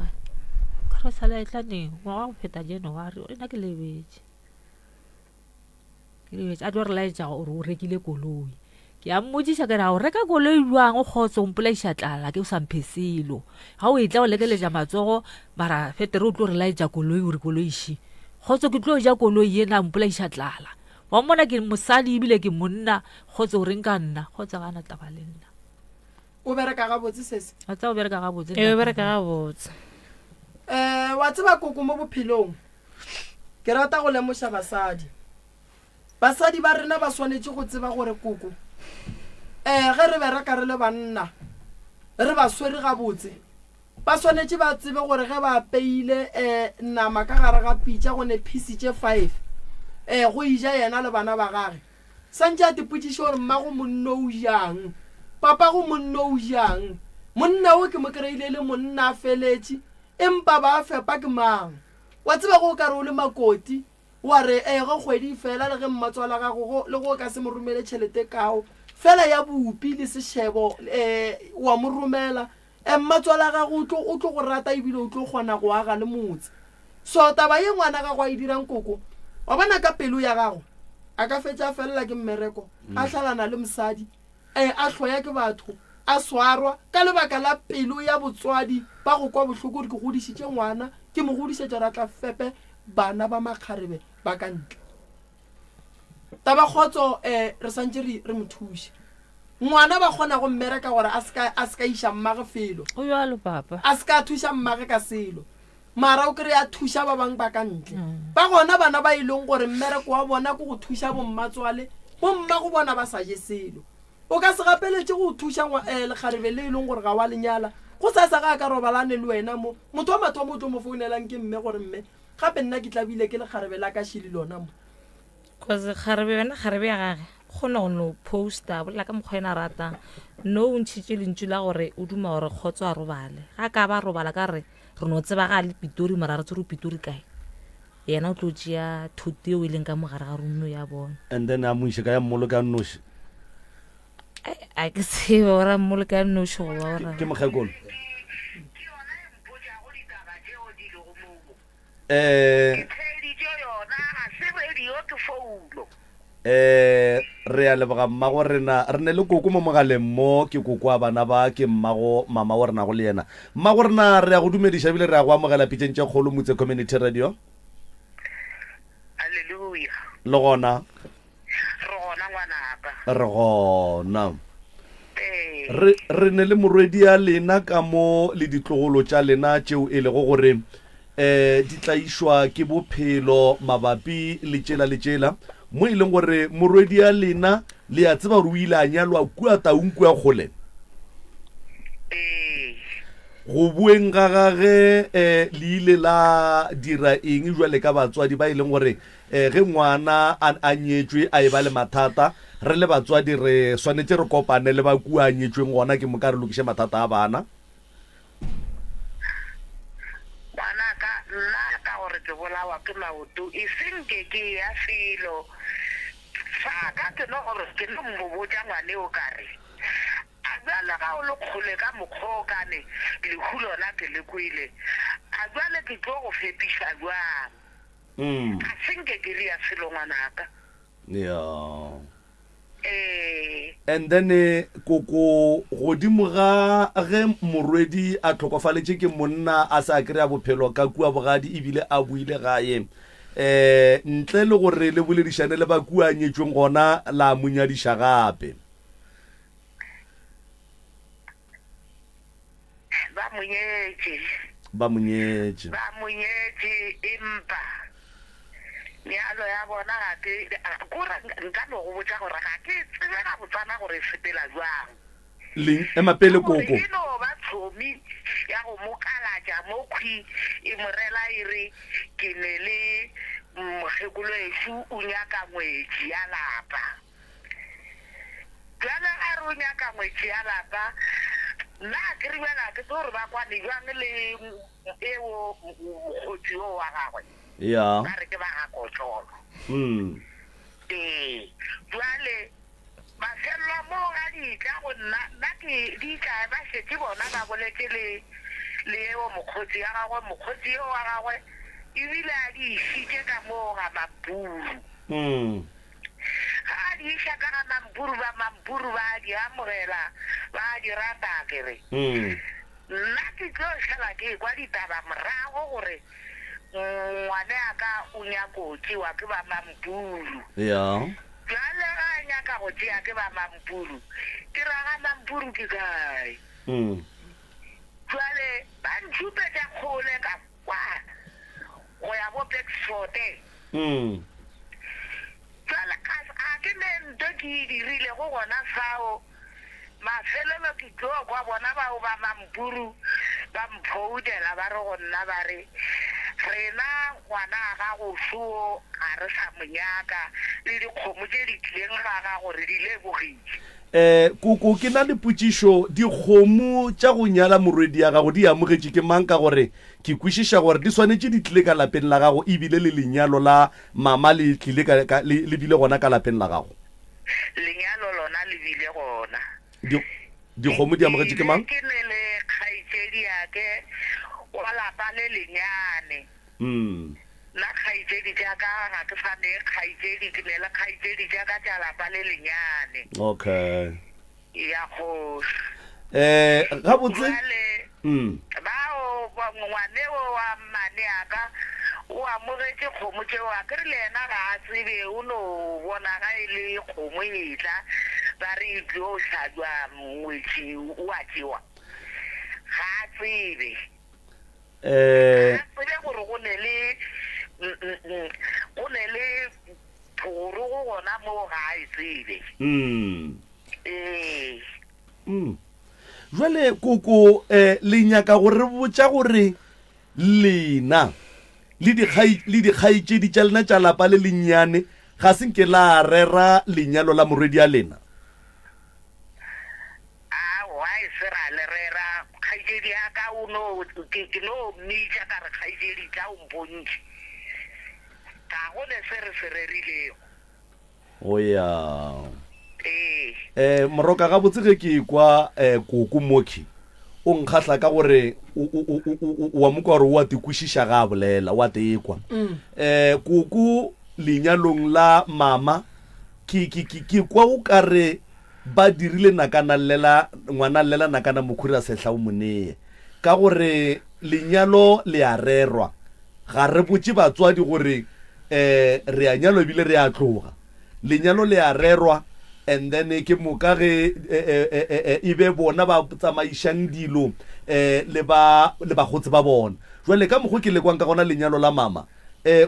[SPEAKER 6] ka re sala e tla neng wa go feta January o nna ke lebetse a tlo re laetša gore o rekile koloi ke a mmotsisa ke ra o reka koloi jwang o kgotso mpolaisa tlala ke o samphe selo ga o e tla o lekeletša matsogo mara fetere o tlo re laetša koloi gore koloiši kgotso ke tlo ja koloi ena mpolaisa tlala wa mmona ke mosadi ebile ke monna kgotso o reng ka nna kgotsa gana taba le nna
[SPEAKER 2] o bereka gabotse sese
[SPEAKER 6] a tsa o bereka gabotse o bereka gabotse
[SPEAKER 2] wa tseba koko mo bophelong ke rata go lemoša basadi ba rena ba swanetše go tseba gore koko ge re bereka re le banna re ba swere gabotse ba swanetše ba tsebe gore ge ba peile nama ka gare ga pitša go ne pisitše 5 go ija yena le bana ba gage santše a tipotšiše gore mmago monno o jang papa go monno o jang monna o ke mo kry-ile le monna a feletše empa ba fepa ke mang wa tseba go ka re o le makoti wa re go kgwedi fela le ge mmatswala gago le go ka se mo romele tšhelete kao fela ya bopi le sešebo wa mo romela mmatswala gago o tlo go rata ebile o tlo kgona go aga le motse so taba ye ngwana gago a e dirang koko wa bona ka pelo ya gago a ka fetša felela ke mmereko a hlalana le mosadi a hloya ke batho a swarwa ka lebaka la pelo ya botswadi ba go kwa bohloko ke godišitše ngwana ke mo godišetša ra tla fepe bana ba makgarebe ba ka ntle taba kgotso re santse re mothuše ngwana ba kgona go mmereka gore a ska iša mmage felo
[SPEAKER 6] o jalo papa
[SPEAKER 2] a ska thuša mmage ka selo mara o kry a thuša ba bangwe ba ka ntle ba gona bana ba e leng gore mmereko wa bona ke go thuša bommatswale bomma go bona ba sa je selo o ka se gapeletše go thuša lekgarebe le e leng gore ga wa lenyala go sa ga ka robalane le wena mo motho wa mathomo o tlo mo founelang ke mme gore mme gape nna ke tlabile ke lekgarebe la ka šili lona mo
[SPEAKER 6] cause kgarebe yona kgarebe ya gage kgona go no posta bolela ka mokgwa ena ratang no o ntšhitše lentšu la gore o duma gore kgotso a robale ga ka ba robala ka re no tseba ga le pitori mara re tsere pitori kae yena o tlo tšea thuto eo e leng ka mogare ga runno ya bona
[SPEAKER 1] and then a moiše ka ya mmolo ka nnoši
[SPEAKER 6] a ke tsebe ora mmolo ka nnoši go ba ora
[SPEAKER 1] ke mokgekolo re a leboga mmago rena re ne le koko mo mogaleng mo ke koko wa bana ba ke mmago mama wa rena go le yena mmago rena re ya go dumediša bile re ya go amogela pitšentše kgolo motse community radio
[SPEAKER 8] Hallelujah.
[SPEAKER 1] le gona
[SPEAKER 8] Ngwanaka.
[SPEAKER 1] re gona re ne le morwedi ya lena ka mo le ditlogolo tša lena tšeo e lego gore di tlaišwa ke bophelo mabapi le tšela mo e leng gore morwedi ya lena le ya tseba gore o ile a nyalwa kua taunku ya kgole go bueng ga gage le ile la dira eng jwale ka batswadi ba e leng gore ge ngwana a nyetšwe a e ba le mathata re le batswadi re swanetše re kopane le ba kua a nyetšweng gona ke moka re lokiše mathata a bana
[SPEAKER 8] Ngwanaka nna ka gore ke bolawa ke maoto e seng ke ya felo fa ka ke no gore ke no mmobotša ngwane o kare a bjale ga o le kgole ka mokgokane lehulona ke le kwele a bjale ke tlo go fepiša jwang a senke ke ria felo ngwanaka
[SPEAKER 1] yeah. And then koko godimo ga ge morwedi a tlhokofaletše ke monna a sa kry-a bophelo ka kua bogadi ebile a buile gae ntle le gore le boledišane le ba kua nyetšweng gona la monyadiša gape ba monyetše
[SPEAKER 8] empa nyalo ya bona ga ke kore nka no go botša gore ga ke tsebe ga botsana gore e fetela jwang
[SPEAKER 1] emapele koko
[SPEAKER 8] e no ba tshomi ya go mokalatša mo kgwi e morela e re ke ne le mokgekolo ešo o nyaka ngwetši ya lapa jale a re o nyaka ngwetši ya lapa nna ke re bjana ke tse gore ba kwane jwang le eo mokgotsi o wa gagwe
[SPEAKER 1] ya
[SPEAKER 8] ba re ke ba gakotlolo jwale mafelelo mo ga ditla go nna ke ditla ba šetse bona ba boletse le eo mokgotsi ya gagwe mokgotsi eo wa gagwe ebile a di išitše ka moo ga mampuru ga di iša ka ga mampuru ba di amogela ba di rata kere nna ke tlo šala ke kwa ditaba morago gore ngwane a ka o nyako tsewa ke ba mampuru
[SPEAKER 1] ya
[SPEAKER 8] jale ga a nyaka go tšea ke ba mampuru ke raga mampuru ke kae jale ba ntšhupetša kgole ka kwa go ya bo Blackford jale a ke ne nto ke e dirile go gona fao mafelelo ke tlo kwa bona bao ba mampuru ba mphoudela ba re go nna ba re rena ngwana ga go suo ga re sa monyaka le dikgomo tse di tlileng ga ga gore di lebogile
[SPEAKER 1] koko ke na le potšišo dikgomo tša go nyala morwedi ya gago di amogetše ke mang ka gore ke kwešiša gore di swanetše di tlile ka lapeng la gago ebile le lenyalo la mama le tlile le bile gona ka lapeng la gago
[SPEAKER 8] lenyalo lona le bile gona
[SPEAKER 1] dikgomo di amogetše ke mang
[SPEAKER 8] ke ne le kgaitsedi yake wa lapa le lenyane nna kgaitsedi jaaka ga ke fane kgaitsedi ke ne le kgaitsedi jaaka tša lapa le lenyane
[SPEAKER 1] okay
[SPEAKER 8] ya kgoši
[SPEAKER 1] gabotse
[SPEAKER 8] bao ngwaneo wa mmane aka o amogetše kgomo tšeo a ke re le ena ga a tsebe o no bona ga e le kgomo etla ba re e tlo hlajwa ngwetši o a tšewa ga a tsebe tsebe gore go ne le thoro go gona moo ga a e tsebe
[SPEAKER 1] jwale koko le nyaka gore botša gore lena le dikgaitšedi tša lena tša lapa le lennyane ga se nke la rera lenyalo la morwedi a lena
[SPEAKER 8] se ra le rera kgaitsedi ya ka ke no mmitša ka re kgaitsedi tša o mpontšhe ga go ne se re se rerilego
[SPEAKER 1] o ya moroka gabotse ge ke kwa koko moki o nkgatlha ka gore wa moka gore o a tekwešiša ga a bolela o a tekwa koko lenyalong la mama ke kwa o ka re ba dirile ngwana llela nakana mokhuri a sehla o moneye ka gore lenyalo le a rerwa ga re botse batswadi gore re a nyalo ebile re a tloga lenyalo le a rerwa and then ke moka ge e be bona ba tsamaišang dilo le bagotse ba bona jwale ka mokgwa ke lekwang ka gona lenyalo la mama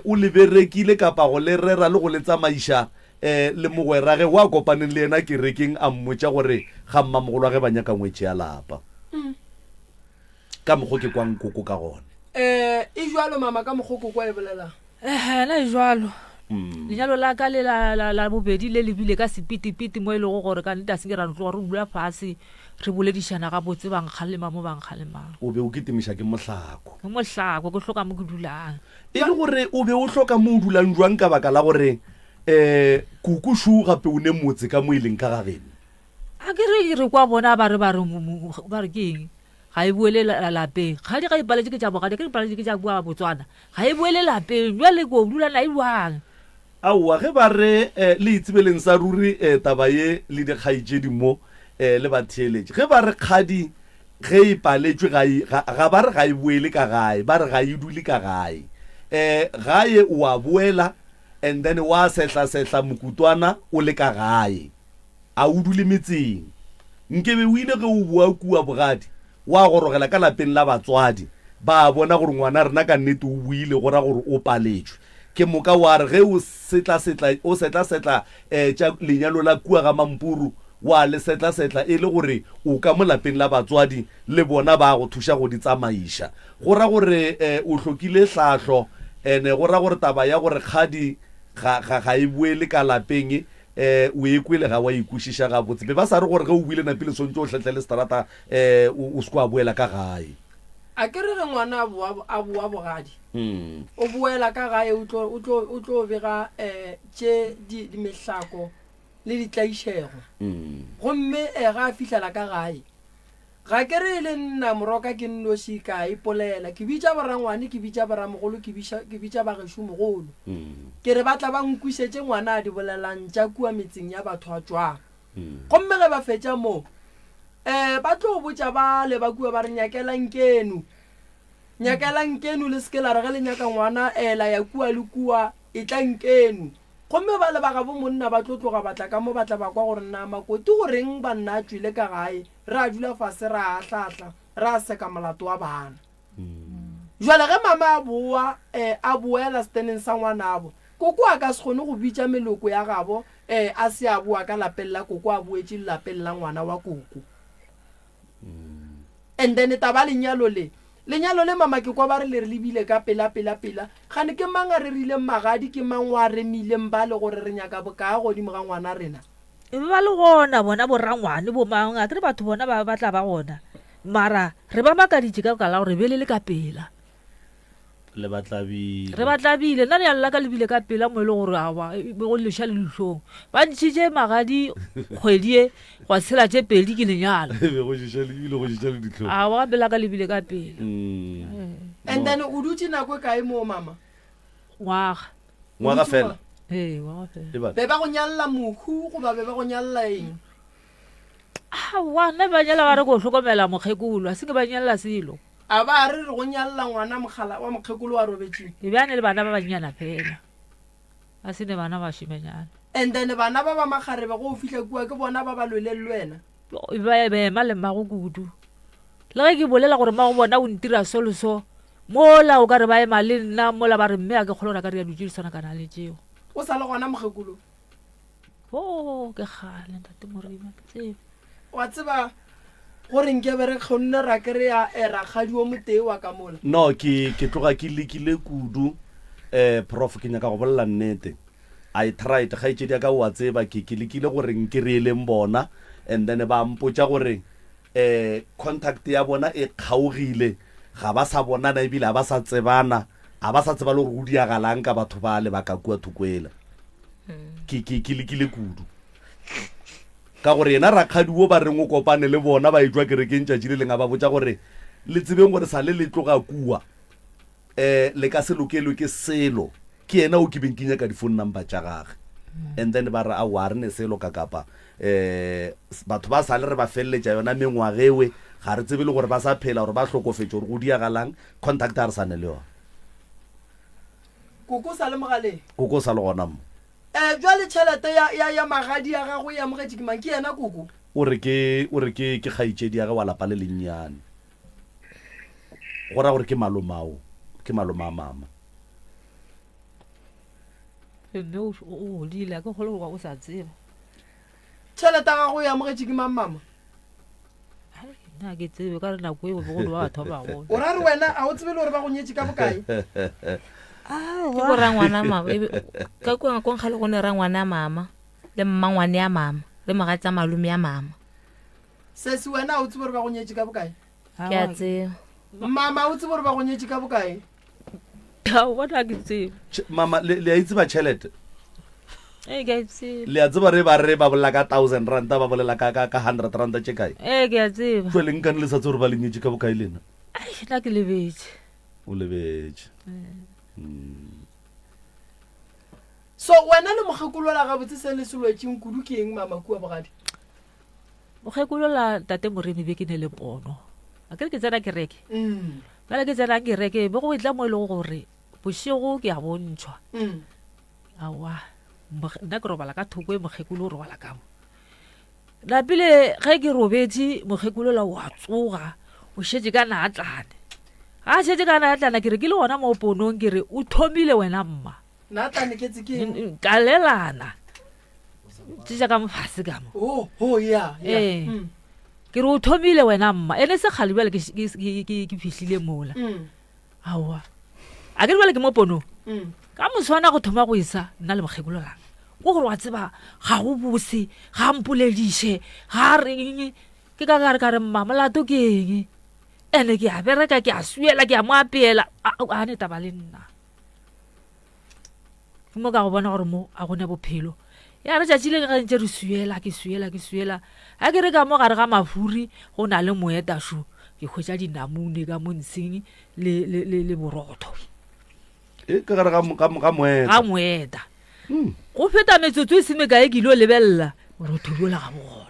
[SPEAKER 1] o le berekile kapa go le rera le go le tsamaiša le mogwerage wa kopaneng le ena ke rekeng a mmotša gore ga mmamogolo wa ge ba nyaka ngwetše ya lapa ka mokgwa ke kwang koko ka gona
[SPEAKER 2] e jwalo mama ka mokgwa koko e bolelang
[SPEAKER 4] na e jwalo lenyalo la ka le la bobedi le lebile ka sepitipiti mo e lego gore ka nnete a seke ra ntloga re dula fase re boledišana ga botse bankgalema mo bankgalemang
[SPEAKER 1] o be o ketemiša ke mohlako
[SPEAKER 4] ke hloka mo ke dulang
[SPEAKER 1] e le gore o be o hloka mo o dulang jwang ka baka la gore kukushu gape o ne motse ka mo e leng ka gageno
[SPEAKER 4] a ke re kwa bona ba re ke eng ga e boele lapeng ga di ga ipaletse ke tša bogadi ke dipaletse ke tša bua Botswana ga e boele lapeng jwale ko dula na e jwang
[SPEAKER 1] aowa ge ba re le itsebeleng sa ruri taba ye le dikgaitšedi mo le batheeletše ge ba re kgadi ge e paletswe ga ba re ga e boele ka gae ba re ga e dule ka gae gae o a boela and then wa sehla mokutwana o le ka gae a o dule metseng nkebe o ile ge o bua kua bogadi wa gorogela ka lapeng la batswadi ba bona gore ngwana rena ka nnete o buile gora gore o paletswe ke moka wa re ge o setla tša lenyalo la kua ga mampuru wa le setla e le gore o ka mo lapeng la batswadi le bona ba go thuša go di tsamaiša gora gore o hlokile hlahlo ene gora gore taba ya gore kgadi ga e boele ka lapeng o e kwele ga wa ikwešiša ga botse be ba sa re gore ge o buile napile sontse o tlhetlhe le seterata o seko a boela ka gae
[SPEAKER 2] a ke re ge ngwana a boa bogadi o boela ka gae o tlo bega tše dimehlako le ditlaišego gomme ga a fihlela ka gae ga ke re le nna moroka ke nnoši ka ipolela ke bitša borangwane ke bitša boramogolo ke bitša bagešo mogolo ke re ba tla ba nkwišetše ngwana a di bolelang tša kua metseng ya batho a tswang gomme ge ba fetša moo ba tlo botša ba le ba kua ba re nyakelang kenu le seke la re ge le nyaka ngwana ela ya kua le kua e tlang kenu gomme ba le ba ga bo monna ba tlo tloga batla ka mo batla ba kwa gore nna makoti goreng ba nna a tswile ka gae re a dula fase re a tlhatla re a seka molato wa bana jwale ge mama a boela steneng sa ngwanabo koko a ka se kgone go bitša meloko ya gabo a se a boa ka lapeng la koko a boetse lapeng la ngwana wa koko and then taba lenyalo le mama ke kwa ba re le re lebile ka pela gane ke mang a re rile magadi ke mang wa remileng ba le gore re nyaka bokaa godimo ga ngwana rena
[SPEAKER 7] e ba le gona bona borangwane bo mang a ke re batho bona ba batla ba gona mara re ba makaditše ka kala gore be le ka pela
[SPEAKER 1] le batlabile
[SPEAKER 7] re batlabile nna le ya lla ka lebile ka pela mo e le gore awa go leša le letlhong ba ntšhitše magadi kgwedie go tshela tše pedi ke lenyala awa gape la ka lebile ka pela
[SPEAKER 2] and then o dutse nako e kae moo mama
[SPEAKER 1] ngwaga fela
[SPEAKER 2] be ba go nyalela mokhu goba be ba go nyalela eng
[SPEAKER 7] awa nna ba nyala ba re ko hlokomela mokgekolo a seke ba nyalela selo
[SPEAKER 2] a ba re go nyalela ngwana mogala wa mokgekolo wa robetseng
[SPEAKER 7] e bjane le bana ba banyana fela a se ne bana ba šimenyana
[SPEAKER 2] and then bana ba ba magarebe go fihla kua ke bona ba ba lwele le wena
[SPEAKER 7] ba ema le mmago kudu le ge ke bolela gore mmago bona o ntira soloso mola o ka re ba ema le nna mola ba re mme a ke kgolora ka re ya dutšedisana kana le tšeo
[SPEAKER 2] o sa le gona mokgekolo
[SPEAKER 7] ke gale ntate morima ke tsebe
[SPEAKER 2] wa tseba gore nke bere kgonne ra ke re ya ragadi o motee wa ka mola
[SPEAKER 1] no ke tloga ke lekile kudu prof ke nyaka go bolela nnete I tried ga itse ka wa tseba ke lekile gore nke re eleng bona and then ba mpotsa gore contact ya bona e kgaogile ga ba sa bonana ebile ba sa tsebana a ba sa tseba le go diagalang ka batho ba le ba ka kua thukwela ke lekile kudu ka gore yena rakgadi wo ba reng o kopane le bona ba etswa kerekeng tšatši le leng a ba botsa gore le tsebeng gore sa le tloga kua le ka se lokelwe ke selo ke yena o ke beng ke nyaka di-phone number tša gage and then ba re a re ne selo ka kapa batho ba sa le re ba feleletša yona mengwagewe ga re tsebe le gore ba sa phela gore ba hlokofetše gore go diagalang contact a re sane le yona
[SPEAKER 2] koko sa le mogaleng
[SPEAKER 1] koko sa le gona mo
[SPEAKER 2] jwale tšhelete ya magadi ya gago ya mogetše ke mang ke yena koko
[SPEAKER 1] o re ke kgaitšedi ya ge wa lapa le lennyane go ra gore ke malomao ke maloma a mama
[SPEAKER 7] mme o godile a ke kgole goba o sa tseba
[SPEAKER 2] tšhelete ya gago ya mogetše ke mang mama
[SPEAKER 7] nna ke tsebe ka re nako e bogolo ba batho ba bagolo
[SPEAKER 2] o ra re wena a o tsebe le gore ba go nyetse ka bokae
[SPEAKER 6] ke go rangwana mama ka kua ngakong gale go ne rangwana mama le mmangwane ya mama le mogatsa malome ya mama
[SPEAKER 2] se se wena a o tsebe gore ba go nyetse ka bokae
[SPEAKER 6] ke a tseba
[SPEAKER 2] mama o tsebe gore ba go nyetse ka bokae
[SPEAKER 7] a bona ke tsebe
[SPEAKER 1] mama le a itse ba tšhelete
[SPEAKER 7] ke a tsebe
[SPEAKER 1] le a tseba re ba bolela ka 1,000 ranta ba bolela ka 100 ranta tše kae
[SPEAKER 7] ke a tseba
[SPEAKER 1] tlwele nkane le sa tse gore ba lenyetse ka bokae lena
[SPEAKER 7] nna ke lebetse
[SPEAKER 1] o lebetse
[SPEAKER 2] so wena le mokgekolola gabotse se le selwetseng kudu ke eng mama kua bogadi
[SPEAKER 7] mokgekolola tate moremi be ke ne le pono a ke re ke tsena kereke bale ke tsena kereke be go etla mo e lego gore bošego ke a bontšhwa awa nna ke robala ka thoko e mokgekolo o robala kamo napile ge ke robetse mokgekolola o a tsoga o šetse ka naatlane ga a šetse ka naatlana ke re ke le gona mo ponong ke re o thomile wena mma
[SPEAKER 2] naatlane ke tse ke
[SPEAKER 7] ka lelana tša ka mofase ka mo ke re o thomile wena mma ene se kgale bjale ke fihlile mola aowa a ke di bale ke mo ponong ka moswana go thoma go isa nna le mokgekololang go gore wa tseba ga go bose ga mpolediše ga reng ke ka re mmamolato ke eng ene ke a bereka ke a suela ke a mo apeela a ne taba le nna mo ka go bona gore mo a gone bophelo ya re tšatši le ga ntse re suela ke suela ga ke re ka mo gare ga mafuri go na le moetašo ke hwetša dinamune ka montsheng le borotho
[SPEAKER 1] ka gare ga
[SPEAKER 7] moeta go feta metsotso e semekae ke ilo lebelela borotho bola ga bogona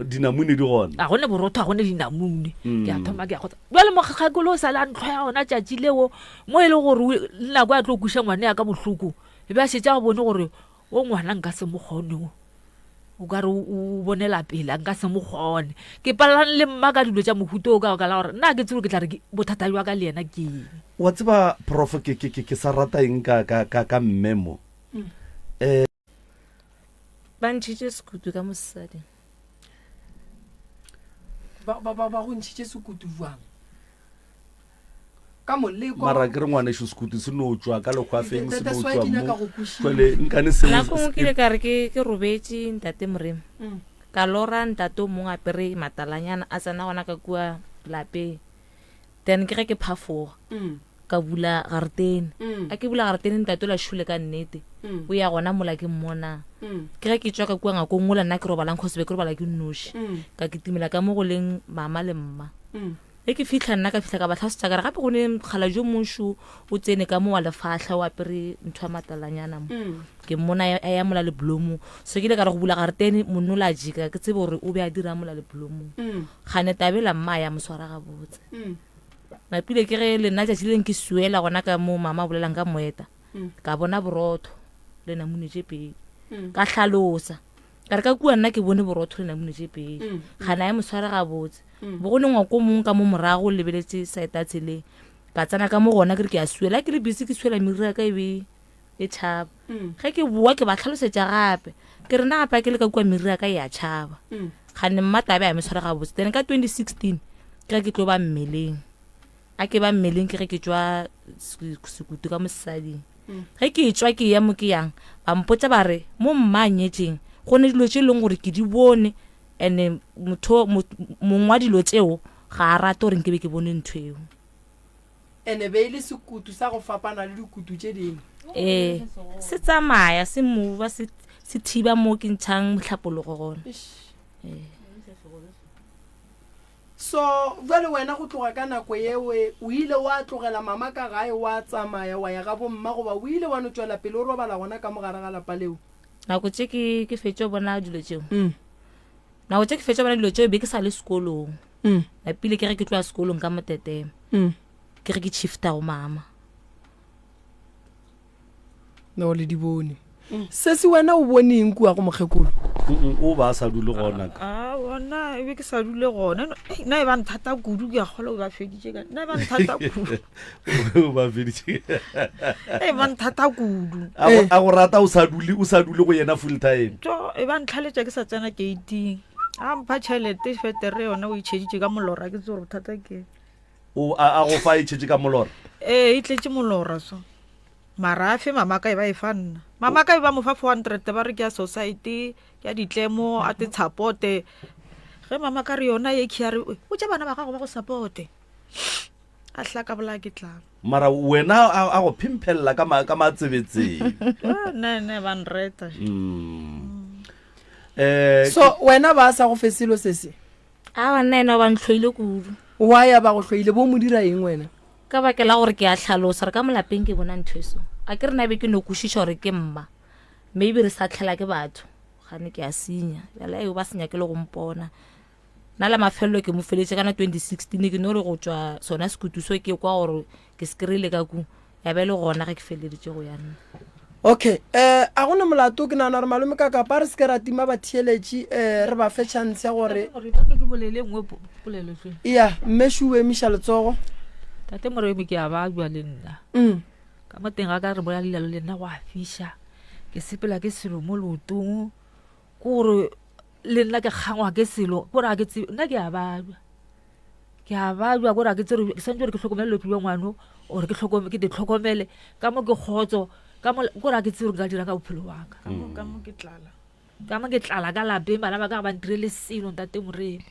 [SPEAKER 1] dinamune di gona
[SPEAKER 7] a gone borotho a gone dinamune ke a thoma ke a kgotsa jale mokgakolo o sa le a ntlho ya gona tšatši leo mo e le gore nako a tlo kuša ngwane ya ka bohloko e be a šetša go bone gore o ngwana nka se mokgone o ka re o bonela pele nka se mokgone ke palelane le mma ka dilo tša mohuto o ka la gore nna ke tsebo ke tla re bothata jwa ka le yena ke
[SPEAKER 1] wa tseba prof ke sa rata eng ka mmemo
[SPEAKER 6] ba ntšhitše sekutu ka mosadi
[SPEAKER 2] ba go ntšhitše sekutu jwang ka moleko
[SPEAKER 1] mara ke re ngwanešo sekutu se no tswa ka lekgwafeng se no
[SPEAKER 2] That's why ke nyaka
[SPEAKER 1] tswa
[SPEAKER 2] go kwešiša.
[SPEAKER 1] mole nkane
[SPEAKER 6] nako ngwe kile ka re ke robetse ntate moremo ka lora ntate o mongwe apere matalanyana a tsena gona ka kua lapeng then ke ge ke phafoga ka bula garetene a ke bula garetene ntate o la šule ka nnete o ya gona mola ke mmona ke ge ke tswa ka kua ngakong ngola nna ke robalang kgosebe ke robala ke nnoši ka kitimela ka mo go leng mama le mma e ke fitlha nna ka fitlha ka batlhasetša ka re gape go ne kgala jo mošo o tsene ka mo wa lefahla o apere ntho ya matalanyana mo ke mmona a ya mola le blomo so ke ile ka re go bula garetene monno o la jika ke tsebe gore o be a dira mola le blomo gane tabela mma ya moswara ga botse mapile ke ge le nna tšatši leng ke suela gona ka mo mama a bolelang ka moeta ka bona borotho le namune tše pedi ka tlhalosa ka re ka kua nna ke bone borotho le namune tše pedi gana ya moswara ga botse bo go ne ngwako mongwe ka mo morago o lebeletse saeta tseleng ka tsena ka mo gona ke re ke a suela ke le busy ke suela meriri ya ka e be e tšhaba ge ke boa ke ba tlhalosetša gape ke re na gape ke le ka kua meriri ya ka e a tšhaba gane mmatabe ya meswara ga botse then ka 2016 ke ge ke tlo ba mmeleng a ke ba mmeleng ke ge ke tswa sekutu ka mosading ge ke tswa ke ya mo ke yang ba mpotsa ba re mo mma a nyetseng go ne dilo tše e leng gore ke di bone and mongwe wa dilo tseo ga a rate gore nke be ke bone ntho eo
[SPEAKER 2] ene be ile sekutu sa go fapana le dikutu tše dingwe
[SPEAKER 6] se tsamaya se mova se thiba mo ke ntšhang motlhapologo gona
[SPEAKER 2] so jale wena go tloga ka nako yewe o ile wa tlogela mama ka gae wa tsamaya wa ya ga bomma goba o ile wa no tswela pele o robala gona ka mogare ga lapa leo
[SPEAKER 6] nako tše ke fetše bona dilo tšeo nako tše ke fetše bona dilo tšeo be ke sa le sekolong napile ke ge ke tloa sekolong ka motetema ke ge ke shifta go mama
[SPEAKER 2] no le di bone se se wena o boneng kua go mokgekolo
[SPEAKER 1] o ba sa dule gona
[SPEAKER 5] bona e be ke sa dule gona nna e ba nthata kudu ke a kgola o ba feditše ka nna e ba nthata kudu
[SPEAKER 1] o ba feditše
[SPEAKER 5] e ba nthata kudu
[SPEAKER 1] a go rata o sa dule go yena full time
[SPEAKER 5] e ba ntlhaletša ke sa tsena gating a mpha tšhelete fetere yona o itšheditše ka molora ke tse gore bothata ke
[SPEAKER 1] a go fa itšhetše ka molora
[SPEAKER 5] e tletše molora so mara a fe mama ka e ba e fa nna mama ka e ba mo fa 400 ba re ke ya society ya ditlemo a te supporte ge mama ka re yona ye ke ya re o tša bana ba gago ba go supporte a hla ka bola ke tlang
[SPEAKER 1] mara wena a go phimphelela ka matsebetseng
[SPEAKER 5] ne ba nreta
[SPEAKER 2] so wena ba sa go fe selo se se
[SPEAKER 6] a nna ena ba ntlhoile kudu
[SPEAKER 2] wa ya ba go tlhoile bo mo dira eng wena
[SPEAKER 6] ka bakela gore ke a tlhalosa re ka molapeng ke bona ntho eso a ke re na be ke no kwešiša gore ke mma maybe re sa tlhela ke batho gane ke a senya jala eo ba senya ke le go mpona nna la mafelelo ke mo feletse kana 2016 ke no re go tswa sona sekutu so ke kwa gore ke se kry-ile ka ku ya be le gona ge ke feleditše go ya nna
[SPEAKER 2] okay a gona molato ke nana re malome ka kapa re se ke ra tima ba theeletše re ba fe chance ya gore
[SPEAKER 7] ke bolele nngwe polelo tse
[SPEAKER 2] ya mmešo o emiša letsogo
[SPEAKER 7] tate moremi ke a ba jwa le nna ka mo teng ga ka re bola lelalo le nna go a fiša ke sepela ke selo mo leotong ke gore le nna ke kgangwa ke selo gore a ke tsebe nna ke a bajwa gore a ke tsere ke santse gore ke tlhokomele lepi wa ngwano ore ke di tlhokomele ka mo ke kgotso
[SPEAKER 4] kora ke tsere ka dira ka bophelo wa ka
[SPEAKER 5] ka mo ke tlala
[SPEAKER 4] ka mo ke tlala ka lapeng bana ba ka ba ntirele selo ntate Moremi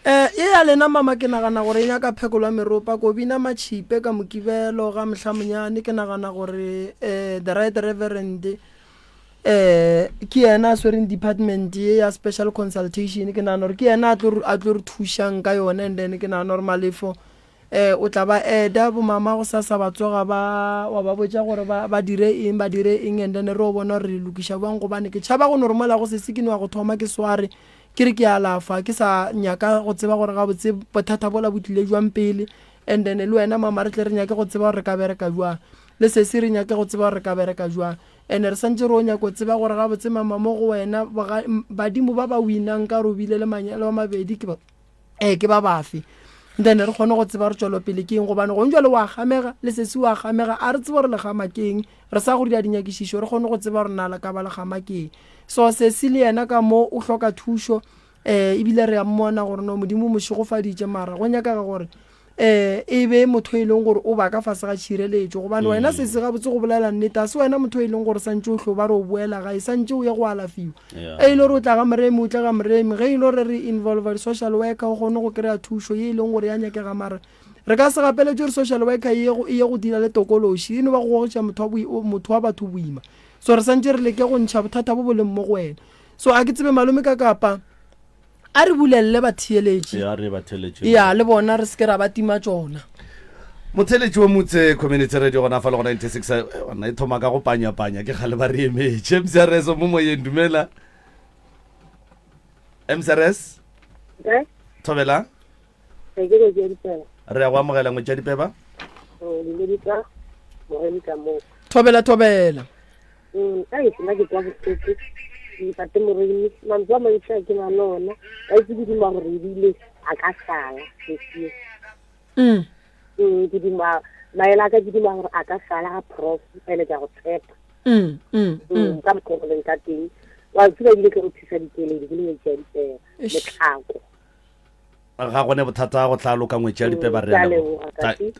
[SPEAKER 2] e ya lena mama ke nagana gore e nyaka phekolwa meropa ko bina matšhipe ka mokibelo ga motlhamonyane ke nagana gore the right reverend ke yena a swereng department ya special consultation ke nagana gore ke yena a tlo re thušang ka yone and then ke nagana gore malefo o tla ba eda bomama go sa ba tsoga wa ba botša gore ba dire eng and then re o bona re lokiša bang gobane ke tšhaba go normala go se sekene wa go thoma ke sware ke re ke alafa ke sa nyaka go tseba gore ga botse bothata bola botlile jwang pele and then le wena mama re tle re nyake go tseba gore re ka bereka jwang le se se re nyake go tseba gore re ka bereka jwang and re santse re o nyaka go tseba gore ga botse mama mo go wena badimo ba winang ka robile le manyalo a mabedi ke ba bafe then re kgone go tseba re tšwelo pele ke eng gobane go ntjwa le wa gamega le se se wa gamega a re tseba gore le gama keng re sa go di a dinyakišišo re kgone go tseba gore nala ka ba le gama keng so se se le yena ka mo o hloka thušo ebile re a mmona gore no modimo mošigofaditše mara go nyaka ka gore e be motho e leng gore o ba ka fase ga tšhireletšo gobane wena se se ga botse go bolela nnete a se wena motho e leng gore santse o hlo ba re o boela gae santse o ye go alafiwa e ile gore o tla ga Moremi o tla ga Moremi ge e ile gore re involve social worker o kgone go kry-a thušo ye e leng gore ya nyakega mara re ka se gapeletše gore social worker e ye go dira le tokološi e no ba go gogotša motho wa batho boima so re santse re leke go ntšha bothata bo boleng mo go wena so a ke tsebe malome ka kapa a re bulelele batheeletše ya le bona re seke ra ba tima tsona
[SPEAKER 1] motheletši wa motse community radio gona fa le go 96 ona e thoma ka go panya-panya ke kgale ba re emetše MCRS mo moyeng dumela MCRS thobela re ya go amogela ngwetša dipeba
[SPEAKER 2] thobela
[SPEAKER 9] Tate Moremi mantswe a mantšha ke na lona a itse ke dima gore ebile a ka sala ke dima maele a ka ke dima gore a ka sala ga prof ene ka go tshepa ka mokgoleng ka teng wa tseba ebile ke go thusa dikeledi ke le ngwetša dipela letlhako
[SPEAKER 1] ga gone bothata go tlaloka ngwetša dipeba re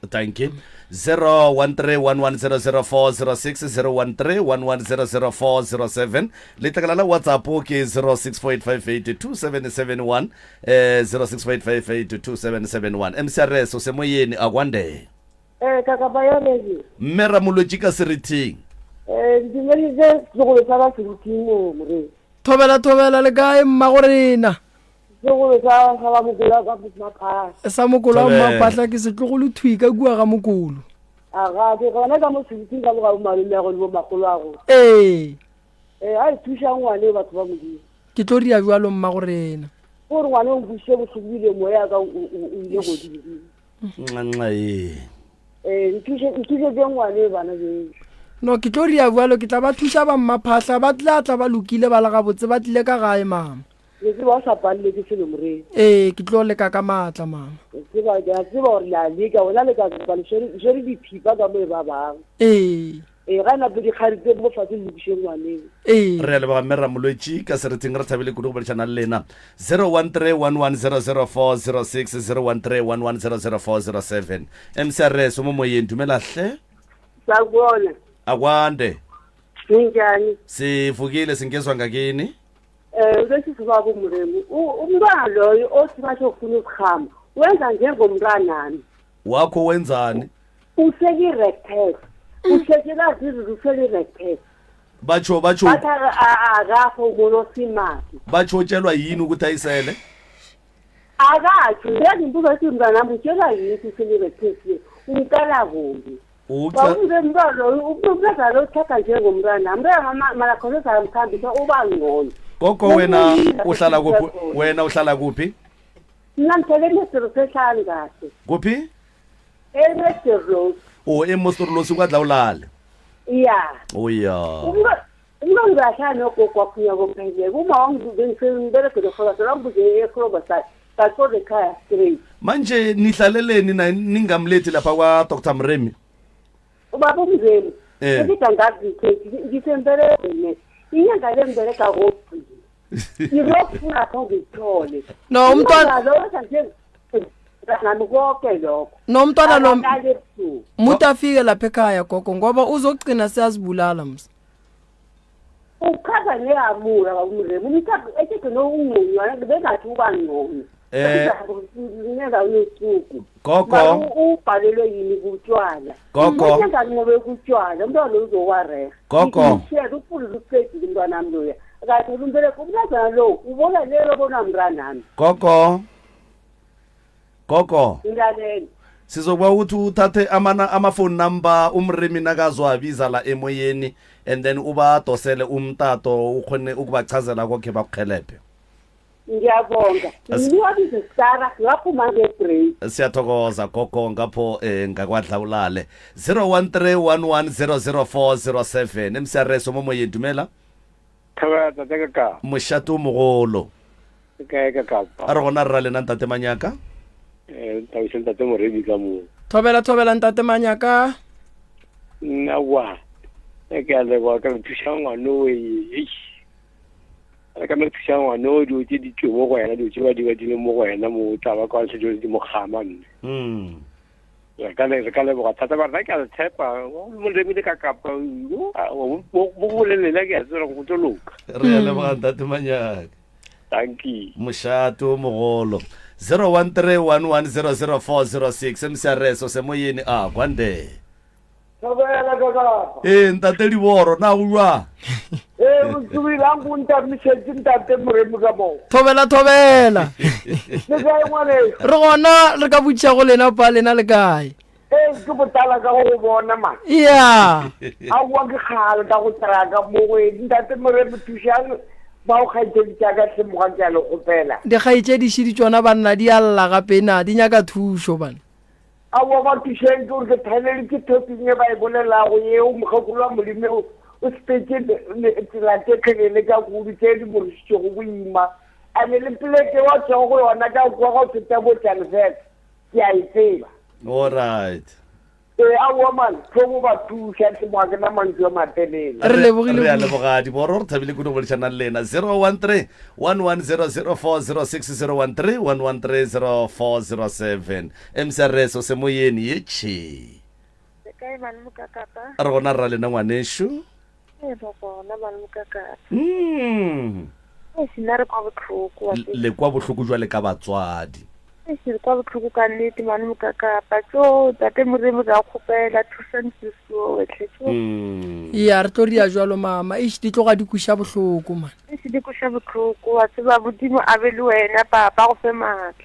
[SPEAKER 1] thank you 01311004006 01311004007 le tlakala la WhatsApp ke 0648582771 0648582771 MCRS o se moyeni a kwande
[SPEAKER 9] ka ba yone
[SPEAKER 1] mme ra molwetši ka serithing
[SPEAKER 9] dimelise go le tsaba serithing mo re
[SPEAKER 2] thobela le kae mma gorena sa mokolo wa mmaphatla ke setlogolo thwi ka kua ga mokolo
[SPEAKER 9] aga ke gona ka mo serithing ka boga malome ya go le bo magolo a go a e thuša ngwane batho ba modimo
[SPEAKER 2] ke tlo ria jwalo mma gorena
[SPEAKER 9] gore ngwane o buše botlhokile moya ka o ile godimo nkise ke ngwane bana be
[SPEAKER 2] no ke tlo ria jwalo ke tla ba thuša ba mmaphatla ba tla ba lokile ba la gabotse ba tlile ka gae mama
[SPEAKER 9] ke ba sa palle ke selo more
[SPEAKER 2] ke tlo le ka matla mama
[SPEAKER 9] ke ba gore la leka wena le ka ba le sheri di thipa ka mo ba bang ga na be di kharitse mo fa le bishwe ngwane
[SPEAKER 1] re le ba mera molwetši ka serething re thabile kudu go boletsana le lena 0131100406 0131100407 MCRS mo moyeng dumela hle
[SPEAKER 9] sa bona
[SPEAKER 1] a kwande
[SPEAKER 9] njani
[SPEAKER 1] sifukile singezwa ngakini
[SPEAKER 9] lesi sibaba uMoremi umntwana loyo osibasho ukufuna ukuhamba wenza njengomntwanami
[SPEAKER 1] wakho wenzani
[SPEAKER 9] uhleki rectech uhlekela izizwe uhleki rectech
[SPEAKER 1] batsho
[SPEAKER 9] akakho umuntu osimati
[SPEAKER 1] batsho tshelwa yini ukuthi ayisele
[SPEAKER 9] akatsho ngezimbuzo ethi mntanami utshela yini uhleki rectech umkala kumbi umntwana loyo umntwana lo uthatha njengomntwana mntwana malakhonza mkhambisa uba ngcono
[SPEAKER 1] koko wena uhlala kuphi
[SPEAKER 9] mina ngithele sehlala kahle
[SPEAKER 1] kuphi
[SPEAKER 9] eMasterlo
[SPEAKER 1] eMasterlo kwadla ulala
[SPEAKER 9] umntwana ngahlala nogogo waphuma komphezele uma wangibengisebengiberegele khola solambuze ekroba sakhona ekhaya straight
[SPEAKER 1] manje nihlaleleni ningamlethi lapha kwa Dr Moremi
[SPEAKER 9] ubaba uMzeni ngithi ngisembelele inyanga le mbereka gopi irofuna khongithole
[SPEAKER 2] no umntwana
[SPEAKER 9] mntanami konke lokho
[SPEAKER 2] nomntwana lo
[SPEAKER 9] Akalale ebusuku.
[SPEAKER 2] muthi afike lapha ekhaya gogo ngoba uzogcina siyazibulala msa
[SPEAKER 9] Ukhaza ngehamula kaumremu ethi no ungqonywana bezathi uba ngcono ngenza unesuku
[SPEAKER 1] Gogo.
[SPEAKER 9] ubhalelwe yini kutshwala
[SPEAKER 1] Gogo.
[SPEAKER 9] Ngenza ngobe kutshwala umntwana lo uzowareha
[SPEAKER 1] Gogo.
[SPEAKER 9] share uphuze uqedile umntwana wami loya kathi umbele kumntazana lo ubona lelo bona mntanami
[SPEAKER 1] Gogo. Gogo.
[SPEAKER 9] ngilalela
[SPEAKER 1] Sizokuba ukuthi uthathe ama-phone number umrimi nakazwabiza la emoyeni and then ubadosele umtato ukhone ukubachazela konke bakukhelephe.
[SPEAKER 9] ngiyabonga ngiwabize sara ngaphuma ngebreak
[SPEAKER 1] Siyathokoza gogo ngapho ngakwadla ulale 0131100407 emsiyareso momoyeni dumela
[SPEAKER 10] Thawata ka
[SPEAKER 1] mošato mogolo
[SPEAKER 10] ka
[SPEAKER 1] a re gona rra lena ntate manyaka
[SPEAKER 10] tawiseng tate Moremi ka mo
[SPEAKER 2] thobela ntate manyaka
[SPEAKER 10] nna wa ke a leboga ka thuša ngwano e ka me thuša ngwano dio tse di tswe mo go wena dio tse ba di badile mo go wena mo taba ka se dio di mo gama nne re ka leboga thata ba rena ke a le tshepa Moremi le ka kapa mo bolelela ke a tsere go tlo loka
[SPEAKER 1] re ya leboga ntate manyaka
[SPEAKER 10] thank you
[SPEAKER 1] mošato mogolo 0131100406 emsiareso semoyeni kwande
[SPEAKER 9] thobela kaka
[SPEAKER 1] ntate diboro na uwa
[SPEAKER 9] usubilang kuntamishetse ntate Moremi ka mo
[SPEAKER 2] thobela
[SPEAKER 9] le kae ngwane
[SPEAKER 2] re gona re ka botša go lena pa lena le kae
[SPEAKER 9] ke botala ka go bona ma
[SPEAKER 2] ya
[SPEAKER 9] a bua ke kgale ka go traka mo go ntate Moremi thušang ba o kgaitsedi jaaka semoga ke a le gopela
[SPEAKER 2] dikgaitšediši di tsona banna di a lla gape na di nyaka thušo bana
[SPEAKER 9] a bua ba thušeng ke gore ke thaelele ke toping e ba e bolelago yeo mokgekolo wa molemi o sepetse tsela tekgelele ka kudu tse di morisitšego boima a ne le peleke wa tšego go yona ka kua ga o feta botšane fela ke a e tseba
[SPEAKER 1] alright
[SPEAKER 9] a bua mane tlhomo ba thuša semoga ke na mantšu a matelele
[SPEAKER 2] re lebogile
[SPEAKER 1] re a leboga diboro re thabile kuno bolešana le lena 013-1100-406-013-113-0407 emsiareso semoyeni yetšhe
[SPEAKER 8] kae bana mokakapa
[SPEAKER 1] re gona rra lena ngwanešo
[SPEAKER 8] ba gona bana mokakapa
[SPEAKER 1] le kwa bohloko jwa le ka batswadi
[SPEAKER 8] se kwa botlhoko ka nnete mane mokakapa tso tate Moremi ka kgopela thusang seso wetlhetso
[SPEAKER 2] ya re tlo ria jwalo mama e di tloga di kuša bohloko man
[SPEAKER 8] e se di koša botlhoko wa tseba bodimo a be le wena papa go fe maatla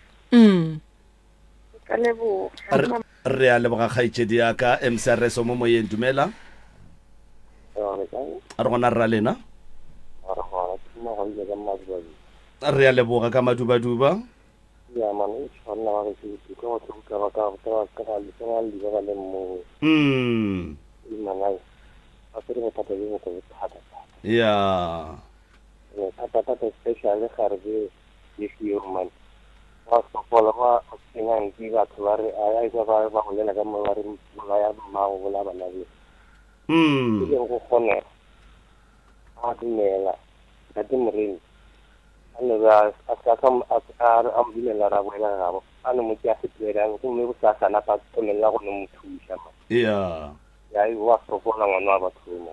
[SPEAKER 8] ka leboga
[SPEAKER 1] re a leboga kgaitšedi yaka emsiareso mo moyeng dumela a re gona rra lena re a leboga ka madubaduba
[SPEAKER 10] ya mane tsana ba ke go tloka ba ka le tsana le ba le mo manai a tsere mo pata le mo ko thata
[SPEAKER 1] ya
[SPEAKER 10] pata special le kharbe ye fiyo man wa so pola ba tsena ngi ba tsare ai ba go lela ka mo ba re ba ya ma go la bana le ke go khona a dinela tate Moremi ane ba am dinela ra bona gabo ane mo ke a setlwerang go me go sa sana pa tlolela go no mothuša ma
[SPEAKER 1] ya
[SPEAKER 10] ya I wa sofola ngwana wa batho mo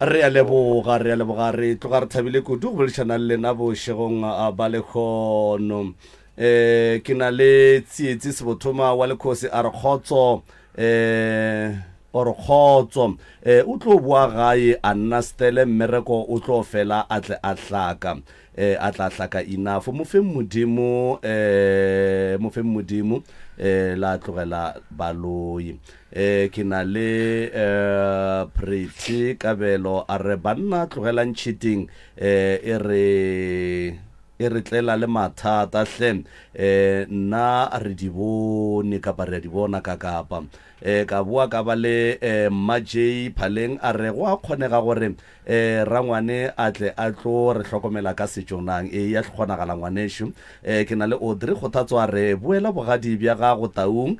[SPEAKER 1] re a leboga re tloga re thabile kudu go bolešana le lena bošegong a ba lekgono ke na le tsietsi sebothoma wa lekgosi a re kgotso or kgotso o tlo boa gae a nna stele mmereko o tlo fela a tle a hlaka enough mo fe modimo la tlogela baloi ke na le Pretty Kabelo a re banna tlogelang cheating e re tlela le mathata hle nna re di bone kapa re di bona ka kapa ka bua ka ba le Majay Phaleng a re go a kgonega gore rangwane a tle a tlo re hlokomela ka setšonang ya kgonagala ngwanesho ke na le Audrey Kgothatso a re boela bogadi bja gago taung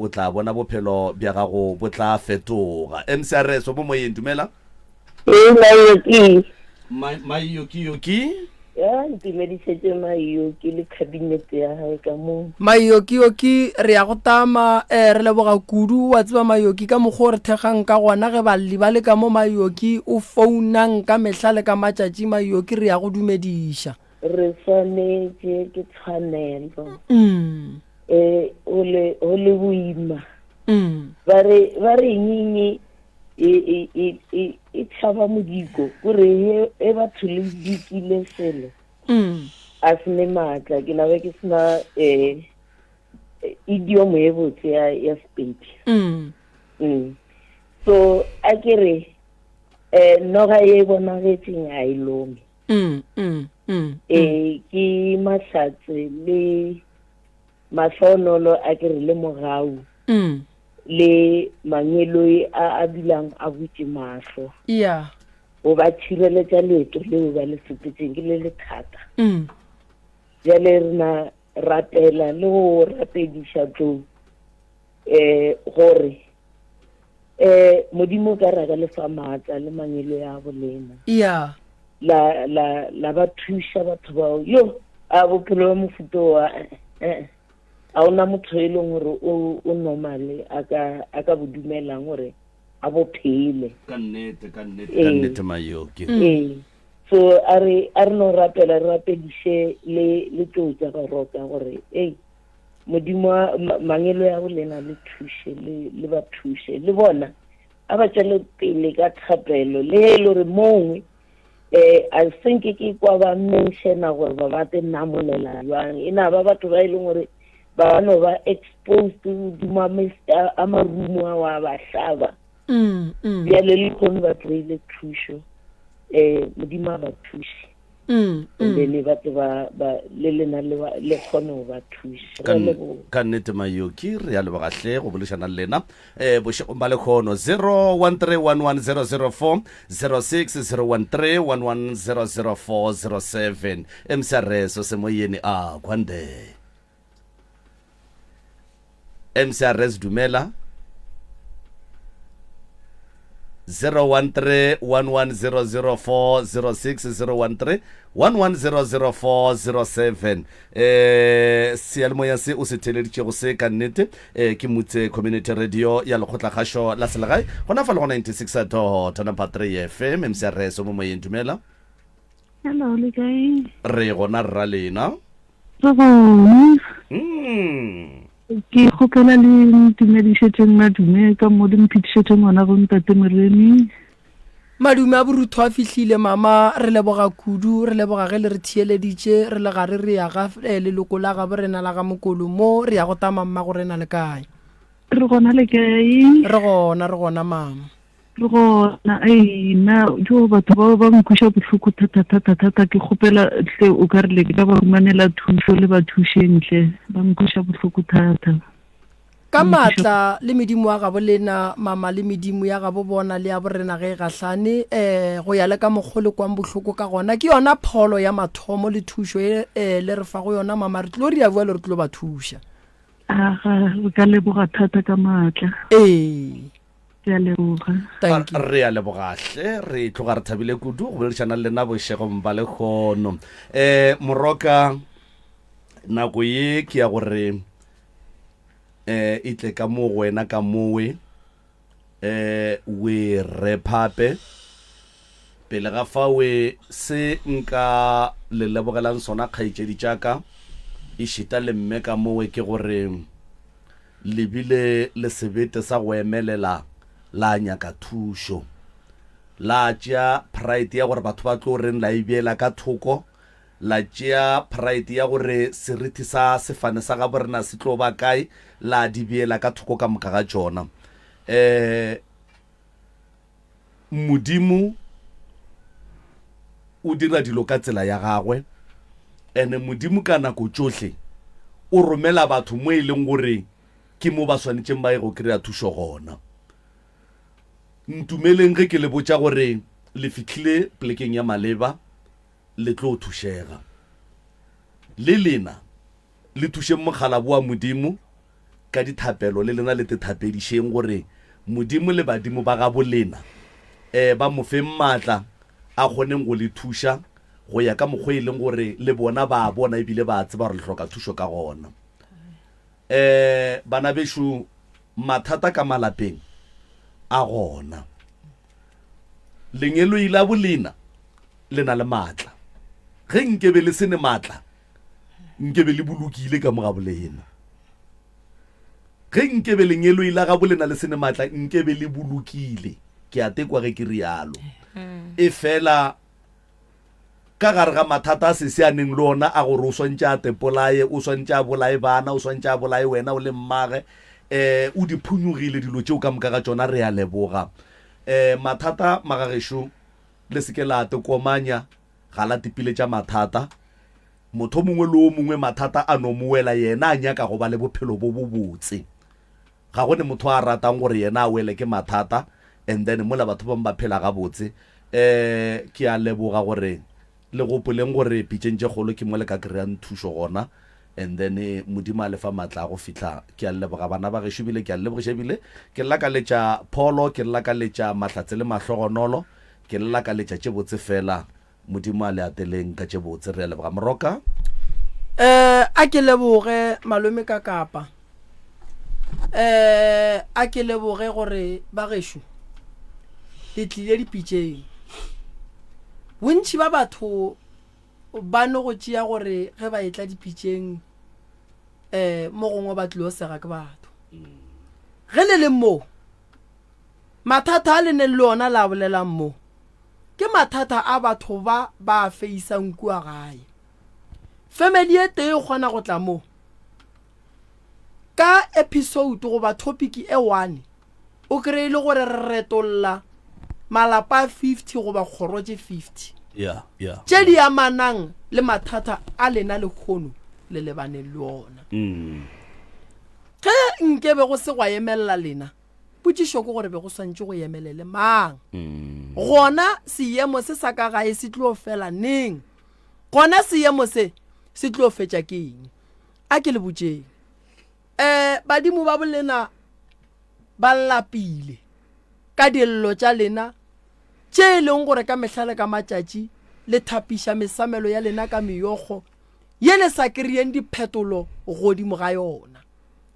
[SPEAKER 1] o tla bona bophelo bja gago bo tla fetoga MCRS mo moyeng dumela Mayoki
[SPEAKER 11] ntumedišetse Mayoki le cabinet ya hae ka moo.
[SPEAKER 2] Mayoki re ya go tama re leboga kudu wa tseba Mayoki ka mokgwa re thegang ka gona ge balli ba le ka mo Mayoki o founang ka mehlale ka matšatši Mayoki re ya go dumediša.
[SPEAKER 11] Re swanetše ke tshwanelo. O le boima. Ba re nyinyi e tshaba modiko kore e batho le dikile selo a sene maatla ke nabe ke sena idiom e botse ya Sepedi. So a kere noga e bonagetseng a ilome ke mahlatse le mahloonolo a kere le mogau le mangelo a bilang a butse mahlo o ba tshireletša leeto leo ba le sepetseng ke le thata jale re na rapela le go rapediša tlo gore modimo ka raka le fa maatla le mangelo ya bolena la ba thuša batho bao yo a bophelo ba mofuto wa a ona motho e leng gore o normale a ka bodumelang gore a bophele
[SPEAKER 1] ka nnete Mayoki.
[SPEAKER 11] So a re no rapela re rapediše le tlo tša go roka gore modimo mangelo ya bolena le thuše le ba thuše le bona a ba tšwele pele ka thapelo le e le gore mongwe I think ke kwa ba mentiona gore ba bate namolela jwang e na ba batho ba e leng gore ba no ba exposed to a marumo a wa ba hlaba bjale le kgone ba kry-ile thušo modimo a ba thuše le batho le lena le kgone go ba thuše
[SPEAKER 1] ka nnete Mayoki re ya lebogahle go bolešana le lena bošegong ba lekgono 01311004 06 MCRS se moyeni a kwande MCRS dumela 013-1100-406-013-1100-407 sealemoya se o se theleditšego se ka nnete ke motse community radio ya lekgotlakgašo la selegae gona fa le go 96.3 FM MCRS mo moyeng dumela.
[SPEAKER 12] Hello le kae
[SPEAKER 1] re gona rra lena
[SPEAKER 12] ke gopela le ntumedišetseng madume ka mo di mphetišetseng ngwana go ntate Moremi.
[SPEAKER 2] Madume a borutho a fihlile mama re leboga kudu re leboga ge le re thieleditše re le gare re ya ga leloko la gabo rena la ga mokolo mo re ya go tama mma go rena le kae
[SPEAKER 12] re gona le kae
[SPEAKER 2] re gona mama
[SPEAKER 12] re gona na jo batho ba ba nkhuša bohloko thata ke gopela tle o ka re le ka ba rumanela thušo le ba thušentle ba nkhuša bohloko thata
[SPEAKER 2] ka matla le medimo wa gabo lena mama le medimo ya gabo bona le ya borena ge gahlane go ya le ka mogole kwang bohloko ka gona ke yona pholo ya mathomo le thušo le re fa go yona mama re tlo re ya bua le re tlo ba thuša
[SPEAKER 12] re ka leboga thata ka matla
[SPEAKER 1] re ya lebogahle re tloga re thabile kudu go boledišana le lena bošegong ba lekgono moroka nako ye ke ya gore e tle ka mo wena ka mowe we rephape pele ga fa we se nka le lebogelang sona kgaitšedi tšaka e šita le mme ka mowe ke gore lebile le sebete sa go emelela la nyaka thušo la tšea pride ya gore batho ba tlo reng la ibiela ka thoko la tšea pride ya gore seriti sa sefane sa ga borena se tlo ba kae la dibiela ka thoko ka moka ga tšona modimo o dira dilo ka tsela ya gagwe ene modimo ka nako tšohle o romela batho mo e leng gore ke mo ba swanetšeng ba ye go kry-a thušo gona ntumeleng ge ke le botša gore le fihlile plekeng ya maleba le tlo thušega le lena le thušeng mogalabo wa modimo ka dithapelo le lena le tethapedišeng gore modimo le badimo ba ga bolena ba mo fe maatla a kgoneng go le thuša go ya ka mokgwa e leng gore le bona ba bona ebile ba tseba re le hloka thušo ka gona. Bana beshu mathata ka malapeng a gona, lenyelo ila bolena le na le matla, ge nkebe le sene matla nkebe le bolokile ka moga bolena, ge nkebe lenyelo ila ga bolena le sene matla nkebe le bolokile. Ke a tekwa ge ke rialo e fela ka gare ga mathata a se seaneng le ona a gore o swantse a tepolae, o swantse a bolae bana, o swantse a bolae wena o le mmage, o di phunyogile dilo tšeo ka moka ga tsona re a leboga. Mathata magagesho le seke la tekomanya ga la tipile tša mathata, motho mongwe le o mongwe mathata a no moela yena a nyaka go ba le bophelo bo bo botse, ga gone motho a ratang gore yena a wele ke mathata and then mola batho bang ba phela ga botse. Ke a leboga gore le gopoleng gore pitšentše kgolo ke mo le ka kry-ang thušo gona, and then modimo a lefa matla a go fihla. Ke a leboga bana ba gešo bile, ke a lebogiša bile, ke lakaletša Pholo, ke lakaletša Mahlatse le Mahlogonolo, ke lakaletša tše botse fela, modimo a le ateleng ka tše botse. Re a leboga Moroka.
[SPEAKER 2] A ke leboge malome ka kapa, a ke leboge gore ba gešo le tlile dipitšeng. Bontši ba batho ba no go tšea gore ge ba etla dipitšeng mo gongwe ba tlile o sega ke batho. Ge le le mo mathata a le neng le ona la bolelang mo ke mathata a batho ba feisang kua gae. Family e tee kgona go tla mo ka episode goba topic e 1 o kry-ile gore re retolla malapa 50 goba kgorotše 50 tše di amanang le mathata a lena le kgono le lebane le ona. Ge nkebe go se gwa emelela lena potšišo ke gore be go swantše go emelele mang, gona seemo se sa ka gae se tlo fela neng, gona seemo se tlo fetša ke eng. A ke le botšeng badimo ba bolena ba lapile ka dillo tša lena tše e leng gore ka mehlale ka matšatši le thapiša mesamelo ya lena ka meyogo ye le sa kry-eng diphetolo godimo ga yona.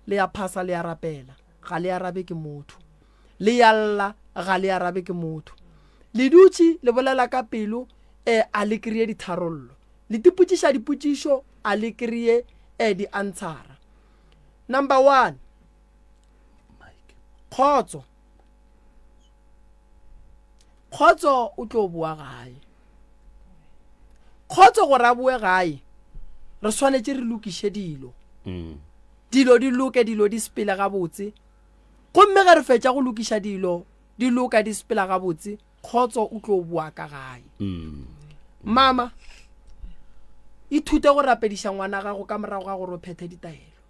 [SPEAKER 2] Le ya phasa le ya rapela ga le arabe ke motho, le ya lla ga le arabe ke motho, le dutše le bolela ka pelo a le kry-e ditharollo, le dipotšiša dipotšišo a le kry-e di-answera. Number 1 kgotso o tlo boa gae. Kgotso gore a boe gae re swanetše re lokiše dilo, dilo di loke, dilo di sepela ga botse. Gomme ge re fetša go lokiša dilo di loka di sepela ga botse, kgotso o tlo boa ka gae. Mama ithute go rapediša ngwana gago ka morago ga gore o phethe ditaelo,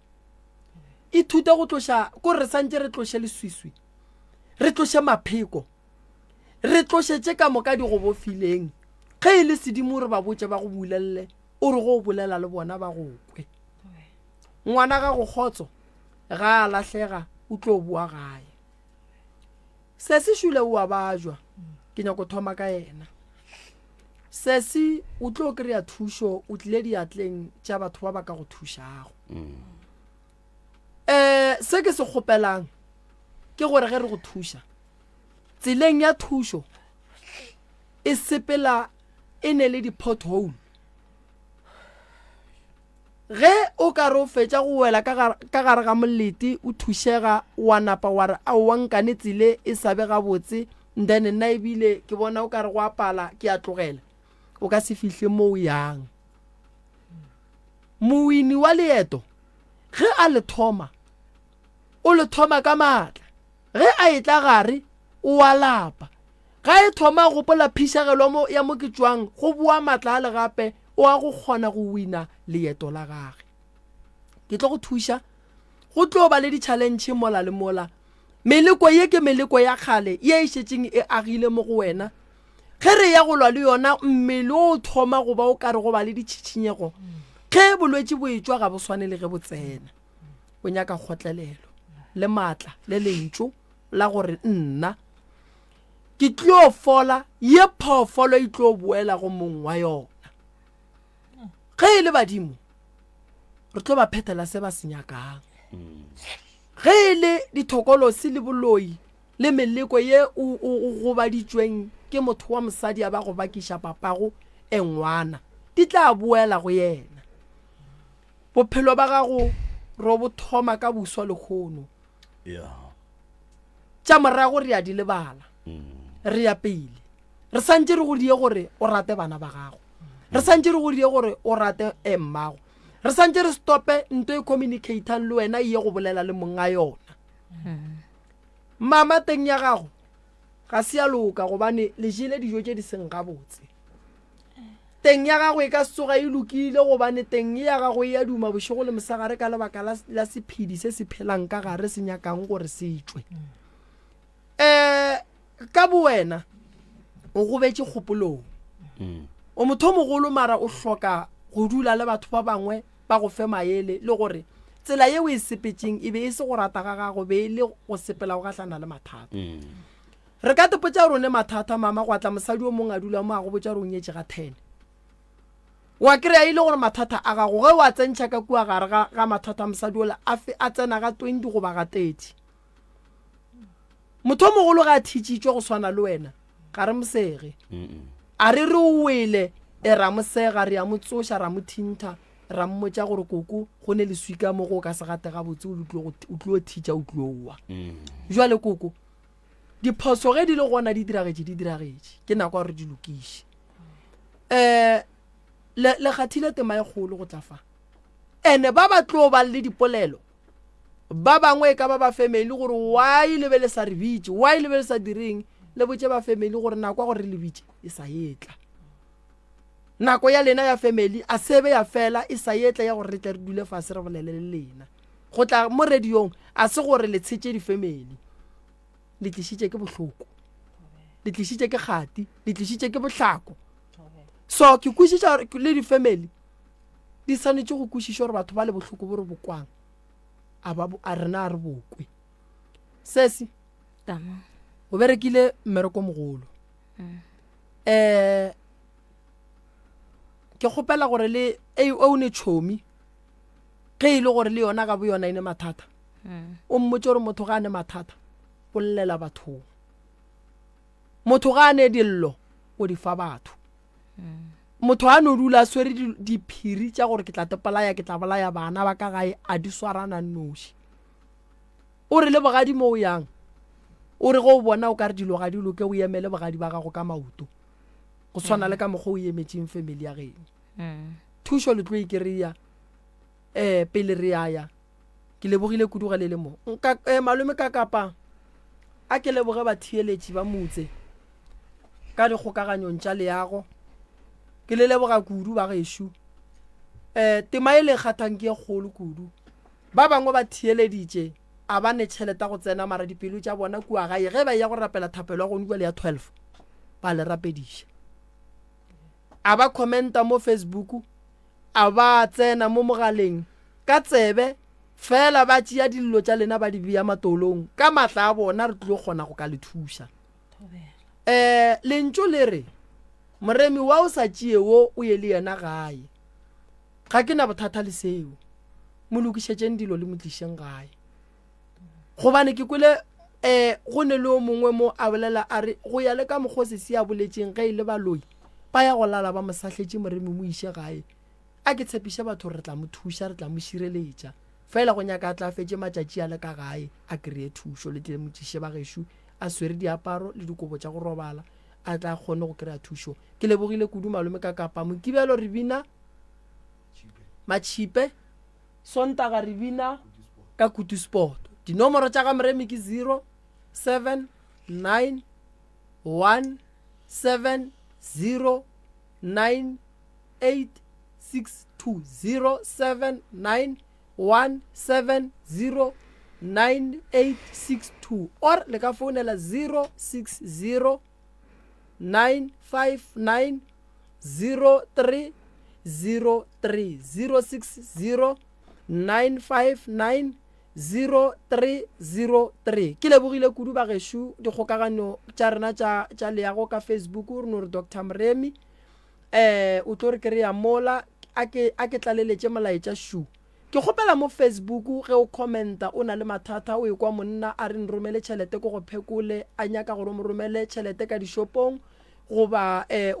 [SPEAKER 2] ithute go tloša ko re santše re tloše leswiswi, re tloše mapheko, re tlošetše ka moka di go bofileng. Ge e le sedimo re ba botše ba go bulelle o re go bolela le bona ba go kwe. Ngwana ga go kgotso ga a lahlega o tlo boa gae. Se šule o a bajwa ke nyako thoma ka yena. Sesi o tlo kry-a thušo o tlile diatleng tša batho ba ba ka go thušago. Se ke se kgopelang ke gore ge re go thuša tseleng ya thušo e sepela e ne le di-pothole. Ge o ka re o fetša go wela ka gare ga molete o thušega wa napa wa re a wankane tsele e sabe ga botse, then nna ebile ke bona o ka re go apala ke a tlogela o ka se fihle mo o yang. Moini wa leeto ge a le thoma o le thoma ka maatla, ge a etla gare o a lapa, ga e thoma gopola phišagelo ya mo ke tšwang go boa matla a le gape o a go kgona go wina leeto la gage. Ke tlo go thuša go tlo ba le di-challenge mola le mola, meleko ye ke meleko ya kgale ye e šetšeng e agile mo go wena. Ge re ya go lwa le yona mmele o thoma go ba o kare go ba le ditšhitšhinyego, ge bolwetši bo etšwa ga bo swane le ge bo tsena. O nyaka kgotlelelo le maatla le lentšo la gore nna ke tlo fola ye phoofolo e tlo boela go mong wa yona. ge e le badimo re tlo ba phethela se ba senyakang ge e le dithokolosi le boloi le meleko ye o gobaditšweng ke motho wa mosadi a ba go bakiša papago e ngwana di tla boela go yena bophelo ba gago ro bo thoma ka buswa le kgono tša morago re a di lebala re ya pele re santse re go die gore o rate bana ba gago re santse re go die gore o rate mmago re santse re stope nto e communicatang le wena ye go bolela le monga yona mama teng ya gago ga se ya loka gobane le jile dijo tše di seng gabotse teng ya gago e ka tsoga e lokile gobane teng ya gago ya duma bošego le mosagare ka lebaka la sephedi se se phelang ka gare se nyakang gore se tšwe ka bo wena o go betse kgopolong o motho mogolo mara o hloka go dula le batho ba bangwe ba go fe maele le gore tsela ye o e sepetseng e be e se go rata ga gago be le go sepela go gatlana le mathata re ka tepotsa rone mathata mama go atla mosadi o mongwe a dula mo a go botsa re o nyetse ga 10 wa kry-a ile gore mathata a gago ge wa tsentšha ka kua gare ga mathata mosadi ole a tsena ga 20 goba ga 30 motho mogolo ga a thitšitšwe go swana le wena ga re mosege a re re o wele e ra mosega re ya mo tsoša ra mo thintha ra mmotša gore koko go ne le swika mo go ka se gate gabotse o tlo thitša o tlowa jwale koko diphoso ge di le gona di diragetše ke nako gore di lokiše le kgathile tema e kgolo go tla fa ene ba ba tlo ba le dipolelo ba bangwe ka ba family gore why le be le sa re bitse why le be le sa direng le botse ba family gore nako gore le bitse e sa yetla nako ya lena ya family a sebe ya fela e sa yetla ya gore re tle re dule fase re bolele le lena go tla mo radiong a se gore le tshetse di family le tlisitse ke bohloko le tlisitse ke khati le tlisitse ke bohlako so ke kušitša le di family di sanetse go kušiša gore batho ba le bohloko bo re bokwang a rena a re bokwe sesi o berekile mmereko mogolo ke kgopela gore le o ne tšhomi ge e le gore le yona ga bo yona ine mathata o mmotse gore motho ga a ne mathata o llela bathong motho ga a ne dillo o di fa batho motho a no dula a swere diphiri tša gore ke tla bolaya bana ba ka gae a di swarana noši o re le bogadi mo o yang o re go o bona o ka re dilo ga di loke o emele bogadi ba gago ka maoto go tshwana le ka mokgwa o emetseng family ya geno thušo le tlo e kry-a pele re aya ke lebogile kuduga le mo malome ka kapa a ke leboge batheeletši ba motse ka dikgokaganyong tša leago ke le leboga kudu ba gešo tema e le kgathang ke e kgolo kudu ba bangwe ba theeleditše a ba ne tšheleta go tsena mara dipelo tša bona kua gae ge ba ya go rapela thapelo ya go nua le ya 12 ba le rapediša a ba commenta mo Facebook a ba tsena mo mogaleng ka tsebe fela ba tšea dillo tša lena ba di bea matolong ka matla a bona re tlo kgona go ka le thuša lentšo le re moremi wa o sa tšeeo o ye le yena gae ga ke na bothata le seo mo lokišetšeng dilo le motlišeng gae gobane ke kwele go ne le o mongwe mo a bolela a re go ya le ka mokgwa se a boletšeng ge e le baloi ba ya go lala ba mosahletše moremi mo iše gae a ke tshepiše batho re tla mo thuša re tla mo šireletša fela go nyaka a tla fetše matšatši a le ka gae a kry-e thušo le tle motšiše ba gešo a swere diaparo le dikobo tša go robala a tla kgone go kry-a thušo ke lebogile kudu malome ka kapa mokibelo re bina matšhipe sontaga re bina ka kutu sport dinomoro tša ga moremi ke 0791709862 or le ka founela 060 959 0303 060 959 0303 ke lebogile kudu ba gešo dikgokagano tša rena tša leago ka Facebook o re no re Dr. Mremi o tlo re kry-a mola a ke tlaleletse molaetša shu ke kgopela mo Facebook ge o commenta o na le mathata o e kwa monna a re nromele tšhelete ko go phekole a nyaka gore o mo romele tšhelete ka dishopong goba a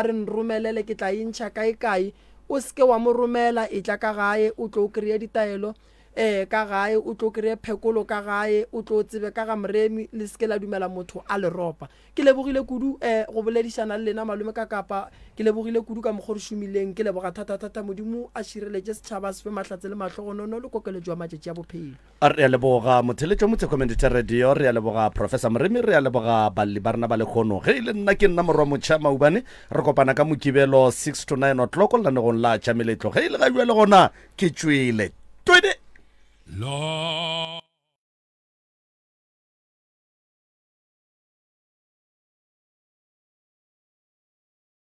[SPEAKER 2] re nromelele ke tla intšha kae o seke wa mo romela e tla ka gae o tlo o kry-e ditaelo ka gae o tlo kry-e phekolo ka gae o tlo tsebe ka ga Moremi le seke la dumela motho a leropa ke lebogile kudu go boledišana le lena malome ka kapa ke lebogile kudu ka mokgwa re šomileng ke leboga thata modimo a šireletse setšhaba se fe mahlatse le mahlogonono le kokeletšo ya matšatši a bophelo
[SPEAKER 1] re a leboga motheletšo motse community radio re a leboga Professor Moremi re a leboga balli ba rena ba lekgono ge ile nna ke nna morwa motšha maubane re kopana ka mokibelo 6 to 9 o'clock lanegong la tšameletlo ge ile ga jwa le gona ke tšwele twede